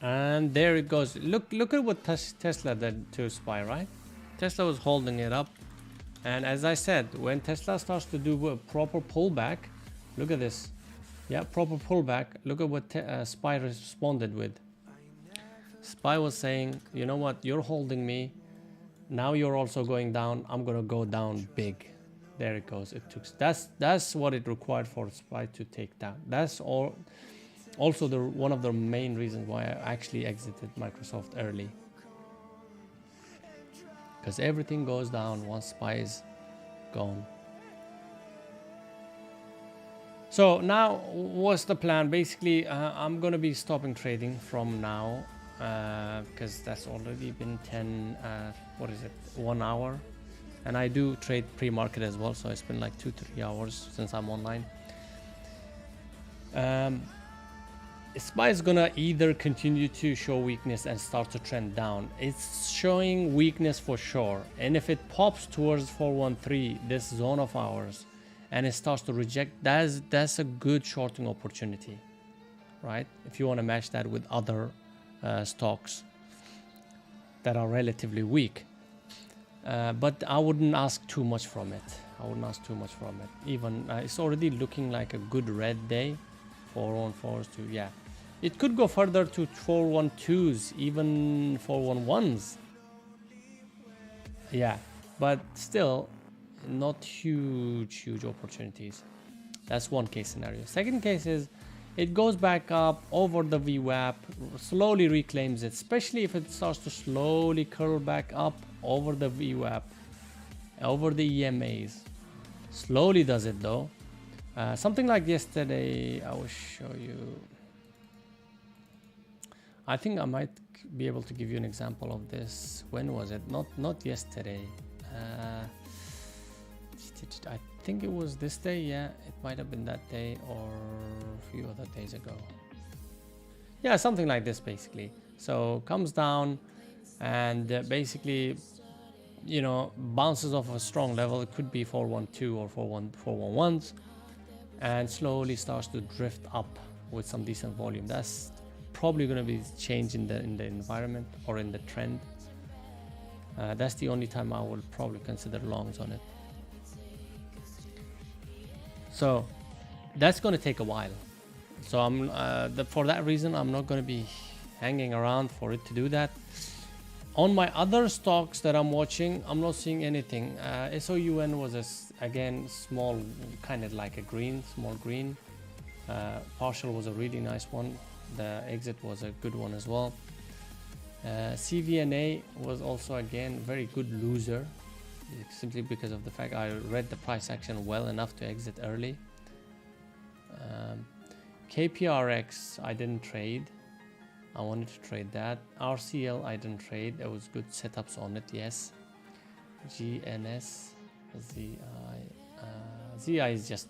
And there it goes. Look at what Tesla did to SPY, right? Tesla was holding it up. And as I said, when Tesla starts to do a proper pullback, look at this. Yeah, proper pullback. Look at what SPY responded with. SPY was saying, you know what, you're holding me. Now you're also going down. I'm going to go down big. There it goes. It took. That's what it required for SPY to take down. That's all. Also, one of the main reasons why I actually exited Microsoft early. Because everything goes down once SPY is gone. So now, what's the plan? Basically, I'm going to be stopping trading from now. Because that's already been 1 hour. And I do trade pre-market as well. So it's been like 2-3 hours since I'm online. SPY is gonna either continue to show weakness and start to trend down. It's showing weakness for sure, and if it pops towards 413, this zone of ours, and it starts to reject, that's a good shorting opportunity, right? If you want to match that with other stocks that are relatively weak, but I wouldn't ask too much from it. Even it's already looking like a good red day. 414s to, yeah, it could go further to 412s, even 411s. Yeah, but still not huge opportunities. That's one case scenario. Second case is it goes back up over the VWAP, slowly reclaims it, especially if it starts to slowly curl back up over the VWAP, over the EMAs. Slowly does it though. Something like yesterday, I will show you. I think I might be able to give you an example of this. When was it? Not yesterday. I think it was this day. Yeah, it might have been that day or a few other days ago. Yeah, something like this basically. So comes down and basically, you know, bounces off a strong level. It could be 412 or 411s. And slowly starts to drift up with some decent volume. That's probably going to be change in the environment or in the trend. That's the only time I will probably consider longs on it. So that's going to take a while. So for that reason, I'm not going to be hanging around for it to do that. On my other stocks that I'm watching, I'm not seeing anything. SOUN was again small, kind of like a green, small green. Partial was a really nice one. The exit was a good one as well. CVNA was also again very good loser, simply because of the fact I read the price action well enough to exit early. KPRX I didn't trade. I wanted to trade that. RCL I didn't trade. There was good setups on it, yes. GNS, ZI. ZI is just...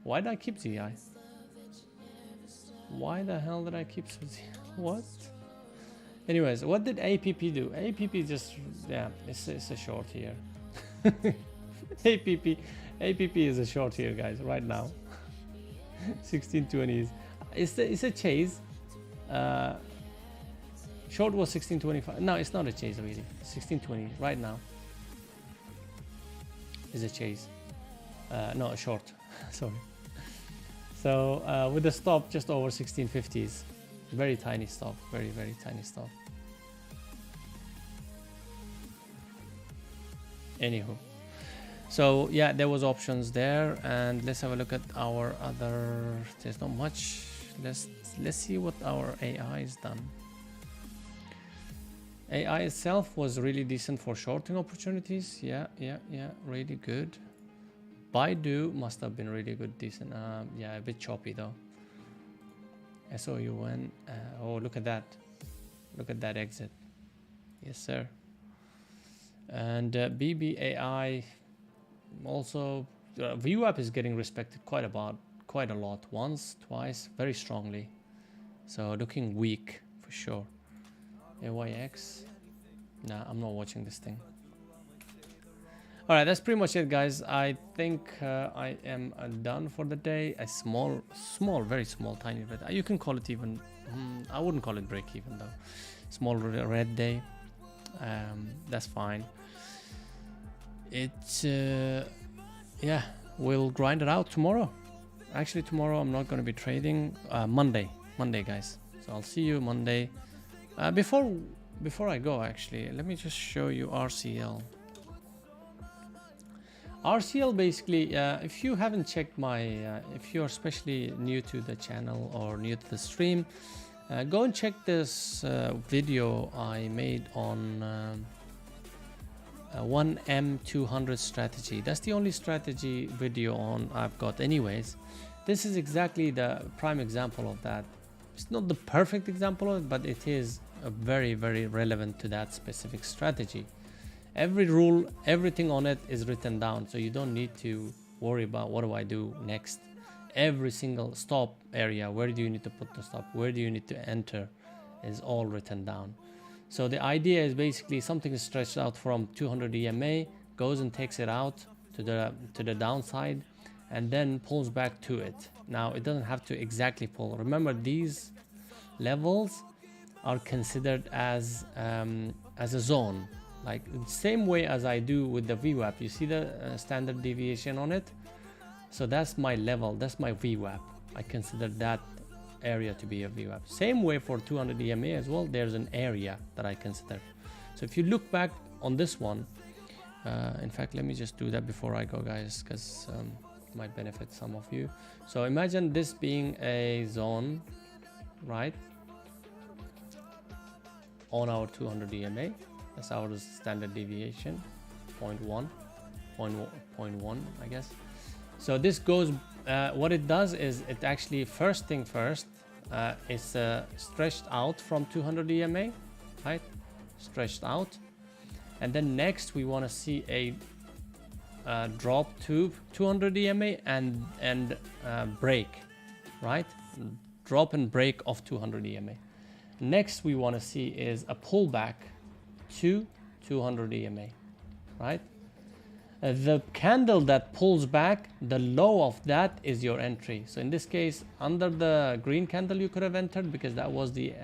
Why did I keep ZI? Why the hell did I keep ZI? What? Anyways, what did APP do? APP just... Yeah, it's a short here. APP is a short here, guys, right now. 1620s. It's a chase. Short was 1625. No, it's not a chase really. 1620 right now. is a chase. No, a short. Sorry. So with the stop just over 1650s, very tiny stop, very tiny stop. Anywho, so yeah, there was options there, and let's have a look at our other. There's not much. Let's see what our AI has done. AI itself was really decent for shorting opportunities. Yeah, really good. Baidu must have been really good, decent. Yeah, a bit choppy though. SOUN. Oh, look at that. Look at that exit. Yes, sir. And BBAI also. VWAP is getting respected quite a lot. Once, twice, very strongly. So looking weak for sure. AYX. Nah, I'm not watching this thing. Alright, that's pretty much it, guys. I think I am done for the day. A small, very small, tiny red. You can call it even. I wouldn't call it break even though. Small red day. That's fine. It's yeah, we'll grind it out tomorrow. Actually, tomorrow I'm not going to be trading. Monday, guys. So I'll see you Monday. Before I go, actually, let me just show you RCL. RCL basically, if you haven't checked my, if you're especially new to the channel or new to the stream, go and check this video I made on 1M200 strategy. That's the only strategy video on I've got anyways. This is exactly the prime example of that. It's not the perfect example of it, but it is very relevant to that specific strategy. Every rule, everything on it is written down, so you don't need to worry about what do I do next. Every single stop area, where do you need to put the stop, where do you need to enter, is all written down. So the idea is basically something is stretched out from 200 EMA, goes and takes it out to the downside, and then pulls back to it. Now it doesn't have to exactly pull. Remember, these levels are considered as a zone, like same way as I do with the VWAP. You see the standard deviation on it? So that's my level, that's my VWAP. I consider that area to be a VWAP. Same way for 200 EMA as well, there's an area that I consider. So if you look back on this one, in fact, let me just do that before I go, guys, because it might benefit some of you. So imagine this being a zone, right, on our 200 EMA. That's our standard deviation, 0.1, I guess. So this goes, what it does is it actually, first thing first, it's stretched out from 200 EMA, right? Stretched out. And then next we want to see a drop to 200 EMA and break, right? Drop and break of 200 EMA. Next we want to see is a pullback to 200 EMA, right? The candle that pulls back, the low of that is your entry. So in this case, under the green candle you could have entered because that was the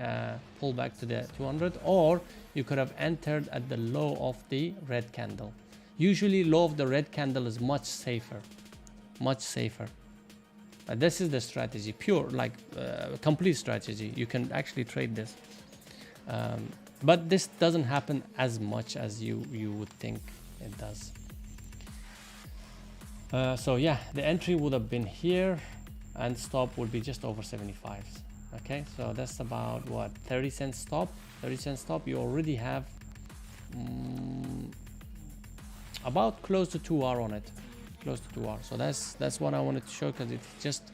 pullback to the 200, or you could have entered at the low of the red candle. Usually low of the red candle is much safer, much safer. This is the strategy, pure, like complete strategy. You can actually trade this. But this doesn't happen as much as you would think it does. So yeah, the entry would have been here and stop would be just over 75s. Okay, so that's about what, 30 cents stop. 30 cents stop, you already have about close to 2 hours on it, close to 2 hours. So that's what I wanted to show, because it's just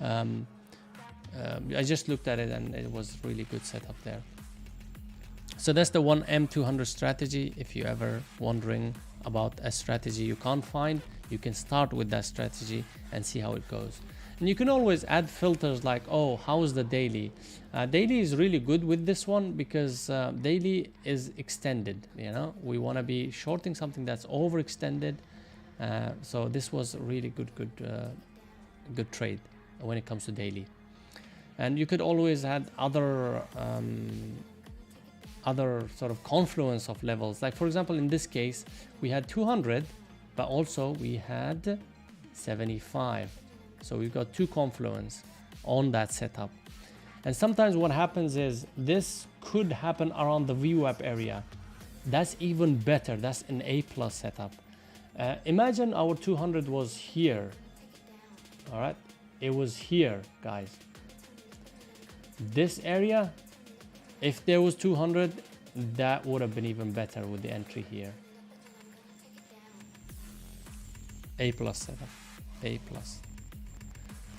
I just looked at it and it was really good setup there. So that's the 1M200 strategy. If you're ever wondering about a strategy you can't find, you can start with that strategy and see how it goes. And you can always add filters like, oh, how is the daily? Daily is really good with this one because daily is extended. You know, we want to be shorting something that's overextended. So this was a really good trade when it comes to daily. And you could always add other sort of confluence of levels. Like for example, in this case, we had 200, but also we had 75. So we've got two confluence on that setup. And sometimes what happens is this could happen around the VWAP area. That's even better. That's an A+ setup. Imagine our 200 was here. All right, it was here, guys. This area, if there was 200, that would have been even better with the entry here. A+ setup, A+.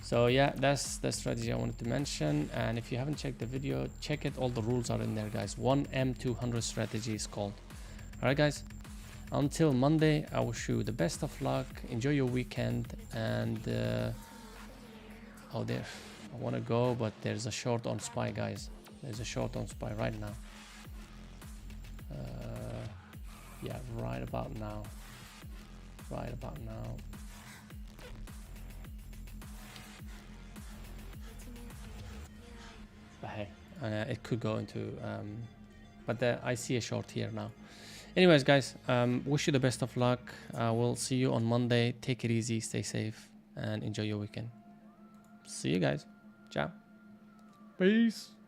So yeah, that's the strategy I wanted to mention. And if you haven't checked the video, check it. All the rules are in there, guys. 1M200 strategy is called. All right, guys. Until Monday, I wish you the best of luck. Enjoy your weekend. And oh, there, I want to go, but there's a short on SPY, guys. There's a short on SPY right now. Yeah, right about now. Right about now. But hey, it could go into but I see a short here now. Anyways, guys, wish you the best of luck. We'll see you on Monday. Take it easy, stay safe, and enjoy your weekend. See you guys. Ciao. Peace.